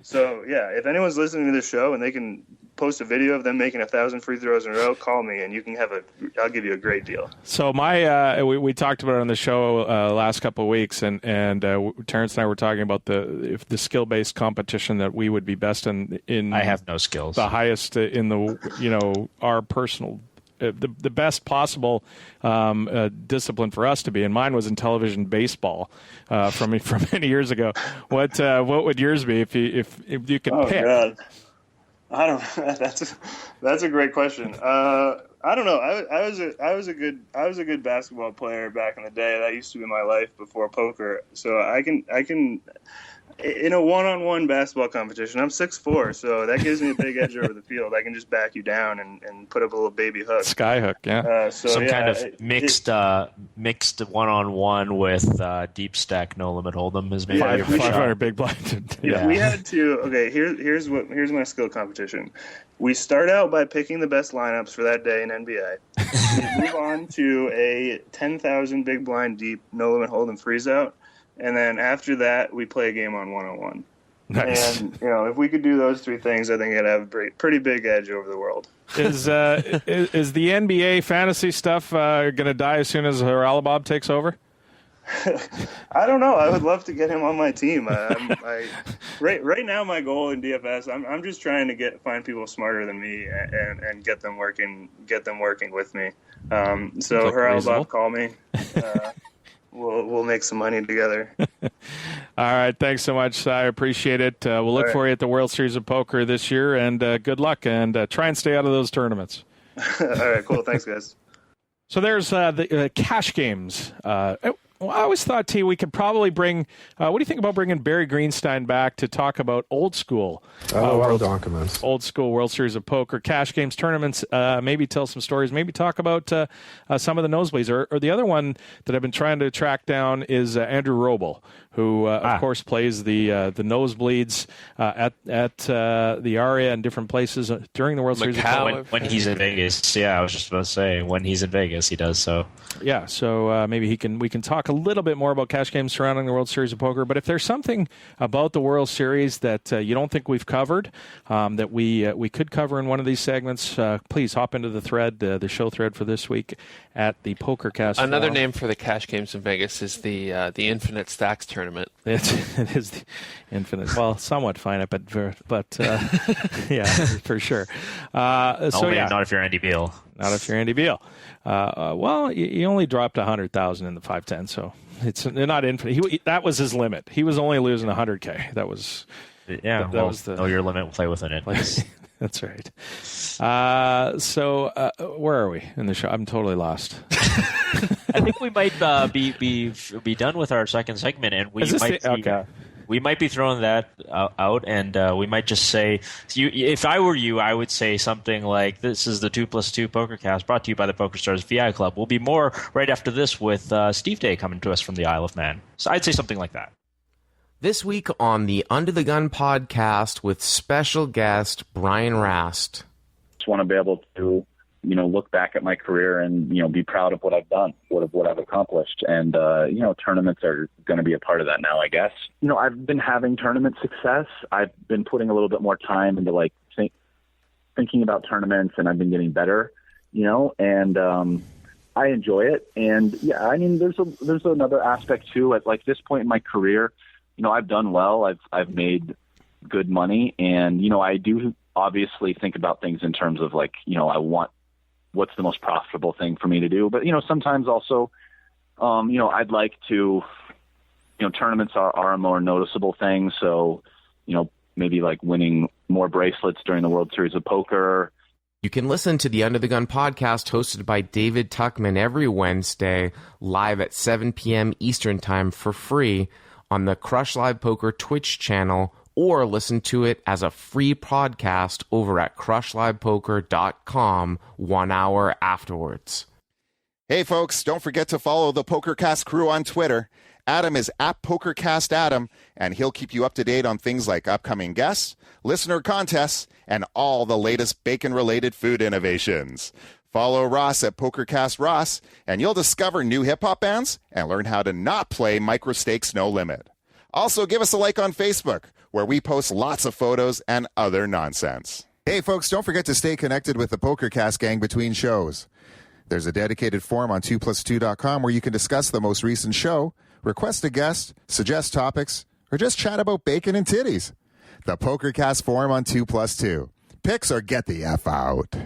So yeah, if anyone's listening to this show and they can post a video of them making 1,000 free throws in a row, call me and I'll give you a great deal. So we talked about it on the show last couple of weeks, and Terrence and I were talking about the skill-based competition that we would be best in. I have no skills. The highest in the our personal. The best possible discipline for us to be, and mine was in television baseball from many years ago. What would yours be if you could pick? God. I don't. That's a great question. I don't know. I was a good basketball player back in the day. That used to be my life before poker. So I can in a one-on-one basketball competition, I'm 6'4", so that gives me a big edge over the field. I can just back you down and put up a little baby hook. Sky hook, yeah. Kind of mixed one-on-one with deep stack no limit hold'em is maybe 500 big blind. Yeah. We had to. Okay, here's my skill competition. We start out by picking the best lineups for that day in NBA. We move on to a 10,000 big blind deep no limit hold'em freeze out. And then after that, we play a game on one-on-one. Nice. And, if we could do those three things, I think I'd have a pretty big edge over the world. Is the NBA fantasy stuff going to die as soon as Haralabob takes over? I don't know. I would love to get him on my team. Right now, my goal in DFS, I'm just trying to find people smarter than me and get them working with me. So Haralabob, call me. We'll make some money together. All right. Thanks so much. I appreciate it. We'll look for you at the World Series of Poker this year, and good luck, and try and stay out of those tournaments. All right. Cool. Thanks, guys. So there's the cash games. I always thought, T, we could probably bring. What do you think about bringing Barry Greenstein back to talk about old school? Old school World Series of Poker, cash games, tournaments. Maybe tell some stories. Maybe talk about some of the nosebleeds. Or the other one that I've been trying to track down is Andrew Roble, who of course plays the nosebleeds at the Aria and different places during the World Series of Poker. When he's in Vegas. Yeah, I was just about to say when he's in Vegas, he does so. Yeah, so maybe we can talk a little bit more about cash games surrounding the World Series of Poker. But if there's something about the World Series that you don't think we've covered, that we could cover in one of these segments, please hop into the thread, the show thread for this week at the Pokercast. Another name for the cash games in Vegas is the Infinite Stacks tournament. It is the Infinite. Well, somewhat finite, but yeah, for sure. Not if you're Andy Beal. Not if you're Andy Beal. Well, you only dropped 100,000 in the 510, so it's not infinite. That was his limit. He was only losing 100K. That was know your limit. Play within it. That's right. So where are we in the show? I'm totally lost. I think we might be done with our second segment, and we might be throwing that out, and we might just say, if I were you, I would say something like, this is the 2+2 Pokercast brought to you by the Pokerstars VI Club. We'll be more right after this with Steve Day coming to us from the Isle of Man. So I'd say something like that. This week on the Under the Gun podcast with special guest Brian Rast. Just want to be able to, look back at my career and, be proud of what I've done, what I've accomplished. And, tournaments are going to be a part of that now, I guess. I've been having tournament success. I've been putting a little bit more time into thinking about tournaments, and I've been getting better, and I enjoy it. And yeah, I mean, there's another aspect too. At this point in my career, I've done well. I've made good money, and I do obviously think about things in terms of I want what's the most profitable thing for me to do. But sometimes also, I'd like to, tournaments are a more noticeable thing. So, maybe winning more bracelets during the World Series of Poker. You can listen to the Under the Gun podcast hosted by David Tuckman every Wednesday live at 7 p.m. Eastern Time for free on the Crush Live Poker Twitch channel, or listen to it as a free podcast over at crushlivepoker.com 1 hour afterwards. Hey folks, don't forget to follow the Pokercast crew on Twitter. Adam is at PokercastAdam, and he'll keep you up to date on things like upcoming guests, listener contests, and all the latest bacon-related food innovations. Follow Ross at PokerCast Ross, and you'll discover new hip-hop bands and learn how to not play Micro Stakes No Limit. Also, give us a like on Facebook, where we post lots of photos and other nonsense. Hey, folks, don't forget to stay connected with the Pokercast gang between shows. There's a dedicated forum on 2plus2.com where you can discuss the most recent show, request a guest, suggest topics, or just chat about bacon and titties. The Pokercast forum on 2+2. Picks or get the F out.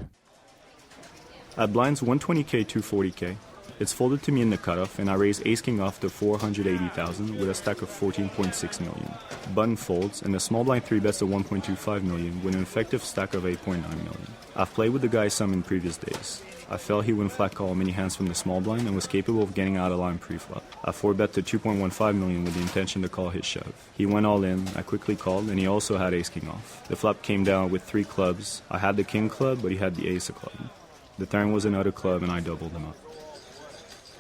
At blinds 120K, 240K, it's folded to me in the cutoff, and I raise ace-king off to 480,000 with a stack of 14.6 million. Button folds, and the small blind 3-bets to 1.25 million with an effective stack of 8.9 million. I've played with the guy some in previous days. I felt he wouldn't flat call many hands from the small blind and was capable of getting out of line pre-flop. I 4-bet to 2.15 million with the intention to call his shove. He went all in, I quickly called, and he also had ace-king off. The flop came down with 3 clubs. I had the king club, but he had the ace of club. The turn was another club, and I doubled him up.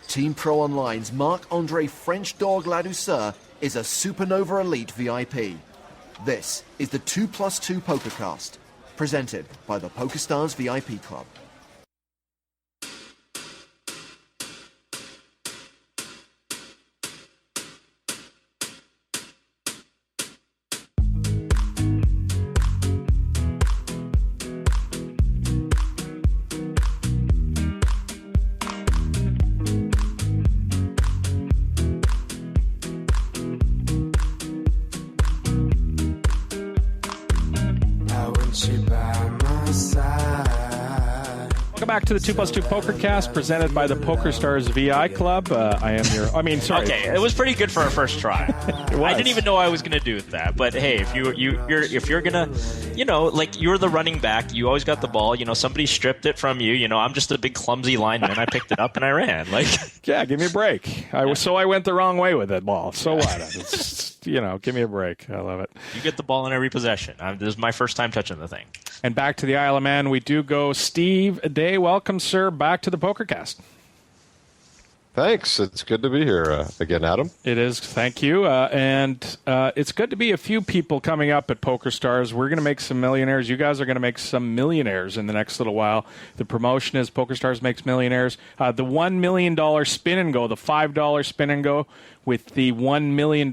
Team Pro Online's Marc-Andre French Dog Ladouceur is a Supernova Elite VIP. This is the 2+2 Pokercast, presented by the Pokerstars VIP Club. want you by my side. Welcome back to the 2+2 Pokercast, presented by the Pokerstars VI Club. I am your... Okay, it was pretty good for our first try. I didn't even know I was going to do that. But hey, if you're going to, like you're the running back, you always got the ball. Somebody stripped it from you. I'm just a big clumsy lineman. I picked it up and I ran. Yeah, give me a break. I went the wrong way with that ball. So what? Give me a break. I love it. You get the ball in every possession. This is my first time touching the thing. And back to the Isle of Man, we do go. Steve Day, welcome, sir, back to the Pokercast. Thanks. It's good to be here again, Adam. It is. Thank you. And it's good to be a few people coming up at Pokerstars. We're going to make some millionaires. You guys are going to make some millionaires in the next little while. The promotion is Pokerstars Makes Millionaires. The $1 million spin and go, the $5 spin and go with the $1 million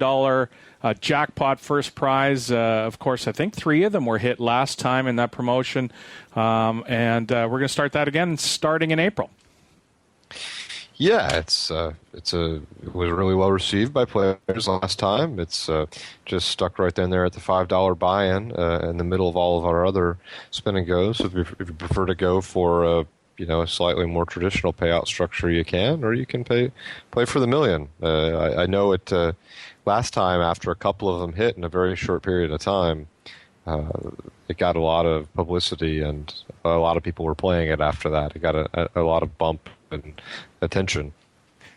jackpot first prize. Of course, I think 3 of them were hit last time in that promotion. And we're going to start that again starting in April. Yeah, it was really well received by players last time. It's just stuck right then there at the $5 buy-in in the middle of all of our other spin and goes. So if you prefer to go for a slightly more traditional payout structure, you can, or you can play for the million. I know it last time after a couple of them hit in a very short period of time. It got a lot of publicity and a lot of people were playing it after that. It got a lot of bump and attention.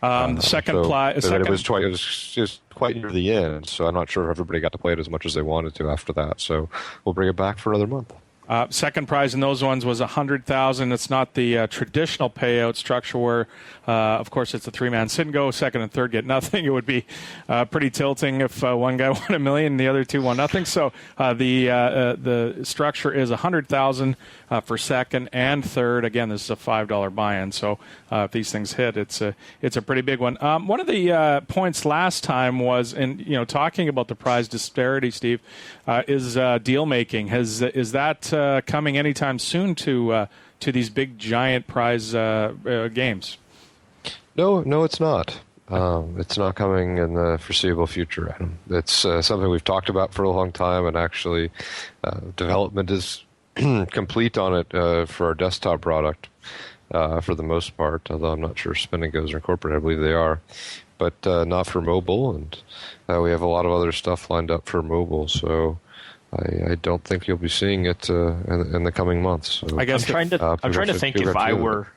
The second prize. It was quite near the end, so I'm not sure if everybody got to play it as much as they wanted to after that. So we'll bring it back for another month. Second prize in those ones was $100,000. It's not the traditional payout structure where, of course, it's a 3-man sit and go. Second and third get nothing. It would be pretty tilting if one guy won $1 million and the other 2 won nothing. So the structure is $100,000 for second and third. Again, this is a $5 buy-in. So if these things hit, it's a pretty big one. One of the points last time was, talking about the prize disparity, Steve, is deal making. Is that coming anytime soon to these big giant prize games? No, it's not. It's not coming in the foreseeable future, Adam. It's something we've talked about for a long time, and actually development is complete on it for our desktop product for the most part, although I'm not sure Spin and Goes are incorporated. I believe they are. But not for mobile, and we have a lot of other stuff lined up for mobile, so I don't think you'll be seeing it in the coming months. So, I guess I'm trying to think if I were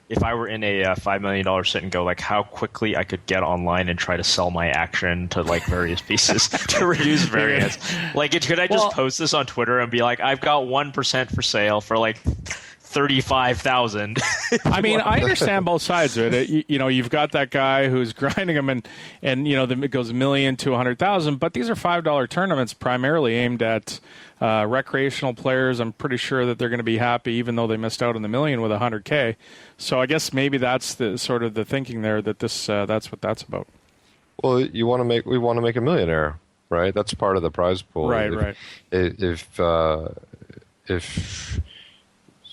in a $5 million sit and go, like how quickly I could get online and try to sell my action to various pieces to reduce variance. Could I just post this on Twitter and be like, I've got 1% for sale for $35,000. I mean, I understand both sides of it. You've got that guy who's grinding them, and it goes $1 million to $100,000. But these are $5 tournaments, primarily aimed at recreational players. I'm pretty sure that they're going to be happy, even though they missed out on the $1 million with $100K. So I guess maybe that's the sort of the thinking there, that that's what that's about. Well, we want to make a millionaire, right? That's part of the prize pool. Right. If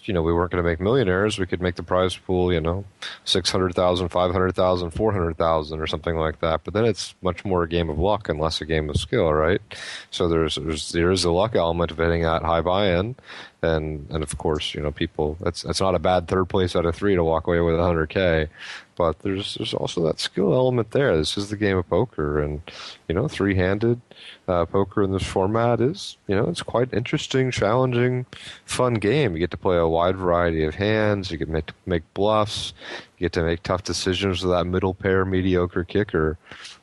we weren't going to make millionaires, we could make the prize pool, $600,000, $500,000, $400,000 or something like that. But then it's much more a game of luck and less a game of skill, right? So there is a luck element of hitting that high buy-in, and of course, people. It's not a bad third place out of 3 to walk away with $100K, but there's also that skill element there. This is the game of poker, and 3-handed poker in this format is it's quite interesting, challenging, fun game. You get to play a wide variety of hands. You get to make bluffs. You get to make tough decisions with that middle pair mediocre kicker.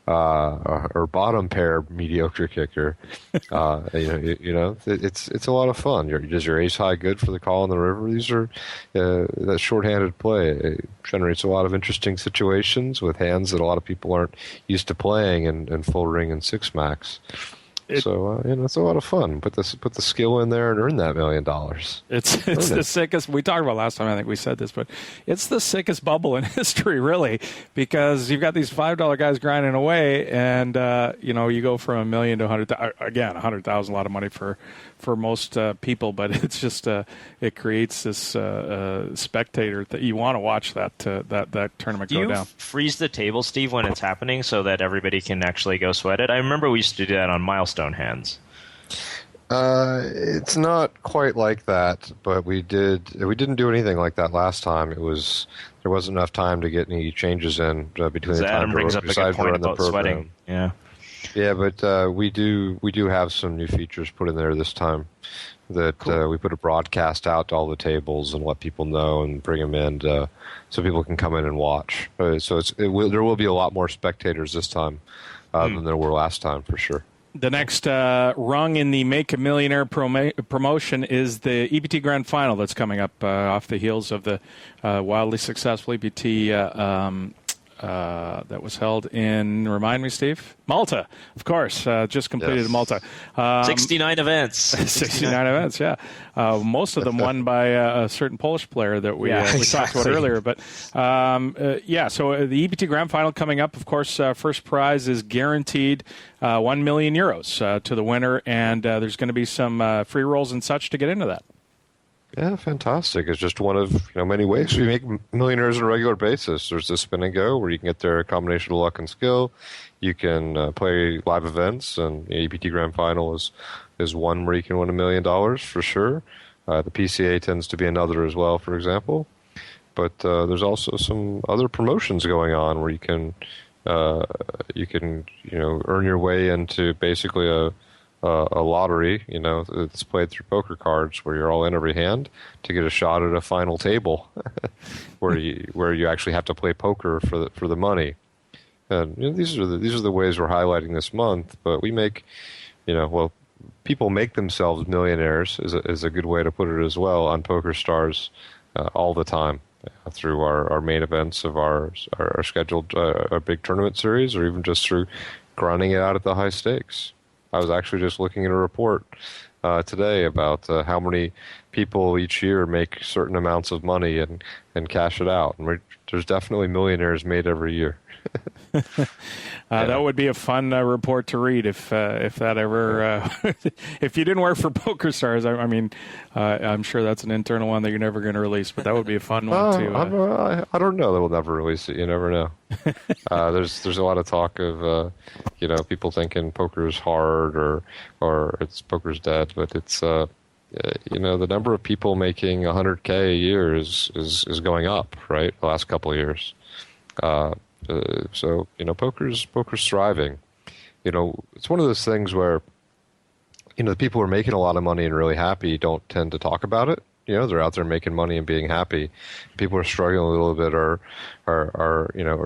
Or bottom pair mediocre kicker. It's a lot of fun. Does your ace high good for the call on the river? These are that short-handed play. It generates a lot of interesting situations with hands that a lot of people aren't used to playing in full ring and 6 max. It's a lot of fun. Put the skill in there and earn that $1 million. It's the sickest. We talked about last time. I think we said this, but it's the sickest bubble in history, really, because you've got these $5 guys grinding away, and you go from $1 million to $100,000. Again, $100,000, a lot of money for most people, but it's just it creates this spectator that you want to watch that tournament go down. Do you freeze the table, Steve, when it's happening so that everybody can actually go sweat it? I remember we used to do that on Milestone hands. It's not quite like that, but we didn't do anything like that last time. There wasn't enough time to get any changes in between the time. Adam brings up a good point about sweating. Yeah, but we do have some new features put in there this time. That we put a broadcast out to all the tables and let people know and bring them in so people can come in and watch. So there will be a lot more spectators this time than there were last time for sure. The next rung in the Make a Millionaire promotion is the EPT Grand Final that's coming up off the heels of the wildly successful EPT that was held in, remind me, Steve? Malta, of course, just completed in Malta. 69 events. 69 events, yeah. Most of them won by a certain Polish player that we talked about earlier. But, so the EPT Grand Final coming up, of course, first prize is guaranteed €1 million to the winner, and there's going to be some free rolls and such to get into that. Yeah, fantastic. It's just one of many ways we make millionaires on a regular basis. There's the spin and go where you can get there a combination of luck and skill. You can play live events, and the EPT Grand Final is one where you can win $1 million for sure. The PCA tends to be another as well, for example. But there's also some other promotions going on where you can earn your way into basically a lottery, it's played through poker cards where you're all in every hand to get a shot at a final table where you actually have to play poker for the money. And these are the ways we're highlighting this month, but we make, people make themselves millionaires is a good way to put it as well on Pokerstars all the time through our main events of our scheduled our big tournament series, or even just through grinding it out at the high stakes. I was actually just looking at a report today about how many people each year make certain amounts of money and cash it out. And there's definitely millionaires made every year. That would be a fun report to read if that ever if you didn't work for Pokerstars. I mean, I'm sure that's an internal one that you're never going to release, but that would be a fun one too. I don't know that we'll never release it. You never know. There's a lot of talk of people thinking poker is hard or poker's dead, but it's the number of people making $100K a year is going up, right? The last couple of years. So poker's thriving. It's one of those things where the people who are making a lot of money and really happy don't tend to talk about it. They're out there making money and being happy. People are struggling a little bit are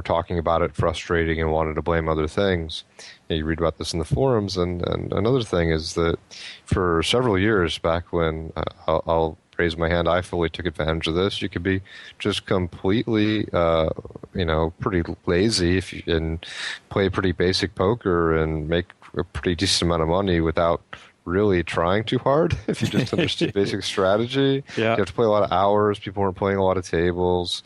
talking about it, frustrating, and wanting to blame other things. You read about this in the forums, and another thing is that for several years back when I'll raise my hand, I fully took advantage of this. You could be just completely, pretty lazy and play pretty basic poker and make a pretty decent amount of money without really trying too hard. If you just understood basic strategy, you have to play a lot of hours. People weren't playing a lot of tables,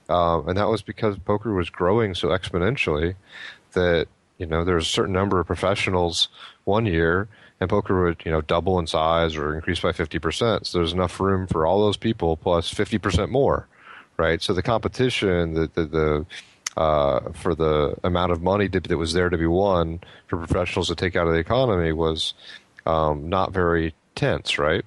and that was because poker was growing so exponentially that there was a certain number of professionals one year. And poker would, double in size or increase by 50%. So there's enough room for all those people plus 50% more, right? So the competition, for the amount of money that was there to be won for professionals to take out of the economy was not very tense, right?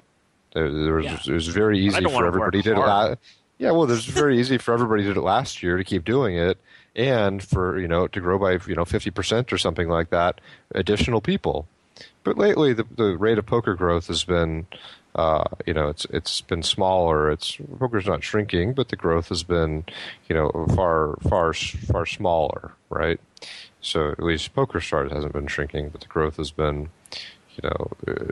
It was very easy for everybody to do it. Yeah, well, there's very easy for everybody to do it last year to keep doing it, and for to grow by 50% or something like that, additional people. But lately, the rate of poker growth has been, it's been smaller. Poker's not shrinking, but the growth has been, far smaller, right? So at least Pokerstars hasn't been shrinking, but the growth has been,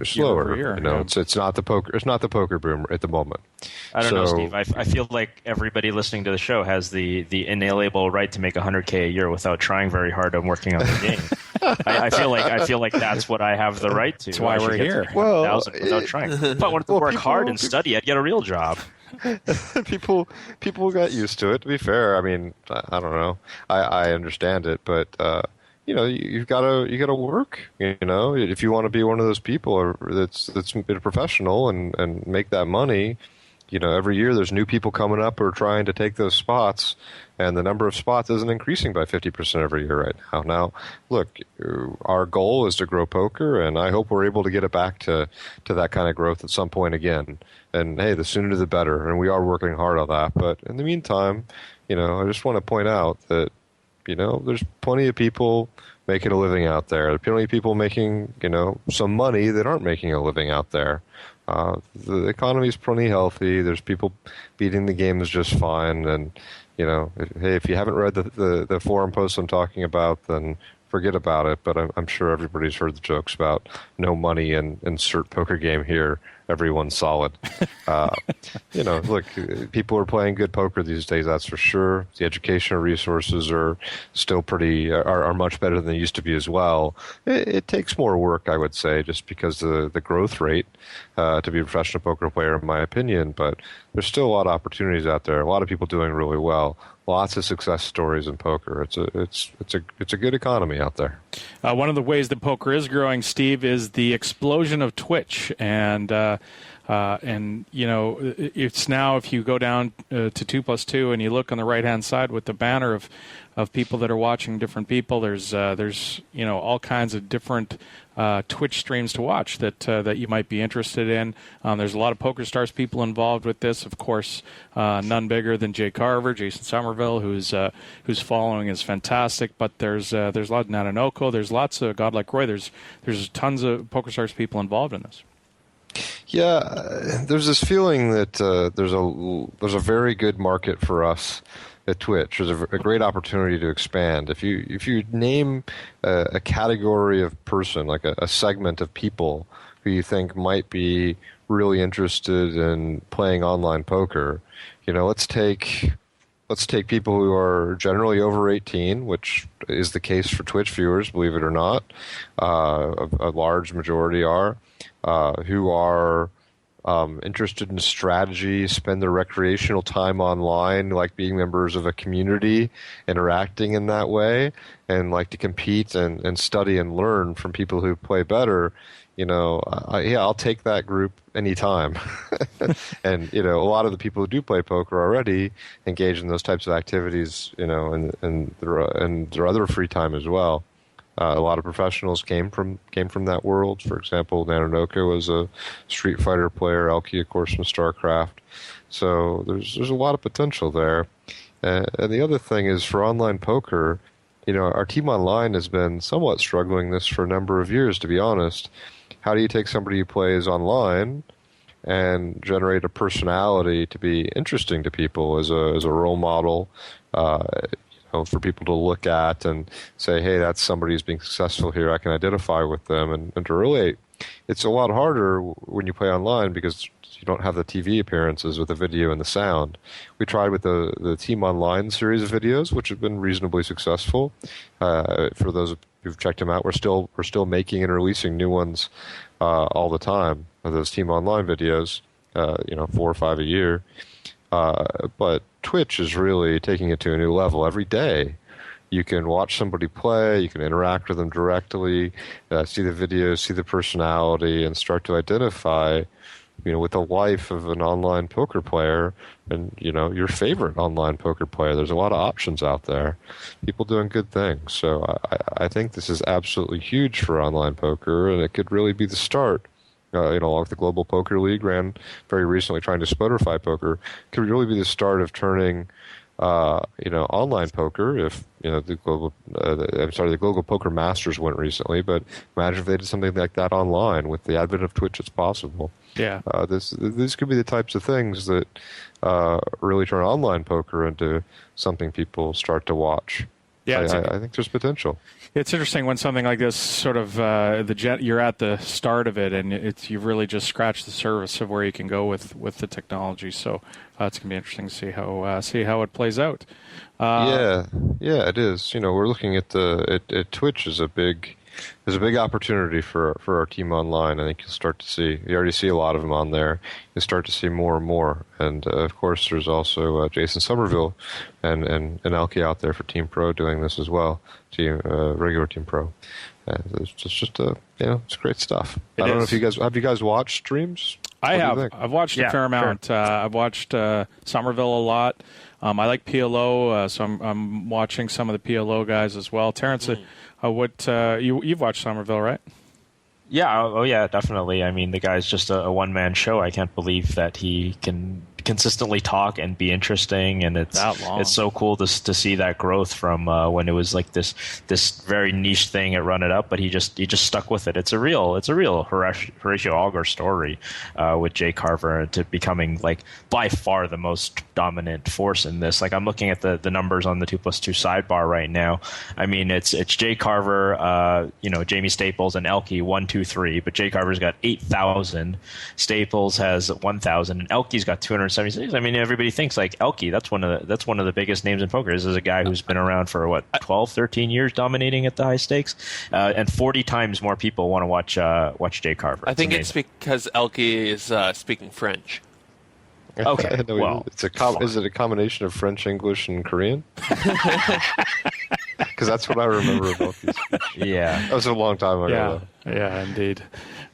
slower. Year, it's not the poker boom at the moment. I don't know, Steve. I feel like everybody listening to the show has the inalienable right to make $100K a year without trying very hard on working on the game. I feel like that's what I have the right to. That's why we're here. Without trying. If I wanted to work hard and study, I'd get a real job. People got used to it. To be fair, I mean, I don't know. I understand it, but. You've got to work. If you want to be one of those people that's a professional and make that money, every year there's new people coming up who are trying to take those spots, and the number of spots isn't increasing by 50% every year right now. Now, look, our goal is to grow poker, and I hope we're able to get it back to that kind of growth at some point again. And hey, the sooner the better, and we are working hard on that. But in the meantime, I just want to point out that, there's plenty of people making a living out there. There are plenty of people making, some money that aren't making a living out there. The economy is plenty healthy. There's people beating the games just fine. And, if you haven't read the forum posts I'm talking about, then forget about it. But I'm sure everybody's heard the jokes about no money and insert poker game here. Everyone's solid. Look, people are playing good poker these days, that's for sure. The educational resources are still are much better than they used to be as well. It takes more work, I would say, just because of the growth rate to be a professional poker player, in my opinion. But there's still a lot of opportunities out there. A lot of people doing really well. Lots of success stories in poker. It's a good economy out there. One of the ways that poker is growing, Steve, is the explosion of Twitch, and it's now, if you go down to 2+2 and you look on the right hand side with the banner of people that are watching different people, there's all kinds of different Twitch streams to watch that you might be interested in. There's a lot of Pokerstars people involved with this. Of course, none bigger than Jay Carver, Jason Somerville, whose following is fantastic. But there's a lot of Nanonoko. There's lots of Godlike Roy. There's tons of Pokerstars people involved in this. Yeah, there's this feeling that there's a very good market for us at Twitch. There's a great opportunity to expand. If you name a category of person, like a segment of people who you think might be really interested in playing online poker, let's take people who are generally over 18, which is the case for Twitch viewers, believe it or not. A large majority are, who are interested in strategy, spend their recreational time online, like being members of a community, interacting in that way, and like to compete and study and learn from people who play better. I'll take that group anytime. And, a lot of the people who do play poker already engage in those types of activities, and their other free time as well. A lot of professionals came from that world. For example, Nanonoko was a Street Fighter player, Elke, of course, from StarCraft. So there's a lot of potential there. And the other thing is, for online poker, our team online has been somewhat struggling this for a number of years, to be honest. How do you take somebody who plays online and generate a personality to be interesting to people as a role model, for people to look at and say, hey, that's somebody who's being successful here, I can identify with them and to relate. It's a lot harder when you play online because you don't have the TV appearances with the video and the sound. We tried with the Team Online series of videos, which have been reasonably successful. For those who've checked them out, we're still making and releasing new ones all the time of those Team Online videos, 4 or 5 a year. But Twitch is really taking it to a new level every day. You can watch somebody play, you can interact with them directly, see the videos, see the personality, and start to identify, with the life of an online poker player and, your favorite online poker player. There's a lot of options out there. People doing good things. So I think this is absolutely huge for online poker, and it could really be the start. Like the Global Poker League ran very recently trying to Spotify poker, could really be the start of turning, online poker. If the Global Poker Masters went recently, but imagine if they did something like that online. With the advent of Twitch, it's possible. Yeah, this could be the types of things that really turn online poker into something people start to watch. Yeah, I think there's potential. It's interesting when something like this sort of you're at the start of it, and you've really just scratched the surface of where you can go with the technology. So it's going to be interesting to see how it plays out. Yeah, it is. We're looking at Twitch as a big opportunity for our team online. I think you'll start to see. You already see a lot of them on there. You start to see more and more. And of course, there's also Jason Somerville and Elke out there for Team Pro doing this as well. Regular Team Pro. It's just it's great stuff. I don't know if you guys watched streams. I have. I've watched a fair amount. I've watched Somerville a lot. I like PLO, so I'm watching some of the PLO guys as well. Terrence, you've watched Somerville, right? Yeah, oh yeah, definitely. I mean, the guy's just a one-man show. I can't believe that he can consistently talk and be interesting, and it's so cool to see that growth from when it was like this very niche thing at Run It Up, but he just stuck with it. It's a real Horatio Alger story with Jay Carver to becoming like by far the most dominant force in this. Like I'm looking at the numbers on the 2+2 sidebar right now. I mean, it's Jay Carver, Jamie Staples and Elke 1, 2, 3, but Jay Carver's got 8,000, Staples has 1,000, and Elke's got 276. I mean, everybody thinks like Elke. That's one of the biggest names in poker. This is a guy who's been around for 12, 13 years, dominating at the high stakes, and 40 times more people want to watch Jay Carver. I think it's because Elke is speaking French. Okay, no, well, is it a combination of French, English, and Korean? Because that's what I remember of Elke's speech. Yeah, that was a long time ago. Yeah, indeed.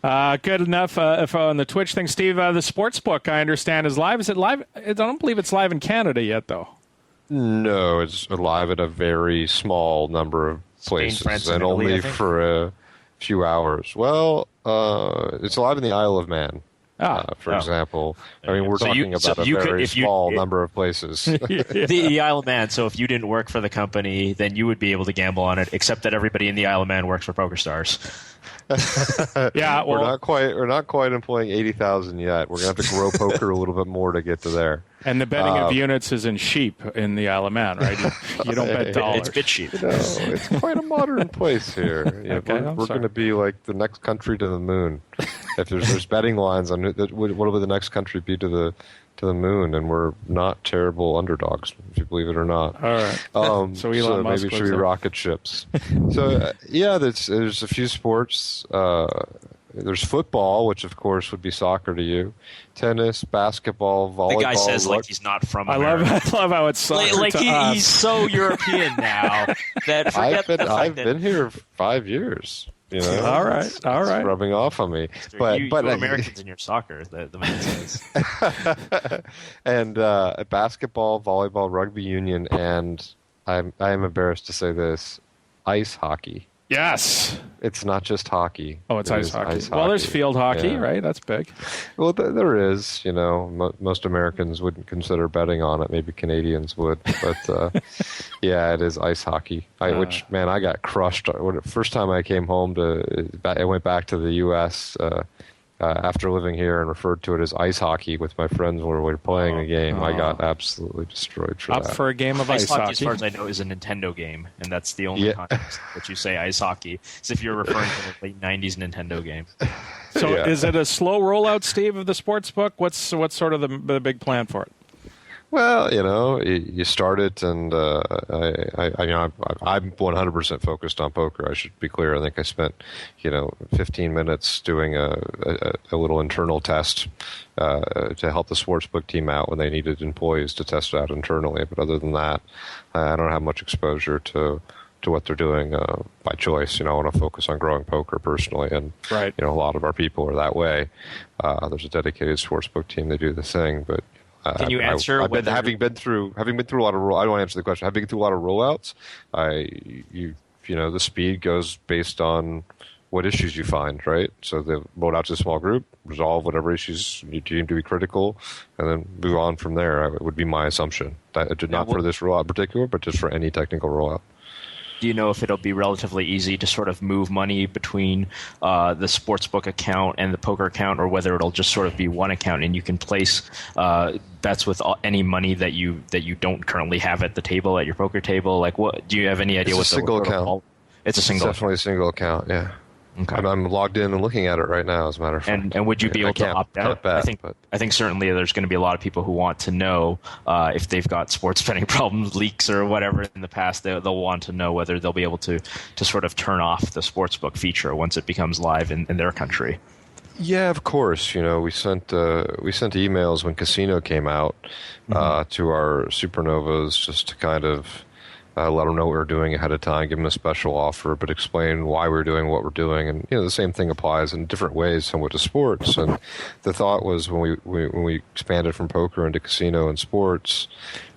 Good enough if on the Twitch thing, Steve. The Sportsbook, I understand, is live. Is it live? I don't believe it's live in Canada yet, though. No, it's live at a very small number of places, Spain, France, and Italy, only for a few hours. Well, it's live in the Isle of Man. For example. I mean, we're talking about a very small number of places. The Isle of Man, so if you didn't work for the company, then you would be able to gamble on it, except that everybody in the Isle of Man works for Pokerstars. Yeah, well, we're not quite employing 80,000 yet. We're going to have to grow poker a little bit more to get to there. And the betting of units is in sheep in the Isle of Man, right? You don't bet dollars. It's bit sheep. It's quite a modern place here. We're going to be like the next country to the moon. If there's betting lines on what will the next country be to the moon, and we're not terrible underdogs, if you believe it or not. All right. So maybe it should be rocket ships. So there's a few sports. There's football, which of course would be soccer to you. Tennis, basketball, volleyball. The guy says like he's not from America. I love how it's soccer like to us. He's so European now that I've been here 5 years. All right. It's rubbing off on me. But you're Americans in your soccer, the man says. And basketball, volleyball, rugby union, and I am embarrassed to say this, ice hockey. Yes. It's not just hockey. Oh, it's ice hockey. Well, there's field hockey, right? That's big. Well, there is. Most Americans wouldn't consider betting on it. Maybe Canadians would. But, it is ice hockey. I got crushed. First time I came home I went back to the U.S., after living here and referred to it as ice hockey with my friends when we were playing a game. I got absolutely destroyed for that. Up for a game of ice hockey. As far as I know, is a Nintendo game, and that's the only context that you say ice hockey. As if you're referring to the late 90s Nintendo game. So is it a slow rollout, Steve, of the Sportsbook? What's sort of the big plan for it? Well, you start it, and I'm 100% focused on poker. I should be clear. I think I spent, 15 minutes doing a little internal test to help the sportsbook team out when they needed employees to test it out internally. But other than that, I don't have much exposure to what they're doing by choice. I want to focus on growing poker personally, and right. A lot of our people are that way. There's a dedicated sportsbook team that do the thing, but. Can you answer? Having been through a lot of I don't answer the question. Having been through a lot of rollouts, the speed goes based on what issues you find, right? So they roll out to a small group, resolve whatever issues you deem to be critical, and then move on from there. It would be my assumption. Not for this rollout in particular, but just for any technical rollout. Do you know if it'll be relatively easy to sort of move money between the sportsbook account and the poker account, or whether it'll just sort of be one account and you can place bets with any money that you don't currently have at the table, at your poker table? Like, what do you have any idea? It's a single account. It's a single. Definitely a single account. Yeah. Okay. I'm logged in and looking at it right now, as a matter of fact. And would you be able to opt out? I think certainly there's going to be a lot of people who want to know if they've got sports betting problems, leaks, or whatever in the past. They'll want to know whether they'll be able to sort of turn off the sportsbook feature once it becomes live in their country. Yeah, of course. We sent emails when Casino came out to our supernovas just to kind of let them know what we're doing ahead of time, give them a special offer, but explain why we're doing what we're doing. And the same thing applies in different ways somewhat to sports. And the thought was when we expanded from poker into casino and sports,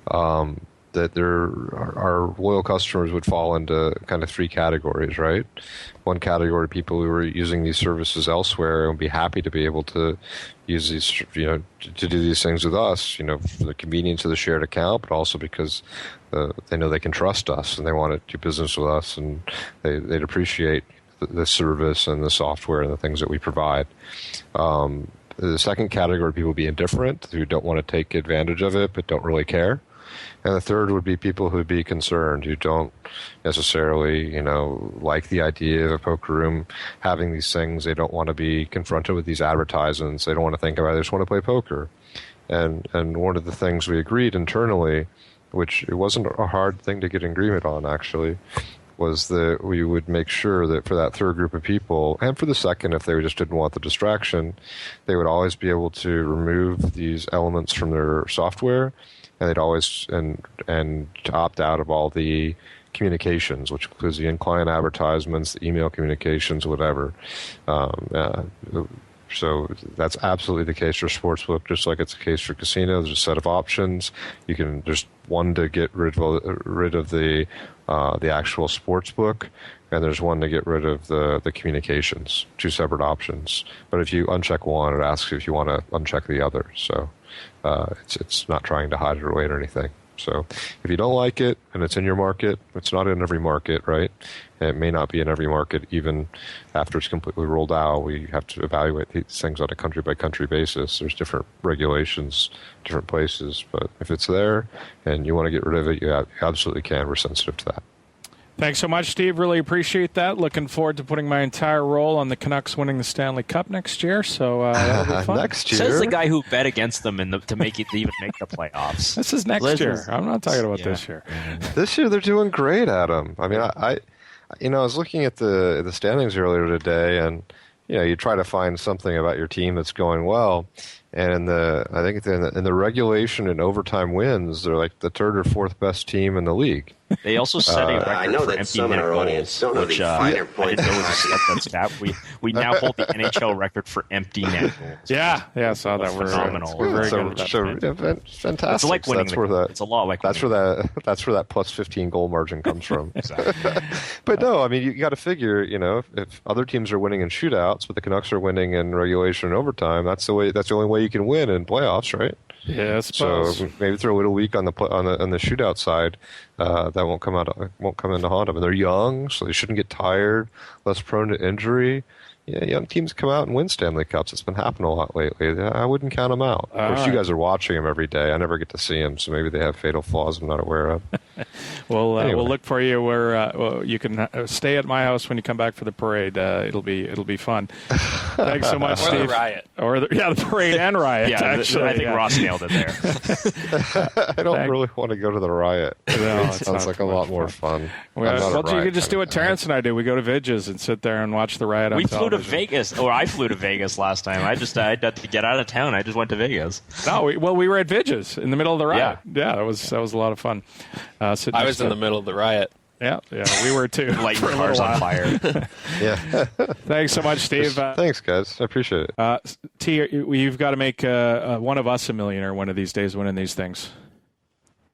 that our loyal customers would fall into kind of three categories, right? One category, people who are using these services elsewhere and would be happy to be able to use these, to do these things with us, for the convenience of the shared account, but also because they know they can trust us and they want to do business with us, and they'd appreciate the service and the software and the things that we provide. The second category, people would be indifferent, who don't want to take advantage of it but don't really care. And the third would be people who would be concerned, who don't necessarily, like the idea of a poker room having these things. They don't want to be confronted with these advertisements. They don't want to think about it. They just want to play poker. And one of the things we agreed internally, which it wasn't a hard thing to get an agreement on, actually, was that we would make sure that for that third group of people, and for the second, if they just didn't want the distraction, they would always be able to remove these elements from their software. And they'd always and opt out of all the communications, which includes the in-client advertisements, the email communications, whatever. So that's absolutely the case for sportsbook, just like it's the case for casino. There's a set of options. There's one to get rid of the actual sportsbook, and there's one to get rid of the communications. Two separate options. But if you uncheck one, it asks you if you want to uncheck the other. So it's not trying to hide it away or anything. So if you don't like it and it's in your market, it's not in every market, right? And it may not be in every market even after it's completely rolled out. We have to evaluate these things on a country-by-country basis. There's different regulations, different places. But if it's there and you want to get rid of it, you absolutely can. We're sensitive to that. Thanks so much, Steve. Really appreciate that. Looking forward to putting my entire role on the Canucks winning the Stanley Cup next year. So that'll be fun. Next year. Says the guy who bet against them to make it to even make the playoffs. This is next year. I'm not talking about this year. This year they're doing great, Adam. I mean, I was looking at the standings earlier today, and you try to find something about your team that's going well. And I think in the regulation and overtime wins, they're like the third or fourth best team in the league. They also set a record I know for that empty some net in our goals, audience don't know which the finer points. I didn't know was a stat. We now hold the NHL record for empty net goals. Yeah, I saw that. We're phenomenal. We're very good at that. Fantastic. It's like winning. It's a lot like that's where that plus 15 goal margin comes from. Exactly. But no, I mean you got to figure, if other teams are winning in shootouts, but the Canucks are winning in regulation and overtime, that's the only way you can win in playoffs, right? Yeah, I suppose. So maybe throw a little weak on the shootout side. That won't come into haunt them. And they're young, so they shouldn't get tired, less prone to injury. Yeah, young teams come out and win Stanley Cups. It's been happening a lot lately. I wouldn't count them out. Of course, you guys are watching them every day. I never get to see them, so maybe they have fatal flaws I'm not aware of. We'll look for you where you can stay at my house when you come back for the parade. It'll be fun. Thanks so much, Steve. Or the riot. The parade and riot. Yeah, actually, I think Ross nailed it there. I don't really want to go to the riot. No, it sounds like a lot more fun. Well, you could just do what Terrence and I do. We go to Vidges and sit there and watch the riot on television. We flew to Vegas, or I flew to Vegas last time. I had to get out of town. I just went to Vegas. No, we were at Vidges in the middle of the riot. Yeah, that was a lot of fun. I was in the middle of the riot. Yeah, we were too. Lighting cars on fire. Yeah. Thanks so much, Steve. Thanks, guys. I appreciate it. T, you've got to make one of us a millionaire one of these days winning these things.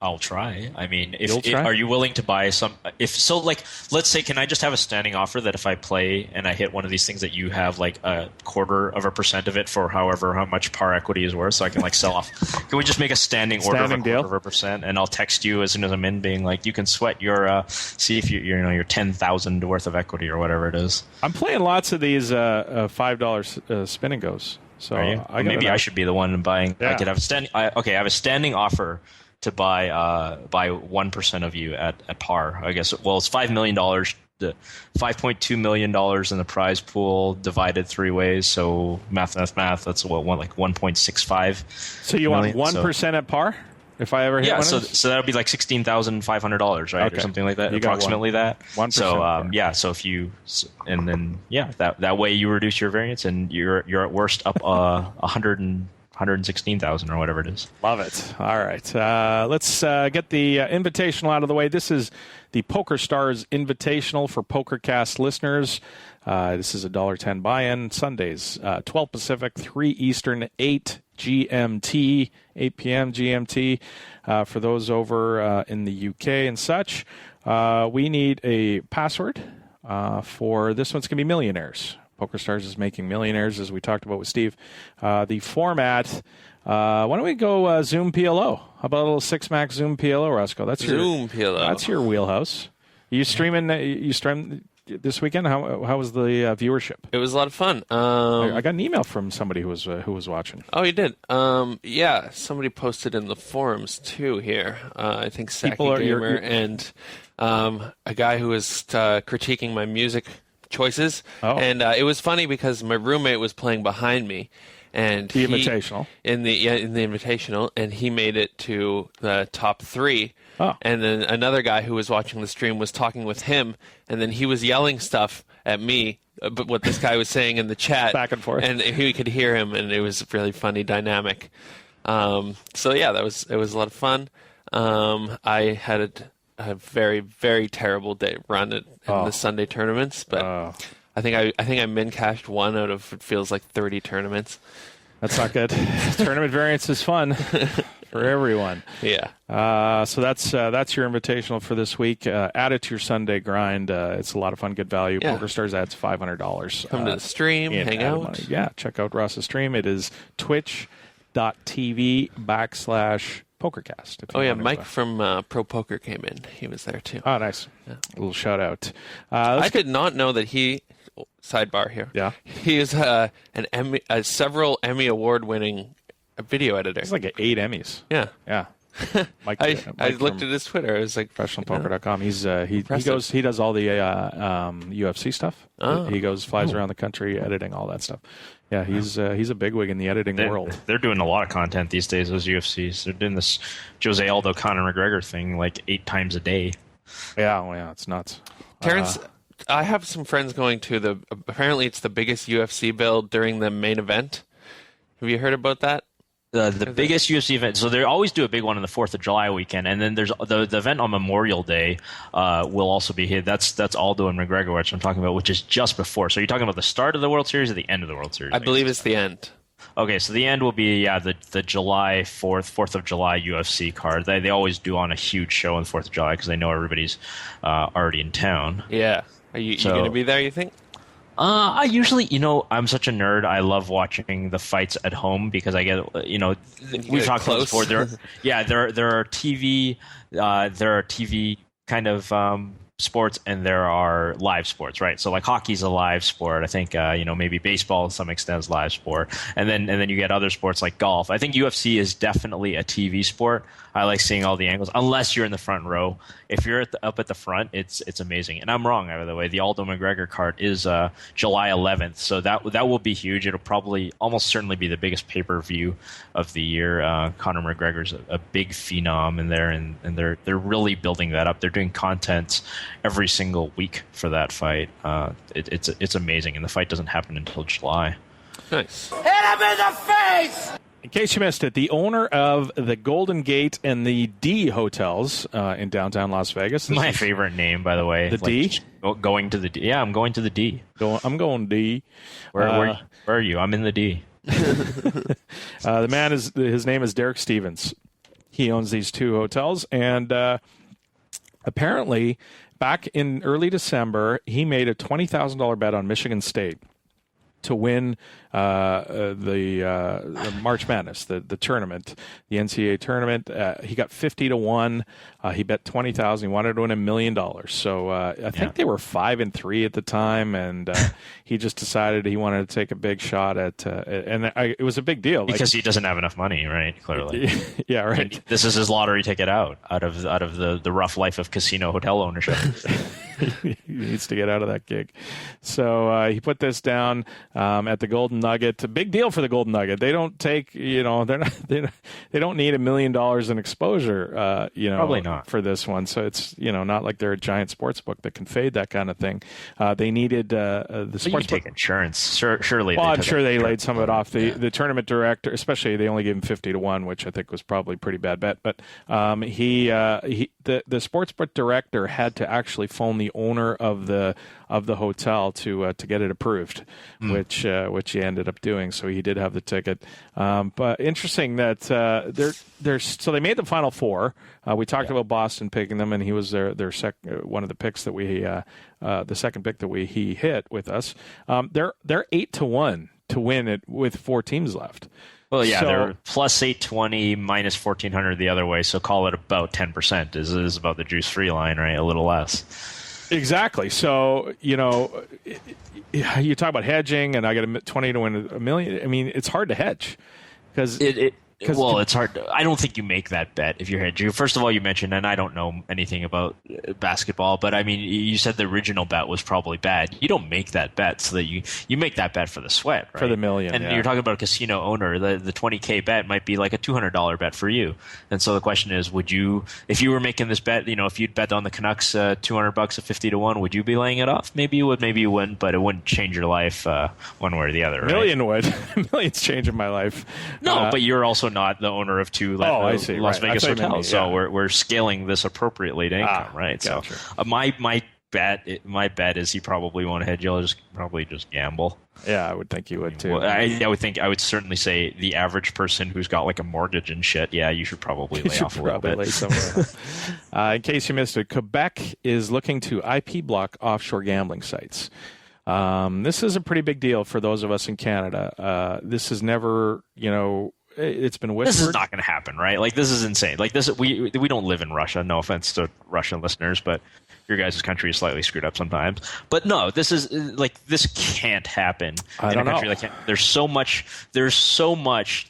I'll try. I mean, try? Are you willing to buy some? If so, like, let's say, can I just have a standing offer that if I play and I hit one of these things that you have like 1/4% of it for how much par equity is worth, so I can like sell off? Can we just make a standing order of 1/4%, and I'll text you as soon as I'm in, being like, you can sweat your see if your 10,000 worth of equity or whatever it is. I'm playing lots of these $5 spin and goes. So maybe I should be the one buying. Yeah. I could have a standing. I have a standing offer to buy 1% of you at par. I guess. Well, it's $5 million. $5.2 million in the prize pool divided 3 ways. So math. That's what like 1.65. So you want 1% at par? If I ever hit one of those? So that would be like $16,500, right, or something like that. Approximately that. 1%. So So if you that way you reduce your variance, and you're at worst up 100 116,000 or whatever it is. Love it. All right. Let's get the invitational out of the way. This is the Pokerstars Invitational for Pokercast listeners. This is a $1.10 buy-in. Sundays, 12 Pacific, 3 Eastern, 8 GMT, 8 p.m. GMT. For those over in the UK and such, we need a password. For this one's going to be Millionaires. Pokerstars is making Millionaires, as we talked about with Steve. The format, why don't we go Zoom PLO? How about a little 6-max Zoom PLO, Roscoe? That's Zoom PLO. That's your wheelhouse. You streaming this weekend? How was the viewership? It was a lot of fun. I got an email from somebody who was watching. Oh, you did? Yeah, somebody posted in the forums too here. I think Saki Gamer and a guy who was critiquing my music choices. Oh. And it was funny because my roommate was playing behind me. And the Invitational. In the Invitational, and he made it to the top 3. Oh. And then another guy who was watching the stream was talking with him, and then he was yelling stuff at me, but what this guy was saying in the chat. Back and forth. And he could hear him, and it was a really funny dynamic. So yeah, it was a lot of fun. I had a very, very terrible run in the Sunday tournaments, but I think I min cashed 1 out of it feels like 30 tournaments. That's not good. Tournament variance is fun for everyone. Yeah. So that's your invitational for this week. Add it to your Sunday grind. It's a lot of fun, good value. Yeah. PokerStars adds $500. Come to the stream, hang out. Money. Yeah, check out Ross's stream. It is twitch.tv/Pokercast. Oh yeah, Mike from Pro Poker came in. He was there too. Oh, nice. Yeah. A little shout out. I did not know that he. Sidebar here. Yeah. He is several Emmy award-winning video editor. He's like 8 Emmys. Yeah. Yeah. Mike, I looked at his Twitter. I was like, professionalpoker.com. He does all the UFC stuff. Oh. He flies around the country editing all that stuff. Yeah, he's a bigwig in the editing world. They're doing a lot of content these days, those UFCs. They're doing this Jose Aldo Conor McGregor thing like 8 times a day. Yeah, it's nuts. Terrence, I have some friends going to apparently it's the biggest UFC build during the main event. Have you heard about that? The biggest UFC event. So they always do a big one on the 4th of July weekend, and then there's the event on Memorial Day will also be here. That's Aldo and McGregor, which I'm talking about, which is just before. So you're talking about the start of the World Series or the end of the World Series? I believe it's the end. Okay, so the end will be the July 4th of July UFC card. They always do on a huge show on the 4th of July because they know everybody's already in town. Yeah. Are you going to be there, you think? I usually, I'm such a nerd. I love watching the fights at home because I get, we've talked about this before. There are TV kind of sports and there are live sports, right? So like hockey's a live sport. I think maybe baseball to some extent is live sport, and then you get other sports like golf. I think UFC is definitely a TV sport. I like seeing all the angles, unless you're in the front row. If you're up at the front, it's amazing. And I'm wrong, by the way. The Aldo McGregor card is July 11th, so that will be huge. It'll probably almost certainly be the biggest pay-per-view of the year. Conor McGregor's a big phenom in there, and they're really building that up. They're doing content every single week for that fight. It's amazing, and the fight doesn't happen until July. Nice. Hit him in the face! In case you missed it, the owner of the Golden Gate and the D hotels in downtown Las Vegas. My favorite name, by the way. The D? Going to the D. Yeah, I'm going to the D. I'm going D. Where are you? I'm in the D. The man his name is Derek Stevens. He owns these 2 hotels, and apparently back in early December, he made a $20,000 bet on Michigan State to win the March Madness, the tournament, the NCAA tournament. He got 50-1. He bet $20,000. He wanted to win $1 million. So I think they were 5-3 at the time, and he just decided he wanted to take a big shot at. It was a big deal because he doesn't have enough money, right? Clearly, yeah, right. And this is his lottery ticket out of the rough life of casino hotel ownership. he needs to get out of that gig. So he put this down at the Golden Nugget. A big deal for the Golden Nugget. They don't take, they don't need $1 million in exposure, probably not for this one. So it's, not like they're a giant sports book that can fade that kind of thing. They needed the sports book. Take insurance, surely. Well, I'm sure they laid some of it off. The tournament director, especially, they only gave him 50-1, which I think was probably a pretty bad bet. But the sportsbook director had to actually phone the owner of the hotel to get it approved, which he ended up doing. So he did have the ticket. But interesting that so they made the Final Four. We talked about Boston picking them, and he was their one of the picks that we the second pick that he hit with us. They're 8-1 to win it with 4 teams left. Well, yeah, they're plus 820, minus 1400 the other way, so call it about 10% is about the juice-free line, right? A little less. Exactly. So, you talk about hedging, and I got 20 to win $1 million. I mean, it's hard to hedge because it's hard. I don't think you make that bet if you're hedging. First of all, you mentioned, and I don't know anything about basketball, but I mean, you said the original bet was probably bad. You don't make that bet so that you make that bet for the sweat, right? For the million. And you're talking about a casino owner. The $20K bet might be like a $200 bet for you. And so the question is, would you, if you were making this bet, if you'd bet on the Canucks $200 at 50-1, would you be laying it off? Maybe you would, maybe you wouldn't, but it wouldn't change your life one way or the other. Million would. Million's changing my life. No, but you're also not the owner of 2 Las Vegas hotels, so we're scaling this appropriately to income, right? Gotcha. So my bet is he probably won't hedge. He'll probably just gamble. Yeah, I would think you would too. Well, I would certainly say the average person who's got like a mortgage and shit. Yeah, you should probably lay off a little bit. In case you missed it, Quebec is looking to IP block offshore gambling sites. This is a pretty big deal for those of us in Canada. This is never, it's been whispered. This is not going to happen, right? Like, this is insane. Like, this, we don't live in Russia. No offense to Russian listeners, but your guys' country is slightly screwed up sometimes. But no, this can't happen in a country that can't. There's so much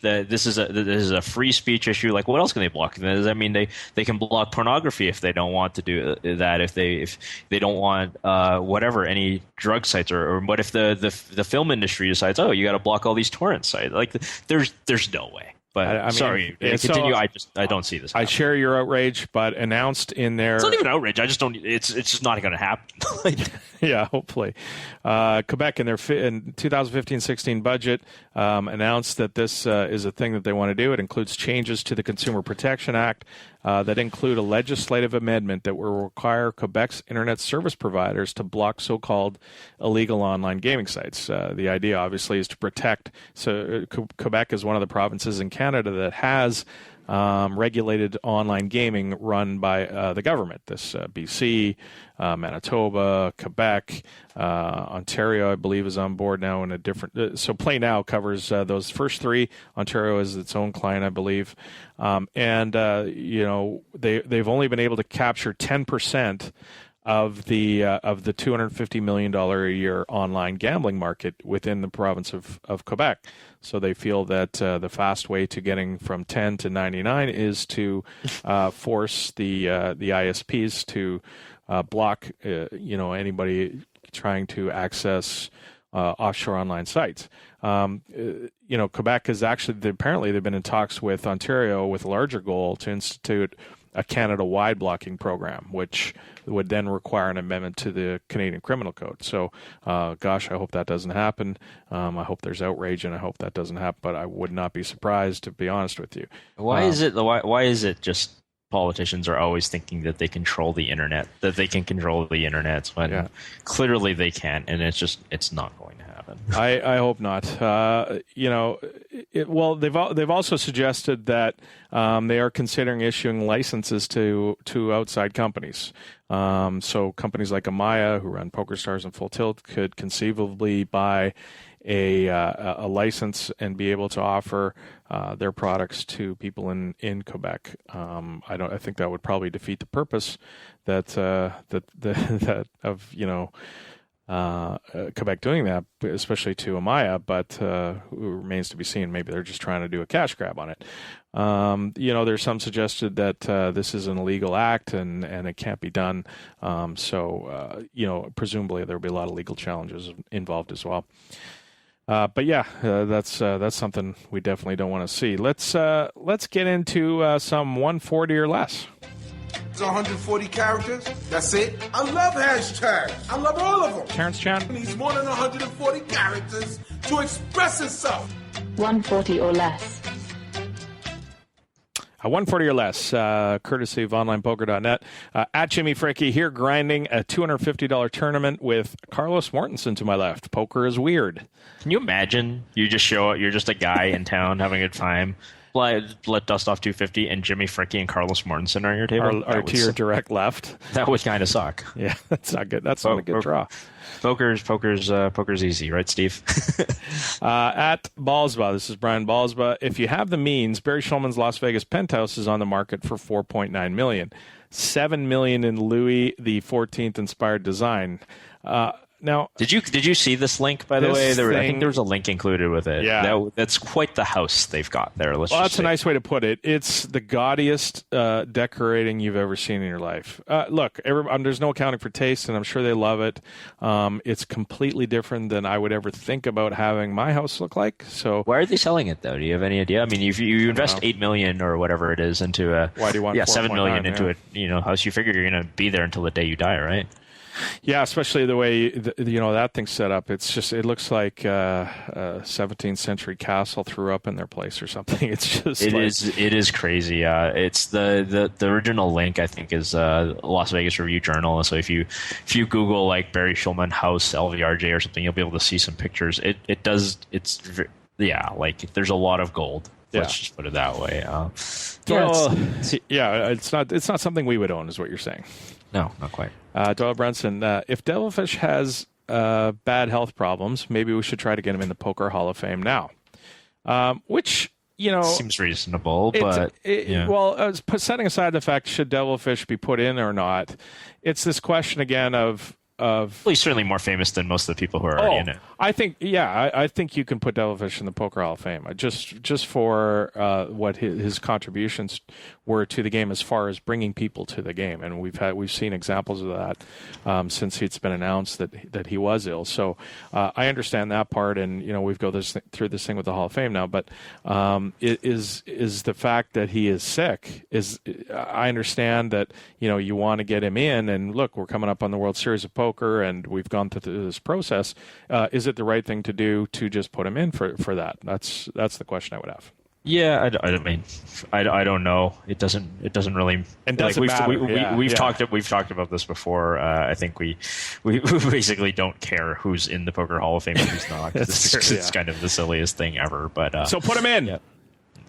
that this is a free speech issue. Like, what else can they block? I mean, they can block pornography if they don't want to do that. If they don't want any drug sites, or what if the film industry decides, oh, you got to block all these torrent sites? Like, there's no way. But sorry, continue. I don't see this happening. I share your outrage, but announced in their... It's not even outrage. I just don't... It's just not going to happen. Yeah, hopefully. Quebec, in their 2015-16 budget, announced that this is a thing that they want to do. It includes changes to the Consumer Protection Act that include a legislative amendment that will require Quebec's internet service providers to block so-called illegal online gaming sites. The idea, obviously, is to protect... So Quebec is one of the provinces in Canada that has regulated online gaming run by the government. This BC, Manitoba, Quebec, Ontario, I believe, is on board now in a different... so Play Now covers those first 3. Ontario is its own client, I believe. They've only been able to capture 10% of the $250 million a year online gambling market within the province of Quebec. So they feel that the fast way to getting from 10 to 99 is to force the ISPs to block anybody trying to access offshore online sites. Quebec is actually, apparently they've been in talks with Ontario with a larger goal to institute a Canada-wide blocking program, which would then require an amendment to the Canadian Criminal Code. So, I hope that doesn't happen. I hope there's outrage, and I hope that doesn't happen, but I would not be surprised, to be honest with you. Why is it just politicians are always thinking that they control the internet, when clearly they can't, and it's not going to happen. I hope not. They've also suggested that they are considering issuing licenses to outside companies. So companies like Amaya, who run Pokerstars and Full Tilt, could conceivably buy a license and be able to offer their products to people in Quebec. I think that would probably defeat the purpose that Quebec doing that, especially to Amaya, but who remains to be seen. Maybe they're just trying to do a cash grab on it. There's some suggested that this is an illegal act and it can't be done. Presumably there'll be a lot of legal challenges involved as well. That's something we definitely don't want to see. Let's get into some 140 or less. It's 140 characters. That's it. I love hashtags. I love all of them. Terrence Chan needs more than 140 characters to express itself. 140 or less. 140 or less, courtesy of onlinepoker.net. At Jimmy Fricke here, grinding a $250 tournament with Carlos Mortensen to my left. Poker is weird. Can you imagine? You just show up, you're just a guy in town having a good time. Let dust off 250, and Jimmy Fricke and Carlos Mortensen are on your table. Are to your direct left. That would kind of suck. Yeah, that's not good. That's not a good draw. Poker's easy, right, Steve? At Ballsba, this is Brian Ballsba. If you have the means, Barry Schulman's Las Vegas penthouse is on the market for $4.9 million. $7 million in Louis the 14th inspired design. Now, did you see this link, by the way? I think there was a link included with it. Yeah. That's quite the house they've got there. That's a nice way to put it. It's the gaudiest decorating you've ever seen in your life. Look, there's no accounting for taste, and I'm sure they love it. It's completely different than I would ever think about having my house look like. So, why are they selling it, though? Do you have any idea? I mean, if you invest $8 million or whatever it is into why do you want $7 million into a house, you figure you're going to be there until the day you die, right? Yeah, especially the way that thing's set up. It looks like a 17th century castle threw up in their place or something. It's just it is crazy. It's the original link, I think, is Las Vegas Review Journal. So if you Google like Barry Schulman House LVRJ or something, you'll be able to see some pictures. There's a lot of gold. Yeah. Let's just put it that way. It's not something we would own, is what you're saying. No, not quite. Doyle Brunson, if Devilfish has bad health problems, maybe we should try to get him in the Poker Hall of Fame now. Which, seems reasonable, but setting aside the fact should Devilfish be put in or not, it's this question again of he's certainly more famous than most of the people who are already in it. I think you can put Devilfish in the Poker Hall of Fame just for what his contributions were to the game as far as bringing people to the game, and we've seen examples of that since it's been announced that he was ill. So I understand that part, and we've go through this thing with the Hall of Fame now. But it is the fact that he is sick I understand that you want to get him in, and look, we're coming up on the World Series of Poker, and we've gone through this process. Is it the right thing to do to just put him in for that? That's the question I would have. Yeah, I don't know. It doesn't really. And doesn't matter. We've talked about this before. I think we basically don't care who's in the Poker Hall of Fame and who's not. It's kind of the silliest thing ever. But so put him in.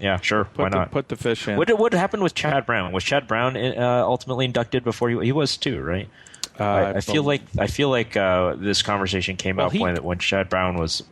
Yeah, sure. Why not? Put the fish in. What happened with Chad Brown? Was Chad Brown ultimately inducted before he was too? Right. I feel like this conversation came up when Chad Brown was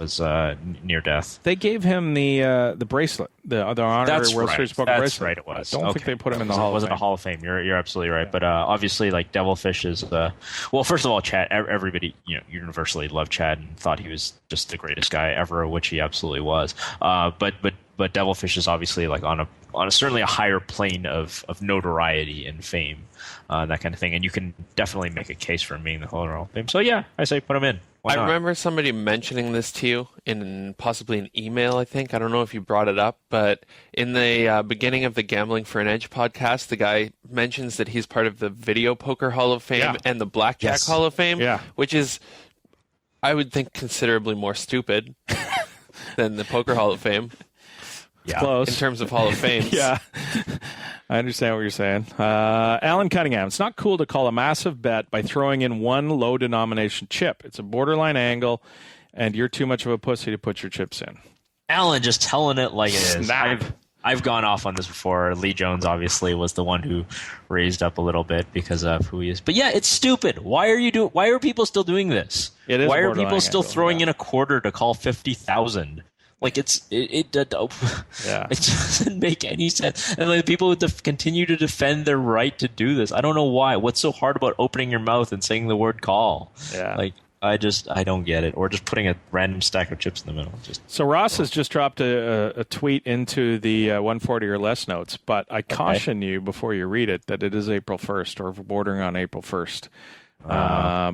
near death. They gave him the bracelet, the honorary World Series Poker bracelet. That's right, it was. I don't think they put him in the Hall of Fame. It wasn't a Hall of Fame. You're absolutely right. But obviously, like Devilfish is first of all, Chad. Everybody universally loved Chad and thought he was just the greatest guy ever, which he absolutely was. But Devilfish is obviously like on a certainly a higher plane of notoriety and fame, that kind of thing. And you can definitely make a case for him being the Hall of Fame. So yeah, I say put him in. Why not? I remember somebody mentioning this to you in possibly an email, I think. I don't know if you brought it up, but in the beginning of the Gambling for an Edge podcast, the guy mentions that he's part of the Video Poker Hall of Fame and the Blackjack Hall of Fame, which is, I would think, considerably more stupid than the Poker Hall of Fame. Yeah. Close. In terms of Hall of Fames. Yeah. I understand what you're saying. Alan Cunningham, it's not cool to call a massive bet by throwing in one low-denomination chip. It's a borderline angle, and you're too much of a pussy to put your chips in. Alan just telling it like it is. I've gone off on this before. Lee Jones obviously was the one who raised up a little bit because of who he is. But yeah, it's stupid. Why are people still doing this? Why are people still throwing in a quarter to call 50,000? Like it doesn't make any sense, and like people would continue to defend their right to do this. I don't know why. What's so hard about opening your mouth and saying the word call? Yeah, like I don't get it. Or just putting a random stack of chips in the middle. So Ross has just dropped a tweet into the 140 or less notes, but I caution you before you read it that it is April 1st or bordering on April 1st. Why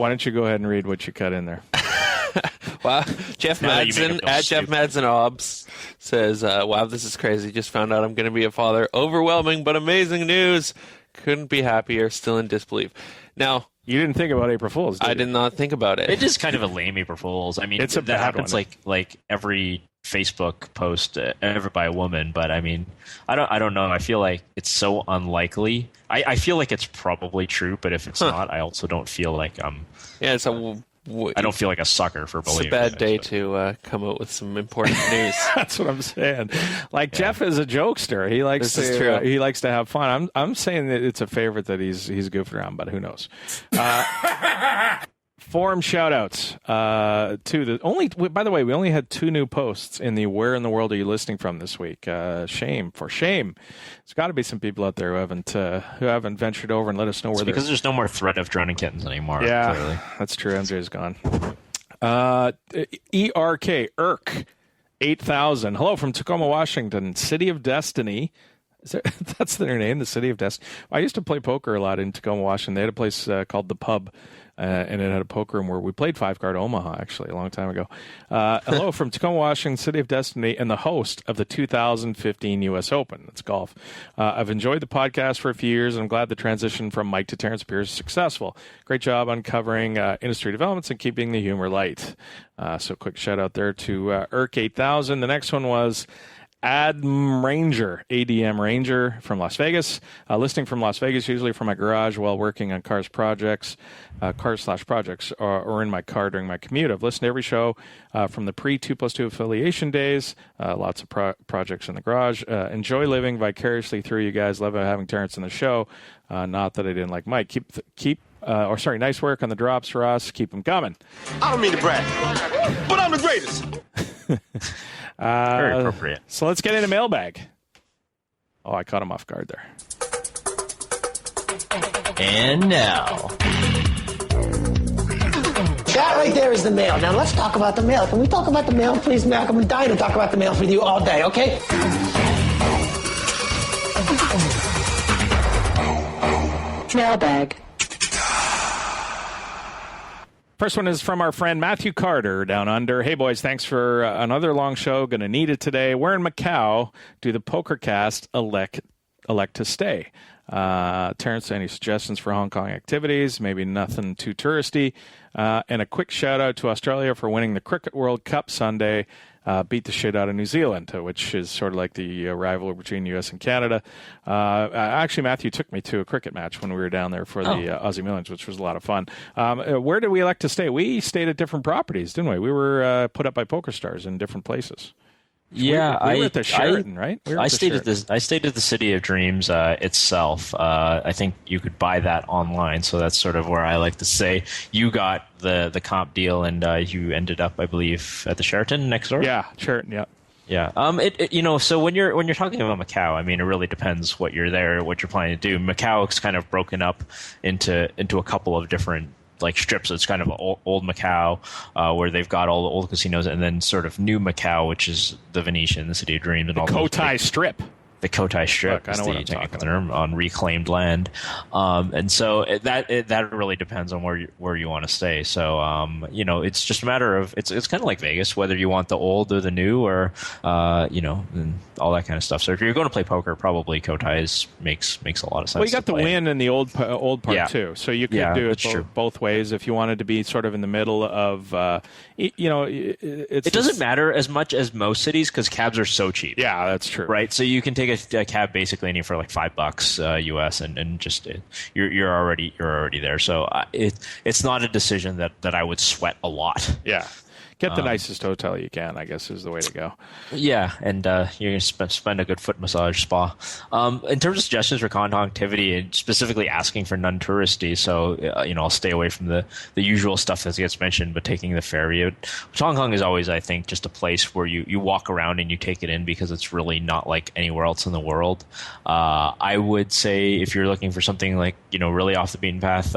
don't you go ahead and read what you cut in there? Wow. Jeff Madsen at Jeff Madsen Obs says, wow, this is crazy. Just found out I'm going to be a father. Overwhelming but amazing news. Couldn't be happier. Still in disbelief. Now, you didn't think about April Fool's, did you? I did not think about it. It is kind of a lame April Fool's. I mean, it's that happens like every Facebook post ever by a woman. But I mean, I don't know. I feel like it's so unlikely. I feel like it's probably true, but if it's not, I also don't feel like Yeah, I don't feel like a sucker for believing. It's a bad day to come out with some important news. That's what I'm saying. Like Jeff is a jokester. He likes he likes to have fun. I'm saying that it's a favorite that he's goofed around, but who knows? Forum shout-outs to the only. By the way, we only had 2 new posts in the "Where in the world are you listening from?" this week. Shame. There's got to be some people out there who haven't ventured over and let us know where. Because there's no more threat of drowning kittens anymore. Yeah, clearly. That's true. MJ's gone. ERK 8000. Hello from Tacoma, Washington. City of Destiny. That's their name, the City of Destiny. I used to play poker a lot in Tacoma, Washington. They had a place called The Pub. And it had a poker room where we played 5-card Omaha, actually, a long time ago. Hello from Tacoma, Washington, City of Destiny, and the host of the 2015 U.S. Open. That's golf. I've enjoyed the podcast for a few years, and I'm glad the transition from Mike to Terrence appears successful. Great job uncovering industry developments and keeping the humor light. So quick shout-out there to ERK 8000. The next one was ADM Ranger from Las Vegas. Listening from Las Vegas, usually from my garage while working on cars/projects, or in my car during my commute. I've listened to every show from the pre-2+2 affiliation days. Lots of projects in the garage. Enjoy living vicariously through you guys. Love having Terrence in the show. Not that I didn't like Mike. Nice work on the drops for us. Keep them coming. I don't mean to brag, but I'm the greatest. Very appropriate. So let's get into mailbag. Oh, I caught him off guard there. And now. That right there is the mail. Now let's talk about the mail. Can we talk about the mail, please, Mac? I'm dying to talk about the mail with you all day, okay? Mailbag. First one is from our friend Matthew Carter down under. Hey, boys, thanks for another long show. Going to need it today. Where in Macau do the Pokercast elect to stay? Terrence, any suggestions for Hong Kong activities? Maybe nothing too touristy. And a quick shout-out to Australia for winning the Cricket World Cup Sunday. Beat the shit out of New Zealand, which is sort of like the rivalry between U.S. and Canada. Actually, Matthew took me to a cricket match when we were down there for the Aussie Millions, which was a lot of fun. Where did we elect to stay? We stayed at different properties, didn't we? We were put up by Pokerstars in different places. Yeah, we were at the Sheraton, right? I stayed at the City of Dreams itself. I think you could buy that online, so that's sort of where I like to say you got the comp deal, and you ended up, I believe, at the Sheraton next door. Yeah, Sheraton. Yeah. Yeah. So when you're talking about Macau, I mean, it really depends what you're planning to do. Macau is kind of broken up into a couple of different like strips. It's kind of old Macau, where they've got all the old casinos, and then sort of new Macau, which is the Venetian, the City of Dreams, and all Cotai Strip. The Cotai Strip is the technical term on reclaimed land, and so that really depends on where you want to stay. So it's just a matter of it's kind of like Vegas, whether you want the old or the new, or and all that kind of stuff. So if you're going to play poker, probably Cotai makes a lot of sense. Well, you got the Wynn and the old part too, so you could do it both ways if you wanted to be sort of in the middle of. It doesn't matter as much as most cities because cabs are so cheap. Yeah, that's true. Right, so you can take a cab basically anywhere for like $5 US, and just you're already there. So it's not a decision that I would sweat a lot. Yeah. Get the nicest hotel you can, I guess, is the way to go. Yeah, and you're going to spend a good foot massage spa. In terms of suggestions for Hong Kong activity, and specifically asking for non-touristy, so I'll stay away from the usual stuff that gets mentioned, but taking the ferry. Hong Kong is always, I think, just a place where you walk around and you take it in because it's really not like anywhere else in the world. I would say if you're looking for something like really off the beaten path,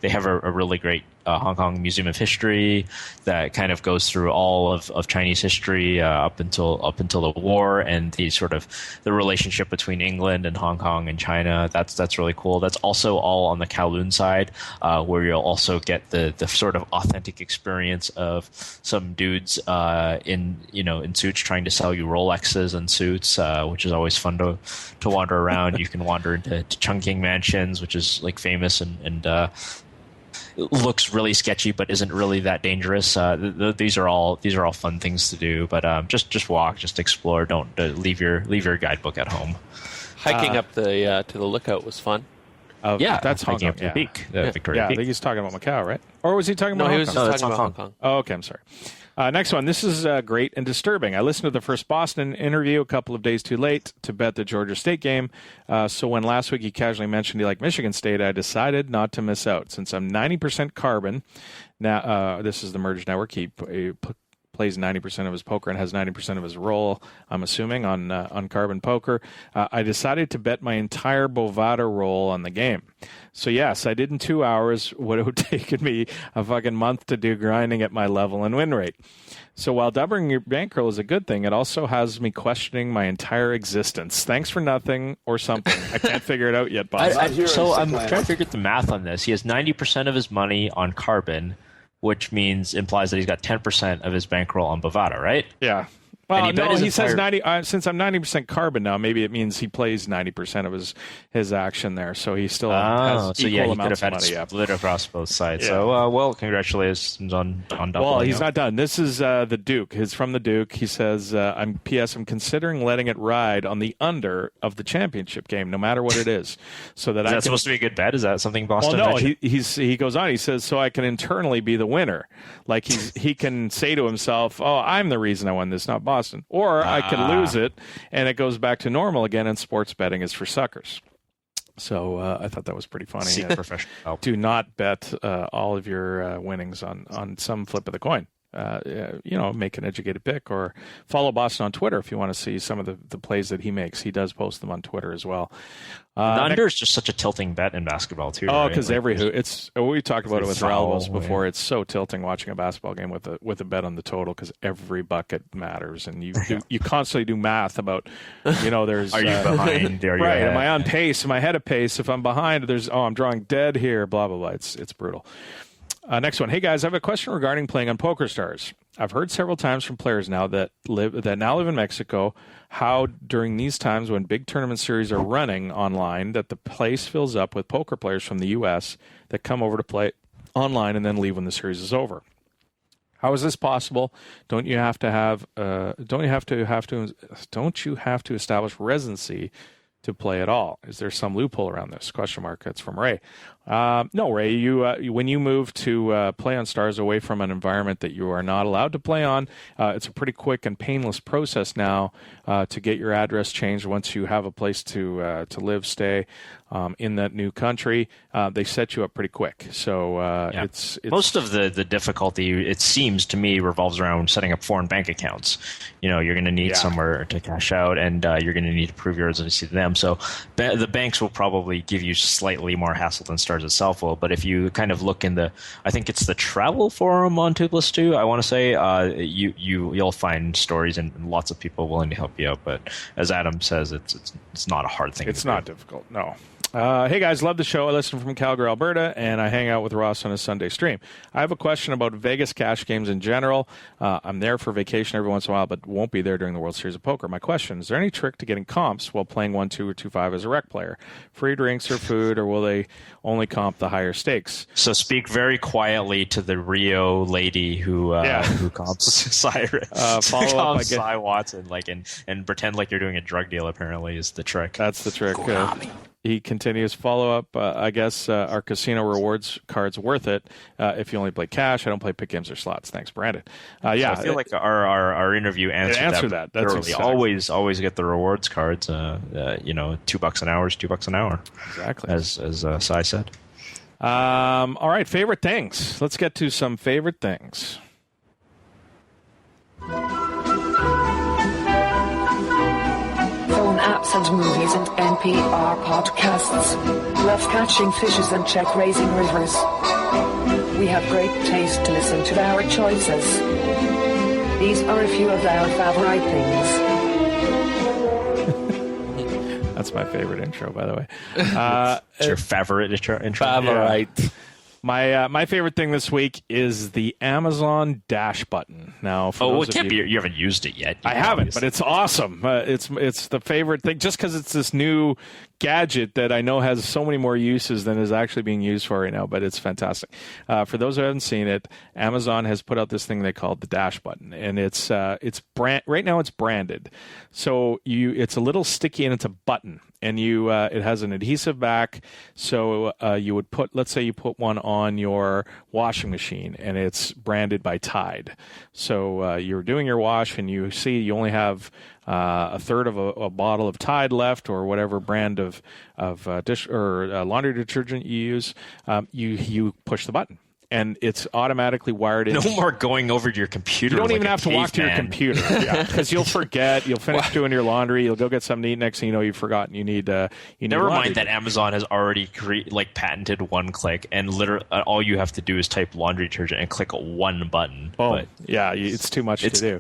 they have a really great Hong Kong Museum of History that kind of goes through all of Chinese history up until the war and the sort of the relationship between England and Hong Kong and China. That's really cool. That's also all on the Kowloon side, where you'll also get the sort of authentic experience of some dudes in suits trying to sell you Rolexes and suits, which is always fun to wander around. You can wander into Chungking Mansions, which is like famous and looks really sketchy, but isn't really that dangerous. These are all fun things to do, but just walk, just explore. Don't leave your guidebook at home. Hiking up the to the lookout was fun. Yeah, that's Hong Kong. up to the peak, Victoria I Peak. think he's talking about Macau, right? Or was he talking about Hong Kong? No, he was just talking about Hong Kong. Oh, okay, I'm sorry. Next one. This is great and disturbing. I listened to the first Boston interview a couple of days too late to bet the Georgia State game. So when last week he casually mentioned he liked Michigan State, I decided not to miss out. Since I'm 90% carbon, now this is the Merge Network. He plays 90% of his poker and has 90% of his roll, I'm assuming, on Carbon Poker. I decided to bet my entire Bovada roll on the game. So yes, I did in 2 hours what it would take me a fucking month to do grinding at my level and win rate. So while doubling your bankroll is a good thing, it also has me questioning my entire existence. Thanks for nothing or something. I can't figure it out yet, boss. So I'm trying to figure out the math on this. He has 90% of his money on Carbon, which implies that he's got 10% of his bankroll on Bovada, right? Yeah. Well, no, he says 90. Since I'm 90% Carbon now, maybe it means he plays 90% of his action there, so he still has equal amounts of money. He could have had it split across both sides. Yeah. So, congratulations on doubling. Well, he's not done. This is the Duke. He's from the Duke. He says, I'm considering letting it ride on the under of the championship game, no matter what it is. So that is that supposed to be a good bet? Is that something Boston? Well, no. He goes on. He says, so I can internally be the winner. Like he can say to himself, oh, I'm the reason I won this, not Boston. Or I could lose it, and it goes back to normal again, and sports betting is for suckers. So I thought that was pretty funny. Professional. Do not bet all of your winnings on some flip of the coin. Make an educated pick, or follow Boston on Twitter if you want to see some of the plays that he makes. He does post them on Twitter as well. The under is just such a tilting bet in basketball too. Oh, because we talked about it with Ralvos before. Yeah. It's so tilting watching a basketball game with a bet on the total, because every bucket matters, and you constantly do math about there's are you behind? Are you right? ahead? Am I on pace? Am I ahead of pace? If I'm behind, I'm drawing dead here. Blah blah blah. It's brutal. Next one. Hey guys, I have a question regarding playing on Pokerstars. I've heard several times from players now that now live in Mexico how during these times when big tournament series are running online that the place fills up with poker players from the U.S. that come over to play online and then leave when the series is over. How is this possible? Don't you have to establish residency to play at all? Is there some loophole around this? ? That's from Ray. No, Ray. You when you move to play on Stars away from an environment that you are not allowed to play on, it's a pretty quick and painless process now to get your address changed once you have a place to live, stay in that new country. They set you up pretty quick. So it's most of the difficulty, it seems to me, revolves around setting up foreign bank accounts. You're going to need somewhere to cash out, and you're going to need to prove your residency to them. So the banks will probably give you slightly more hassle than Stars itself will. But if you kind of look in I think it's the travel forum on 2+2, I want to say, you'll find stories and lots of people willing to help you out. But as Adam says, it's not a hard thing. It's not difficult. No. Hey guys, love the show. I listen from Calgary, Alberta, and I hang out with Ross on his Sunday stream. I have a question about Vegas cash games in general. I'm there for vacation every once in a while, but won't be there during the World Series of Poker. My question, is there any trick to getting comps while playing 1-2 or 2-5 as a rec player? Free drinks or food, or will they only comp the higher stakes? So speak very quietly to the Rio lady who comps Cyrus. Follow up, Cy Watson, and pretend like you're doing a drug deal, apparently, is the trick. That's the trick. He continues, follow-up, I guess our casino rewards card's worth it if you only play cash. I don't play pick games or slots. Thanks, Brandon. So I feel like our interview answered that. That's exactly. Always get the rewards cards. $2 an hour is $2 an hour. Exactly. As Cy said. All right, favorite things. Let's get to some favorite things. Apps and movies and NPR podcasts. Love catching fishes and check raising rivers. we have great taste to listen to our choices. These are a few of our favorite things. That's my favorite intro, by the way. It's your favorite intro? Favorite. Yeah. My favorite thing this week is the Amazon Dash button. Now, for those of you haven't used it yet. I haven't, but it's awesome. It's the favorite thing, just because it's this new gadget that I know has so many more uses than is actually being used for right now. But it's fantastic. For those who haven't seen it, Amazon has put out this thing they call the Dash button, and it's right now it's branded. So it's a little sticky and it's a button. And it has an adhesive back, so you would let's say you put one on your washing machine, and it's branded by Tide. So you're doing your wash, and you see you only have a third of a bottle of Tide left, or whatever brand of dish or laundry detergent you use. You push the button. And it's automatically wired in. No more going over to your computer. You don't even have to walk to your computer, because you'll forget. You'll finish doing your laundry. You'll go get something to eat. Next thing you know, you've forgotten you need. Never mind that Amazon has already patented one click, and literally all you have to do is type laundry detergent and click one button. Oh, it's too much to do.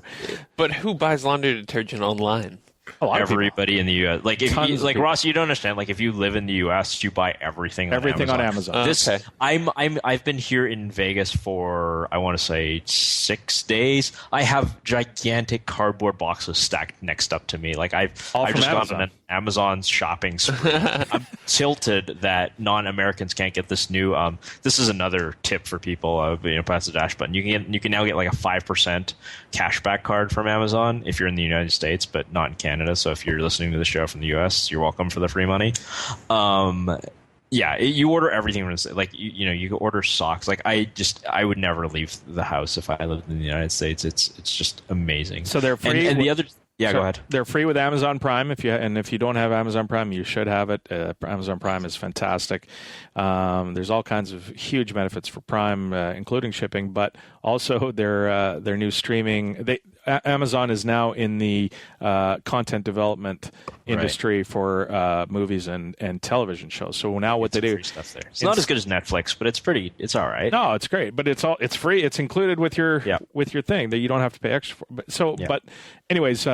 But who buys laundry detergent online? Everybody in the U.S. Ross, you don't understand. Like, if you live in the U.S., you buy everything on Amazon. I've been here in Vegas for, I want to say, 6 days. I have gigantic cardboard boxes stacked next up to me. Like, I've just gone on an Amazon shopping spree. I'm tilted that non-Americans can't get this new. This is another tip for people. Press the Dash button. You can now get like a 5% cashback card from Amazon if you're in the United States, but not in Canada. So if you're listening to the show from the U.S., you're welcome for the free money. You order everything. Like you can order socks. Like I would never leave the house if I lived in the United States. It's just amazing. So they're free. And the other. Yeah, go ahead. They're free with Amazon Prime. If you don't have Amazon Prime, you should have it. Amazon Prime is fantastic. There's all kinds of huge benefits for Prime, including shipping, but also their new streaming. Amazon is now in the content development industry for movies and television shows. So now what they do, stuff there. It's not as good as Netflix, but it's all right. No, it's great, but it's free. It's included with your thing that you don't have to pay extra for. But anyways,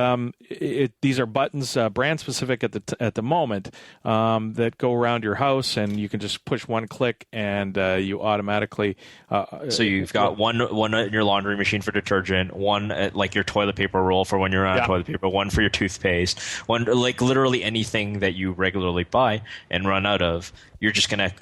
these are buttons brand specific at the moment that go around your house, and you can just push one click and you automatically. So you've got one in your laundry machine for detergent, one like your toilet paper roll for when you're on toilet paper, one for your toothpaste, one like literally anything that you regularly buy and run out of. You're just gonna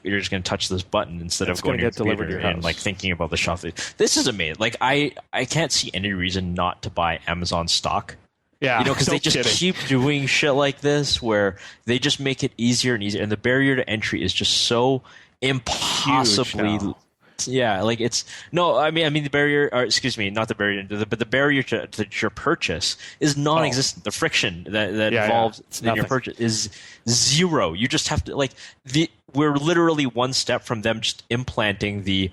touch this button instead of going to delivered to your house and like thinking about the shopping. This is amazing. Like I can't see any reason not to buy Amazon stock. Yeah, because they just keep doing shit like this where they just make it easier and easier, and the barrier to entry is just so impossibly. Yeah, like it's I mean the barrier, or excuse me, not the barrier, but the barrier to your purchase is non-existent. The friction that involved in your purchase is zero. You just have to we're literally one step from them just implanting the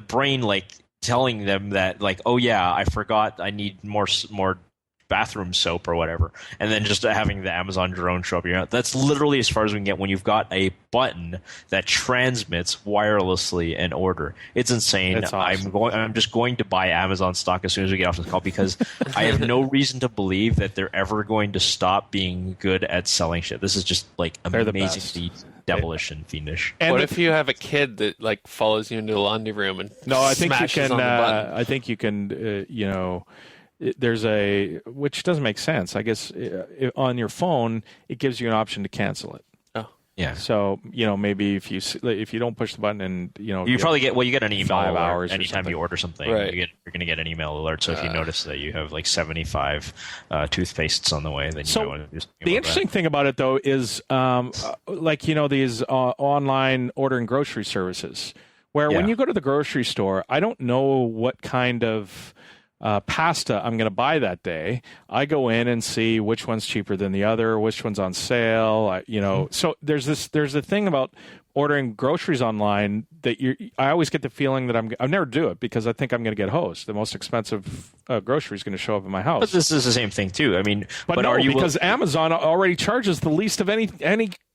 brain telling them that I forgot I need more bathroom soap or whatever, and then just having the Amazon drone show up. That's literally as far as we can get when you've got a button that transmits wirelessly an order. It's insane. That's awesome. I'm just going to buy Amazon stock as soon as we get off this call, because I have no reason to believe that they're ever going to stop being good at selling shit. This is just amazingly devilish and fiendish. And what if you have a kid that follows you into the laundry room and smashes on the button? I think you can. There's which doesn't make sense. I guess on your phone, it gives you an option to cancel it. Oh, yeah. So maybe if you don't push the button and you probably get an email 5 hours anytime you order something. Right. You're going to get an email alert. So if you notice that you have 75 toothpastes on the way, then you know just the interesting thing about it though is these online ordering grocery services where when you go to the grocery store, I don't know what kind of pasta I'm going to buy that day. I go in and see which one's cheaper than the other, which one's on sale. So there's a thing about ordering groceries online that I always get the feeling that I never do it because I think I'm going to get hosed. The most expensive grocery is going to show up in my house. But this is the same thing too. I mean, because Amazon already charges the least of any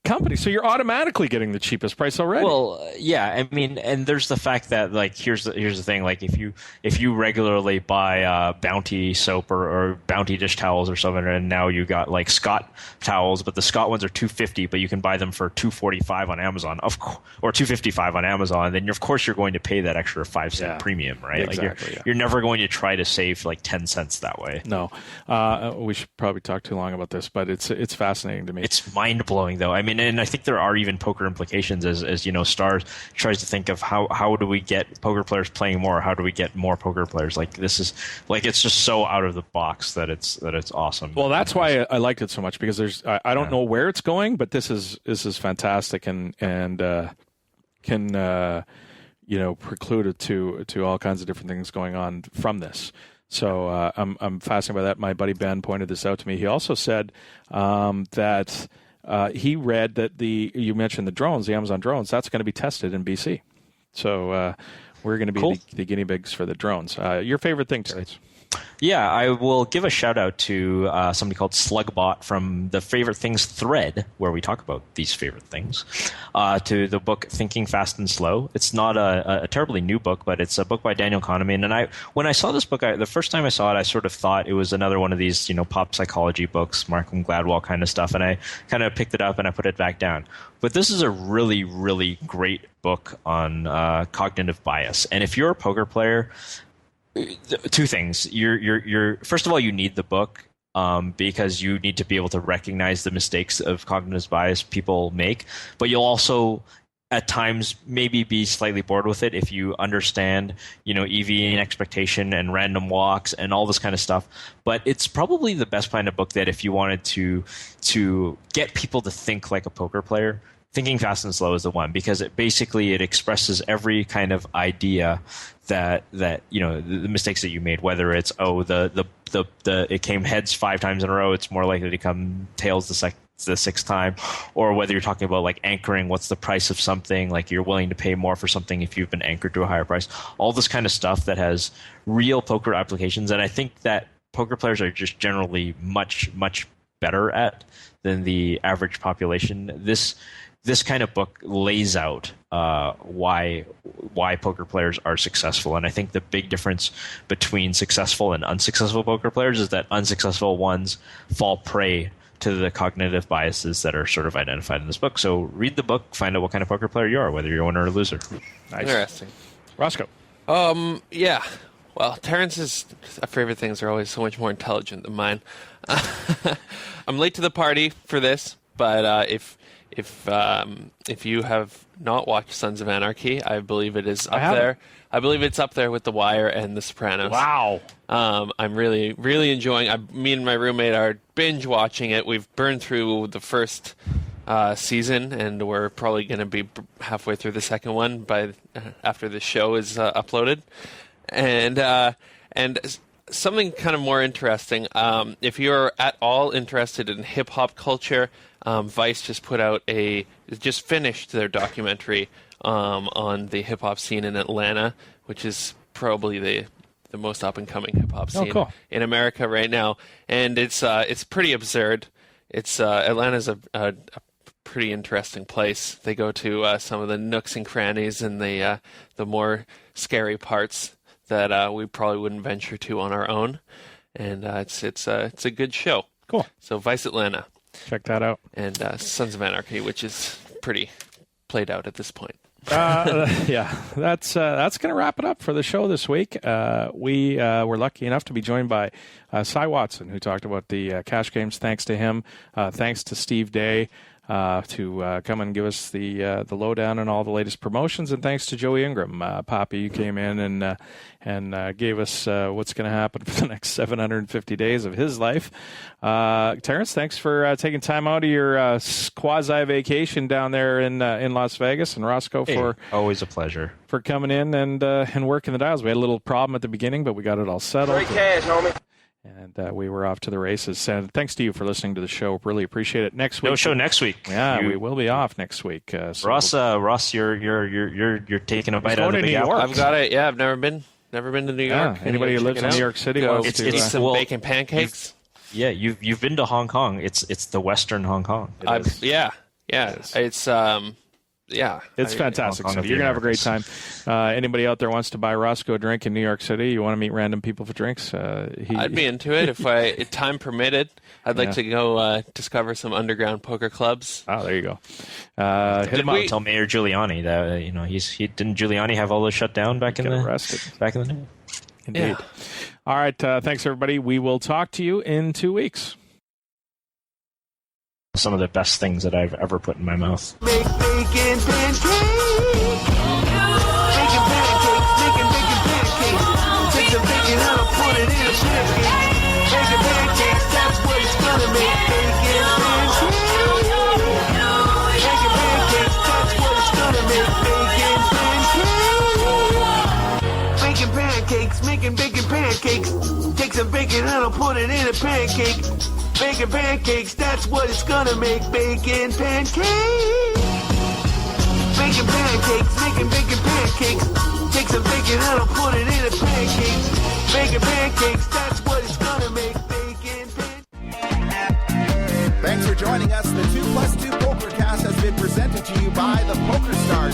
company, so you're automatically getting the cheapest price already. Well, yeah, I mean, and there's the fact that like here's the thing, like if you regularly buy Bounty soap or Bounty dish towels or something, and now you got like Scott towels, but the Scott ones are $250, but you can buy them for $245 on Amazon, or $255 on Amazon, then of course you're going to pay that extra 5-cent premium, right? Exactly, like you're never going to try to save like 10 cents that way. No, we should probably talk too long about this, but it's fascinating to me. It's mind blowing though. I mean, and I think there are even poker implications as Stars tries to think of how do we get poker players playing more? How do we get more poker players? Like this is like it's just so out of the box that it's awesome. Well, that's why I liked it so much, because there's I don't know where it's going, but this is fantastic and can preclude it to all kinds of different things going on from this. So I'm fascinated by that. My buddy Ben pointed this out to me. He also said that he read that you mentioned the drones, the Amazon drones, that's going to be tested in BC. So we're going to be the guinea pigs for the drones. Your favorite thing, Terrence? Yeah, I will give a shout out to somebody called Slugbot from the Favorite Things thread, where we talk about these favorite things, to the book Thinking Fast and Slow. It's not a terribly new book, but it's a book by Daniel Kahneman. And when I saw this book, the first time I saw it, I sort of thought it was another one of these, pop psychology books, Malcolm Gladwell kind of stuff. And I kind of picked it up and I put it back down. But this is a really, really great book on cognitive bias. And if you're a poker player, two things. You're first of all, you need the book because you need to be able to recognize the mistakes of cognitive bias people make. But you'll also, at times, maybe be slightly bored with it if you understand, EV and expectation and random walks and all this kind of stuff. But it's probably the best kind of book that if you wanted to get people to think like a poker player, Thinking Fast and Slow is the one, because it expresses every kind of idea that the mistakes that you made, whether it's it came heads 5 times in a row, it's more likely to come tails the sixth time, or whether you're talking about like anchoring, what's the price of something, like you're willing to pay more for something if you've been anchored to a higher price, all this kind of stuff that has real poker applications. And I think that poker players are just generally much, much better at than the average population. This kind of book lays out why poker players are successful. And I think the big difference between successful and unsuccessful poker players is that unsuccessful ones fall prey to the cognitive biases that are sort of identified in this book. So read the book, find out what kind of poker player you are, whether you're a winner or a loser. Nice. Interesting. Roscoe. Yeah. Well, Terrence's favorite things are always so much more intelligent than mine. I'm late to the party for this, but if you have not watched Sons of Anarchy, I believe it is up there. I believe it's up there with The Wire and The Sopranos. Wow. I'm really, really enjoying. Me and my roommate are binge watching it. We've burned through the first season, and we're probably going to be halfway through the second one after the show is uploaded. And something kind of more interesting. If you're at all interested in hip hop culture, Vice just finished their documentary on the hip hop scene in Atlanta, which is probably the most up and coming hip hop scene in America right now, and it's pretty absurd. Atlanta's a pretty interesting place. They go to some of the nooks and crannies and the more scary parts that we probably wouldn't venture to on our own, and it's a good show. Cool. So Vice Atlanta. Check that out. And Sons of Anarchy, which is pretty played out at this point. Yeah, that's going to wrap it up for the show this week. We were lucky enough to be joined by Cylus Watson, who talked about the cash games. Thanks to him. Thanks to Steve Day to come and give us the lowdown on all the latest promotions, and thanks to Joe Ingram. Poppy, you came in and gave us what's going to happen for the next 750 days of his life. Terrence, thanks for taking time out of your quasi-vacation down there in Las Vegas, and Roscoe for always a pleasure for coming in and working the dials. We had a little problem at the beginning, but we got it all settled. Free cash, homie. And we were off to the races. And thanks to you for listening to the show. Really appreciate it. Next week, no show next week. Yeah, we will be off next week. So Ross, you're taking a bite out of the Big Apple. I've got it. Yeah, I've never been to New York. Anybody who lives in New York City wants to eat some bacon pancakes. You've been to Hong Kong. It's the Western Hong Kong. Yeah. Yeah, it's it's fantastic. So you're gonna have a great time. Anybody out there wants to buy Roscoe a drink in New York City? You want to meet random people for drinks? I'd be into it if time permitted. I'd like to go discover some underground poker clubs. Oh, there you go. Hit him up. Tell Mayor Giuliani that didn't Giuliani have all those shut down back in the day? Indeed. Yeah. All right. Thanks everybody. We will talk to you in 2 weeks. Some of the best things that I've ever put in my mouth. Make bacon pancakes. Bacon pancakes. Making bacon pancakes. Take some bacon and I'll put it in a pancake. Bacon pancakes, that's what it's gonna make. Bacon pancakes. Bacon pancakes, that's what it's gonna make. Bacon pancakes. Bacon pancakes. Making bacon pancakes. Take some bacon and I'll put it in a pancake. Bacon pancakes, that's what it's gonna make. Bacon pancakes. Bacon pancakes, making bacon pancakes. Take some bacon and I'll put it in a pancake. Bacon pancakes, that's what it's gonna make. Bacon pancakes. Thanks for joining us. The 2+2 Pokercast has been presented to you by the Pokerstars.